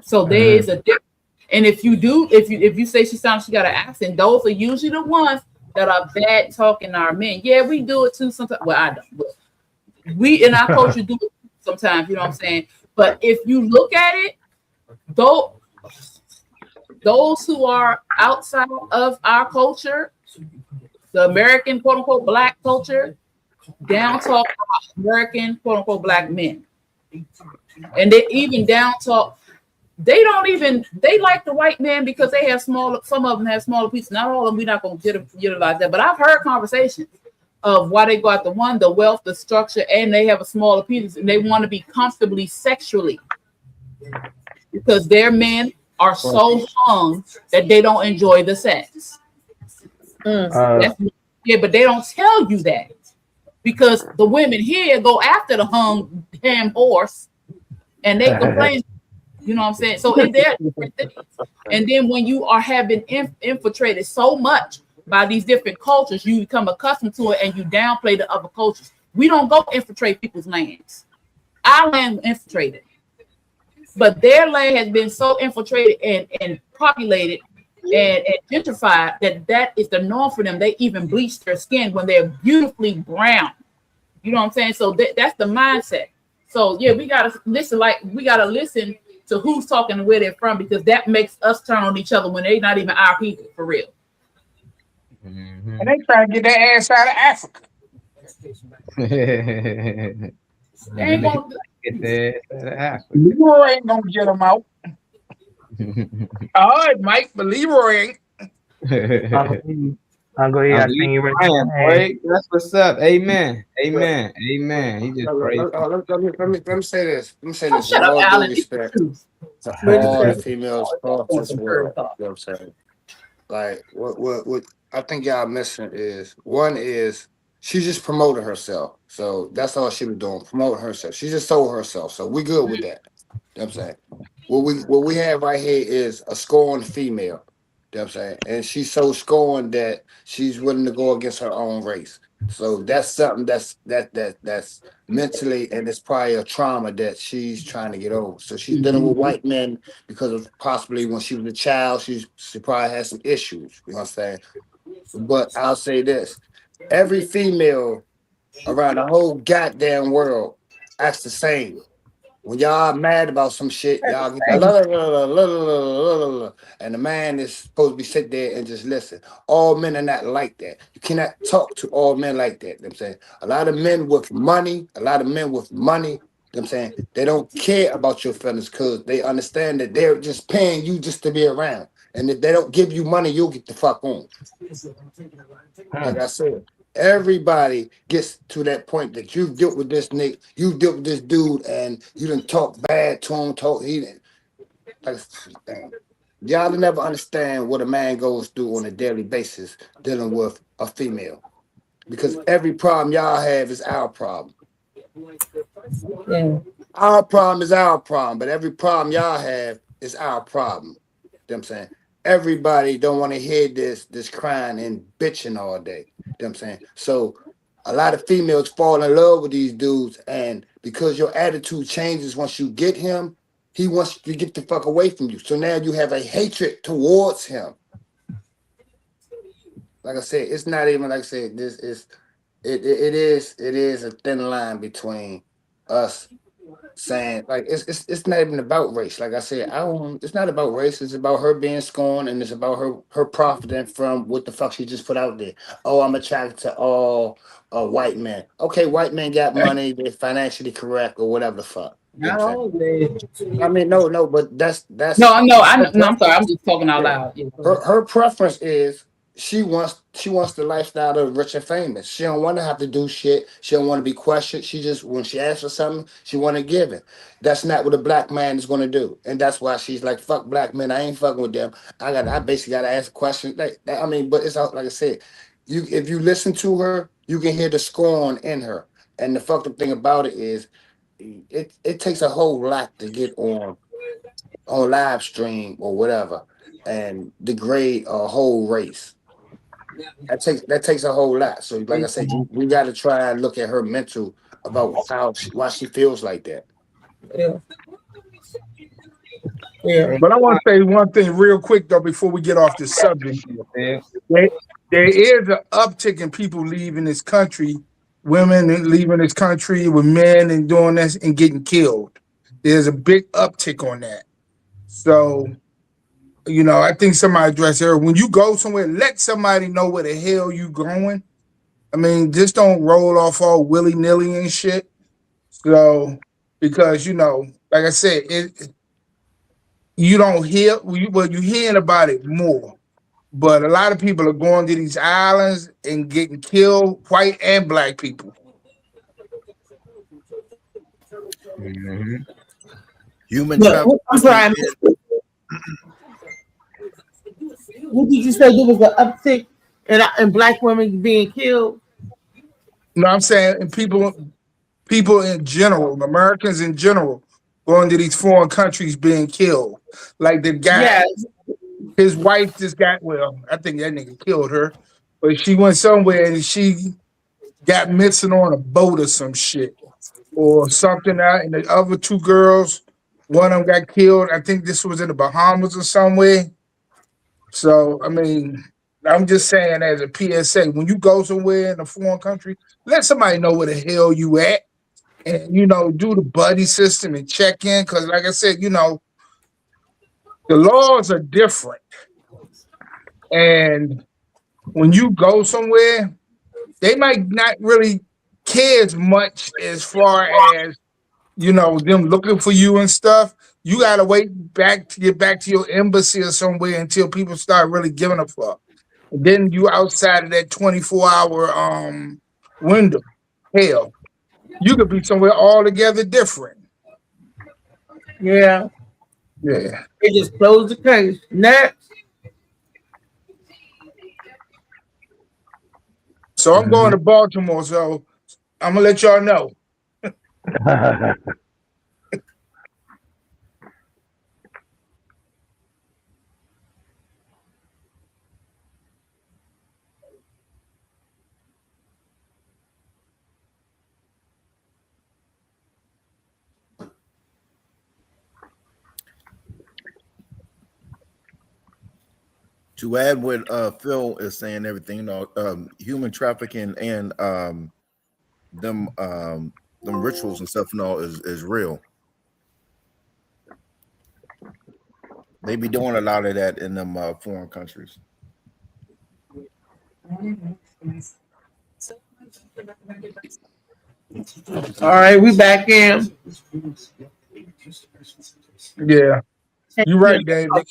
So there is a difference. And if you say she got an accent, those are usually the ones that are bad talking our men. Yeah, we do it too sometimes. Well, I don't. But we in our culture do it sometimes, you know what I'm saying? But if you look at it, those who are outside of our culture, the American quote unquote black culture, down talk American quote unquote black men. And they even down talk. They like the white man because they have some of them have smaller pieces. Not all of them, we're not going to utilize that. But I've heard conversations of why they go out the wealth, the structure, and they have a smaller piece and they want to be comfortably sexually because their men are so hung that they don't enjoy the sex. But they don't tell you that because the women here go after the hung damn horse and they complain. You know what I'm saying? So they're different things. And then when you have been infiltrated so much by these different cultures, you become accustomed to it and you downplay the other cultures. We don't go infiltrate people's lands. Our land infiltrated. But their land has been so infiltrated and populated and gentrified that is the norm for them. They even bleach their skin when they're beautifully brown. You know what I'm saying? So that's the mindset. So yeah, we gotta listen to who's talking and where they're from, because that makes us turn on each other when they're not even our people for real. And they try to get their ass out of Africa. They ain't gonna get their ass out of Africa. Leroy ain't gonna get them out. All right, Mike, but Leroy ain't. I'll go ahead. That's what's up. Amen. Amen. Amen. He just prayed. Let me say this. Shut up, Alan. Respect to all the females across this world. You know what I'm saying? Like what I think y'all missing is one is she just promoted herself. So that's all she was doing, promoting herself. She just sold herself. So we good with that. You know what I'm saying? What we have right here is a scorned female. You know what I'm saying? And she's so scorned that she's willing to go against her own race. So that's something that's mentally, and it's probably a trauma that she's trying to get over. So she's dealing with white men because of possibly when she was a child, she probably had some issues. You know what I'm saying? But I'll say this: every female around the whole goddamn world acts the same. When y'all mad about some shit, y'all get the la, la, la, la, la, la, la, la, and the man is supposed to be sit there and just listen. All men are not like that. You cannot talk to all men like that. You know what I'm saying? A lot of men with money, you know what I'm saying, they don't care about your feelings because they understand that they're just paying you just to be around. And if they don't give you money, you'll get the fuck on. Like I said, everybody gets to that point that you've dealt with this nigga, you dealt with this dude, and you done talk bad to him, he didn't. Like, y'all never understand what a man goes through on a daily basis dealing with a female. Because every problem y'all have is our problem. Yeah. Our problem is our problem, but every problem y'all have is our problem. You know what I'm saying? Everybody don't want to hear this crying and bitching all day. You know what I'm saying? So a lot of females fall in love with these dudes, and because your attitude changes once you get him, he wants to get the fuck away from you. So now you have a hatred towards him. Like I said, it's not even like I said, it is a thin line between us saying like it's not even about race. Like I said, it's not about race. It's about her being scorned, and it's about her profiting from what the fuck she just put out there. Oh, I'm attracted to all white men. Okay, white men got money, they're financially correct or whatever the fuck. You know what I'm saying? I mean, no, but that's no, I'm sorry, I'm just talking out loud. Yeah. Her preference is she wants the lifestyle of rich and famous. She don't want to have to do shit. She don't want to be questioned. She just, when she asks for something, she want to give it. That's not what a black man is going to do, and that's why she's like, "Fuck black men. I ain't fucking with them. I basically got to ask a question." Like, I mean, but it's like I said, if you listen to her, you can hear the scorn in her. And the fucked up thing about it is, it takes a whole lot to get on live stream or whatever and degrade a whole race. That takes a whole lot. So, like I said, we got to try and look at her mental about why she feels like that. Yeah. But I want to say one thing real quick though before we get off the subject. There is an uptick in people leaving this country, women and leaving this country with men and doing this and getting killed. There's a big uptick on that. So, you know, I think somebody addressed it. When you go somewhere, let somebody know where the hell you going. I mean, just don't roll off all willy-nilly and shit. So, because, you know, like I said, you don't hear, well, you're hearing about it more. But a lot of people are going to these islands and getting killed, white and black people. Mm-hmm. Human trafficking. I'm sorry. What did you say? There was an uptick in black women being killed? No, I'm saying people in general, Americans in general, going to these foreign countries being killed. Like the guy, his wife just got, well, I think that nigga killed her, but she went somewhere and she got missing on a boat or some shit or something out. And the other two girls, one of them got killed. I think this was in the Bahamas or somewhere. So, I mean, I'm just saying as a PSA, when you go somewhere in a foreign country, let somebody know where the hell you at and, you know, do the buddy system and check in. Because like I said, you know, the laws are different. And when you go somewhere, they might not really care as much as far as, you know, them looking for you and stuff. You got to wait to get back to your embassy or somewhere until people start really giving a fuck. And then you outside of that 24-hour window. Hell, you could be somewhere altogether different. Yeah. Yeah. They just closed the case. Next. So I'm going to Baltimore. So I'm gonna let y'all know. To add what Phil is saying, everything, human trafficking and them rituals and stuff and all is real. They be doing a lot of that in them foreign countries. All right, we back in. Yeah, you're right, David.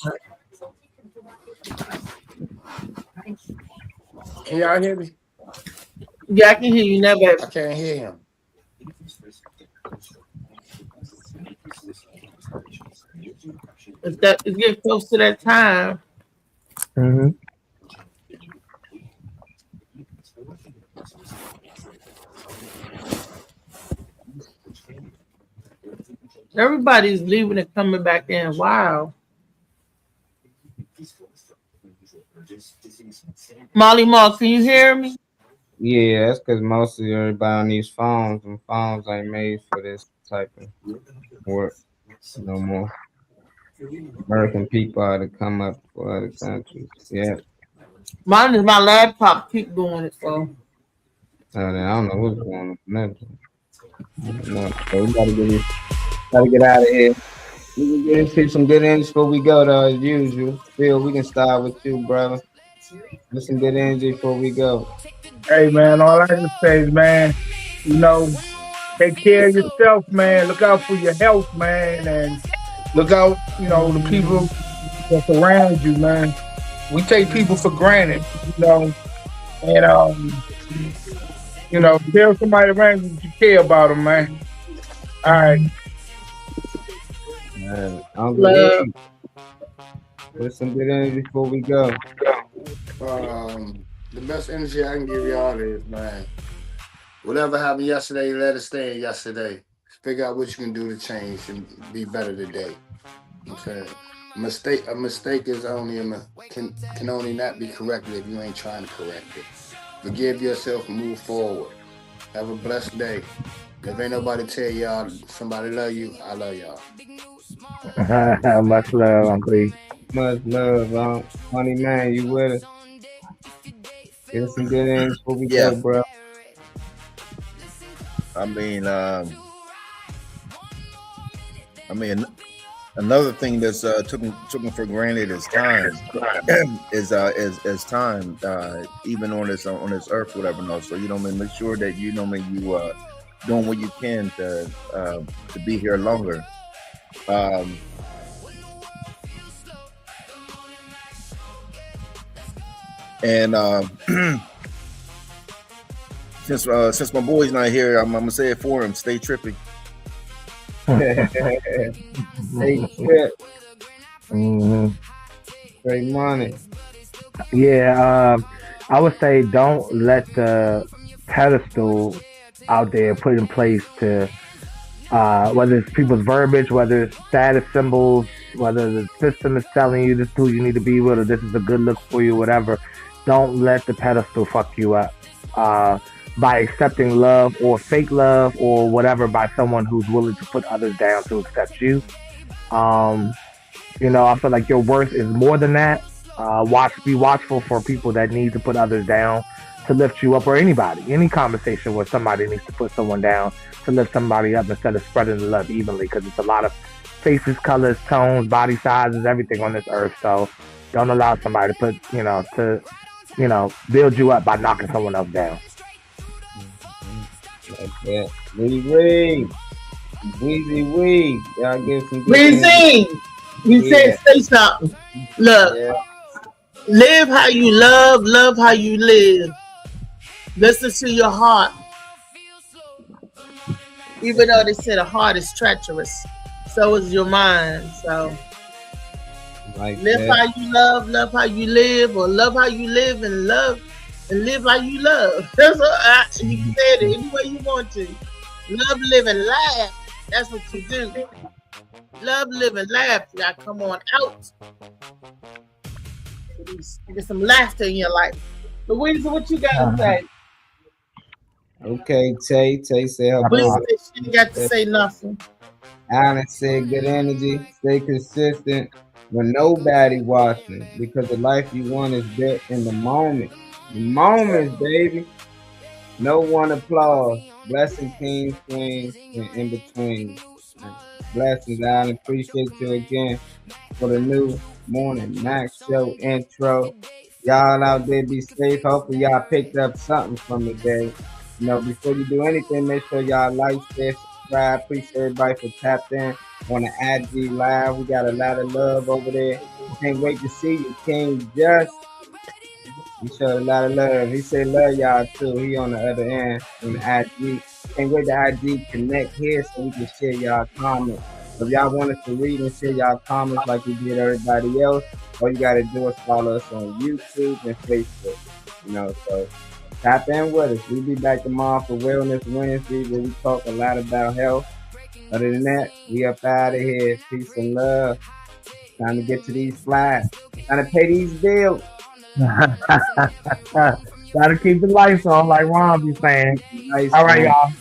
Can y'all hear me? Yeah, I can hear you now, baby. I can't hear him. It's getting close to that time. Mm-hmm. Everybody's leaving and coming back in. Wow. Molly Mark, can you hear me? Yeah, that's because most of everybody on these phones, and phones ain't made for this type of work no more. American people are to come up for other countries. Yeah. Mine is my laptop keep doing it, so. I don't know what's going on. No, so we gotta get out of here. We can get into some good ends before we go, though, as usual. Phil, we can start with you, brother. Get some good energy before we go. Hey, man, all I can say is, man, take care of yourself, man. Look out for your health, man, and look out, the people that's around you, man. We take people for granted, and tell somebody around you that you care about them, man. All right. Love. There's some good energy before we go. The best energy I can give y'all is, man, whatever happened yesterday, let it stay in yesterday. Figure out what you can do to change and be better today. I'm saying a mistake is can only not be corrected if you ain't trying to correct it. Forgive yourself and move forward. Have a blessed day. If ain't nobody tell y'all somebody love you, I love y'all. Much love, Uncle. Much love, Honey man, you with us? Get some good ends before we go, bro. I mean, another thing that's taken for granted is time. is time, even on this earth, whatever. No, so make sure that you doing what you can to be here longer. And since my boy's not here, I'm gonna say it for him. Stay trippy. Stay trip. Great money. Yeah, I would say don't let the pedestal out there put in place to whether it's people's verbiage, whether it's status symbols, whether the system is telling you this is who you need to be with or this is a good look for you, whatever. Don't let the pedestal fuck you up by accepting love or fake love or whatever by someone who's willing to put others down to accept you. I feel like your worth is more than that. Be watchful for people that need to put others down to lift you up, or any conversation where somebody needs to put someone down to lift somebody up instead of spreading the love evenly, because it's a lot of faces, colors, tones, body sizes, everything on this earth. So don't allow somebody to put, build you up by knocking someone else down. Like that. Weezy. Y'all give some good Weezy. You said say something. Look. Live how you love how you live. Listen to your heart. Even though they say the heart is treacherous, so is your mind. So live how you love how you live, or love how you live and love and live like you love. That's what you can say it any way you want to. Love, live, and laugh. That's what you do. Love, live, and laugh. You gotta come on out. Get some laughter in your life. Louisa, what you gotta say? Okay, Tay said her Louisa, she ain't got to say nothing. Alan said good energy, stay consistent when nobody watching, because the life you want is built in the moment. The moments, baby. No one applause. Blessing kings, queens, and in between. Blessings, Alan. Appreciate you again for the new Morning Max Show intro. Y'all out there be safe. Hopefully y'all picked up something from the day. You know, before you do anything, make sure y'all like, share, subscribe. Appreciate everybody for tapped in on the IG Live. We got a lot of love over there. Can't wait to see you, King Just. He showed a lot of love. He said love y'all too. He on the other end on the IG. Can't wait to IG connect here so we can share y'all comments. So if y'all want us to read and share y'all comments like we did everybody else, all you gotta do is follow us on YouTube and Facebook. You know, so tap in with us. We'll be back tomorrow for Wellness Wednesday, where we talk a lot about health. Other than that, we up out of here. Peace and love. Time to get to these flies. Time to pay these bills. Gotta keep the lights on, like Ron be saying. All right, y'all.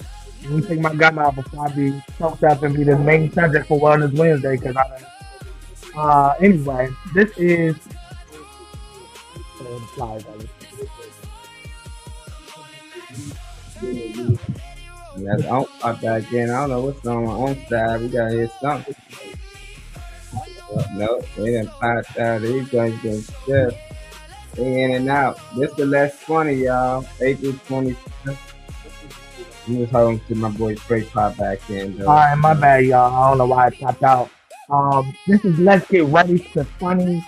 Let me take my gun out before I be choked up and be the main subject for Wellness Wednesday. Because anyway, this is. Yes, I'm back in. I don't know what's on my own side. We gotta hear something. No, they didn't pass out. These guys getting stiff. They in and out. This the less funny, y'all. April 25th. I'm just hoping to my boy Trey pop back in. Though. All right, my bad, y'all. I don't know why I popped out. This is Let's Get Ready to Funny.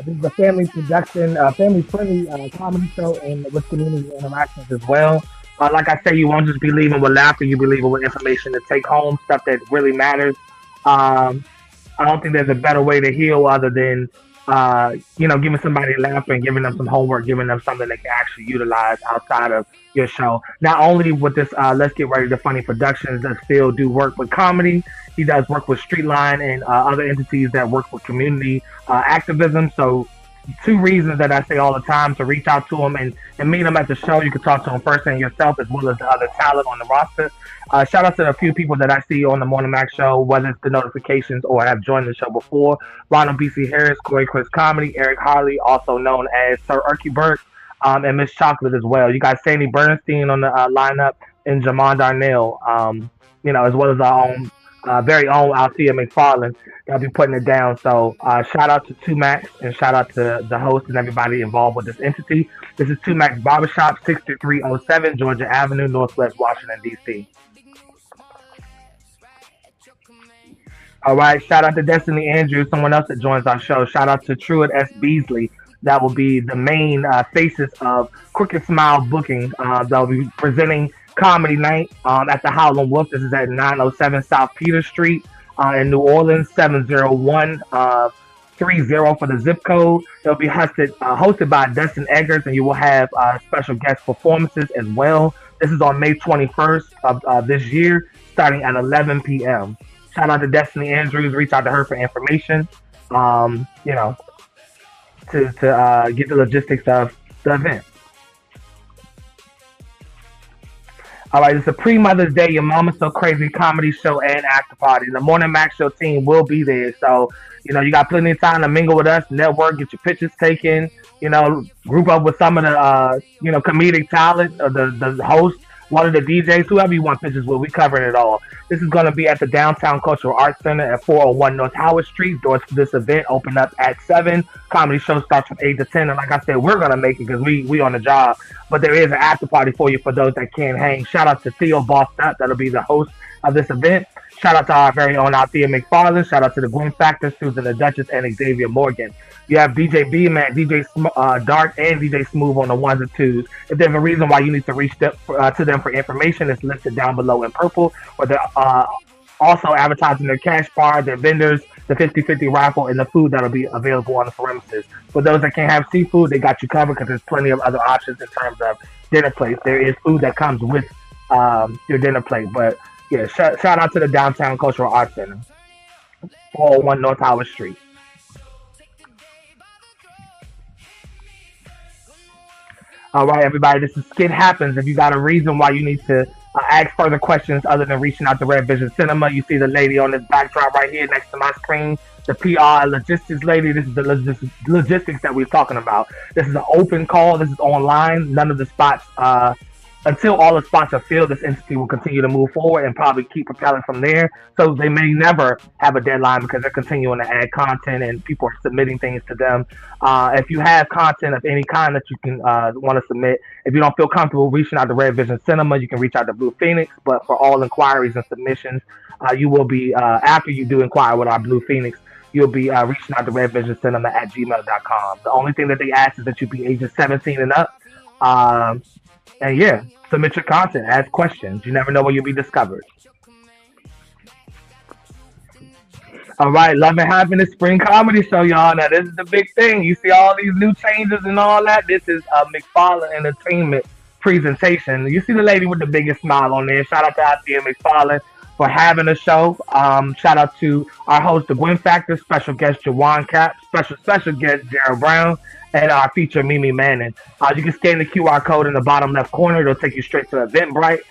This is a family production, family-friendly comedy show, and with community interactions as well. Like I say, you won't just be leaving with laughter. You'll be leaving with information to take home, stuff that really matters. I don't think there's a better way to heal other than, giving somebody laughter and giving them some homework, giving them something they can actually utilize outside of your show. Not only with this Let's Get Ready to Funny Productions does Phil do work with comedy, he does work with Streetline and other entities that work with community activism. So 2 reasons that I say all the time to reach out to him and meet him at the show. You can talk to him firsthand yourself as well as the other talent on the roster. Shout out to a few people that I see on the Morning Max Show, whether it's the notifications or have joined the show before. Ronald B.C. Harris, Corey Chris Comedy, Eric Harley, also known as Sir Erky Burke, and Miss Chocolate as well. You got Sandy Bernstein on the lineup and Jamon Darnell, as well as our own very own Althea McFarland. I'll be putting it down. So shout out to 2Max and shout out to the host and everybody involved with this entity. This is 2Max Barbershop, 6307 Georgia Avenue, Northwest Washington, D.C. All right, shout out to Destiny Andrews, someone else that joins our show. Shout out to Truett S. Beasley. That will be the main faces of Crooked Smile Booking. They'll be presenting Comedy Night at the Howlin' Wolf. This is at 907 South Peter Street in New Orleans, 70130 for the zip code. It'll be hosted by Dustin Eggers, and you will have special guest performances as well. This is on May 21st of this year, starting at 11 p.m. Shout out to Destiny Andrews. Reach out to her for information, to get the logistics of the event. All right, it's a pre-Mother's Day, Your Mama's So Crazy comedy show and after party. The Morning Max Show team will be there. So, you got plenty of time to mingle with us, network, get your pictures taken, group up with some of the, comedic talent, or the host, one of the DJs, whoever you want pictures with. We covering it all. This is going to be at the Downtown Cultural Arts Center at 401 North Howard Street. Doors for this event open up at 7. Comedy show starts from 8 to 10. And like I said, we're going to make it because we on the job. But there is an after party for you for those that can't hang. Shout out to Theo Bossed Up. That'll be the host of this event. Shout out to our very own Althea McFarland. Shout out to the Gwen Factor, Susan the Duchess, and Xavier Morgan. You have DJ B-Man, DJ Dark, and DJ Smooth on the 1s and 2s. If there's a reason why you need to reach to them for information, it's listed down below in purple. Or they're also advertising their cash bar, their vendors, the 50-50 raffle, and the food that'll be available on the premises. For those that can't have seafood, they got you covered because there's plenty of other options in terms of dinner plates. There is food that comes with your dinner plate. But yeah, shout out to the Downtown Cultural Arts Center, 401 North Howard Street. All right, everybody, this is Skit Happens. If you got a reason why you need to ask further questions other than reaching out to Red Vision Cinema, you see the lady on this backdrop right here next to my screen, the PR logistics lady. This is the logistics that we're talking about. This is an open call. This is online. None of the spots, until all the spots are filled, this entity will continue to move forward and probably keep propelling from there. So they may never have a deadline because they're continuing to add content and people are submitting things to them. If you have content of any kind that you can want to submit, if you don't feel comfortable reaching out to Red Vision Cinema, you can reach out to Blue Phoenix. But for all inquiries and submissions, you will be, after you do inquire with our Blue Phoenix, you'll be reaching out to Red Vision Cinema at gmail.com. The only thing that they ask is that you be ages 17 and up. And yeah, submit your content, ask questions. You never know when you'll be discovered. All right, Love and Happiness Spring Comedy Show, y'all. Now, this is the big thing. You see all these new changes and all that. This is a McFarland Entertainment presentation. You see the lady with the biggest smile on there. Shout out to Althea McFarland for having a show. Shout out to our host, The Gwen Factor, special guest Jawan Cap, special guest Gerald Brown, and our feature Mimi Manning. You can scan the QR code in the bottom left corner. It'll take you straight to Eventbrite.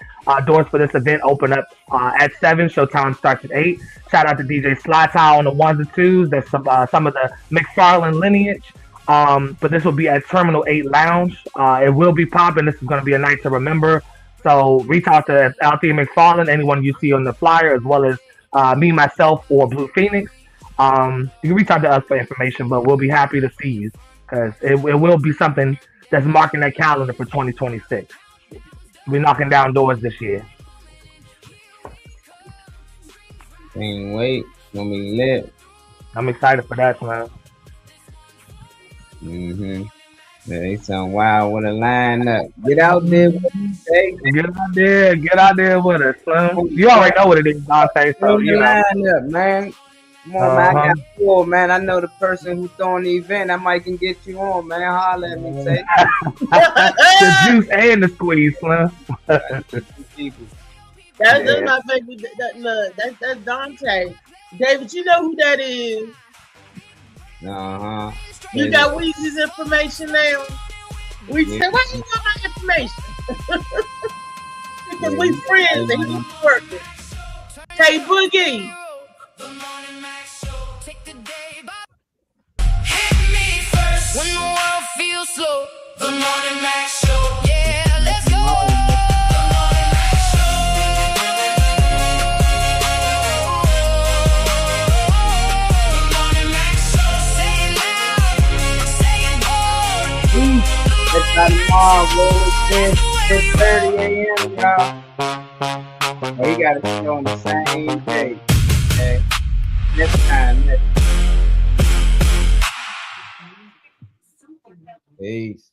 Doors for this event open up at 7. Showtime starts at 8. Shout out to DJ Sly Tile on the 1s and 2s. That's some of the McFarland lineage. But this will be at Terminal 8 Lounge. It will be popping. This is going to be a night to remember. So reach out to Althea McFarland, anyone you see on the flyer, as well as me, myself, or Blue Phoenix. You can reach out to us for information, but we'll be happy to see you because it will be something that's marking that calendar for 2026. We're knocking down doors this year. Can't wait. Gonna be lit. I'm excited for that, man. Yeah, they sound wild with a lineup. Get out there with us, hey. Get out there with us, son. You already know what it is, Dante. So you line up, man. Come on, man. I got 4, man. I know the person who's throwing the event. I might can get you on, man. Holler at me, say. The juice and the squeeze, son. That's my favorite. That's Dante. David, you know who that is? You got Weezy's information now. We said, why you want my information? Because we friends and he's working. Hey, Boogie. When the world feels slow, the Morning Max Show. Yeah, let's go. The Morning Max Show. The Morning Max Show. Say it loud, say it bold. It's not tomorrow, it's 10:30 a.m., y'all. We got to show on the same day. Okay? Next time. Peace.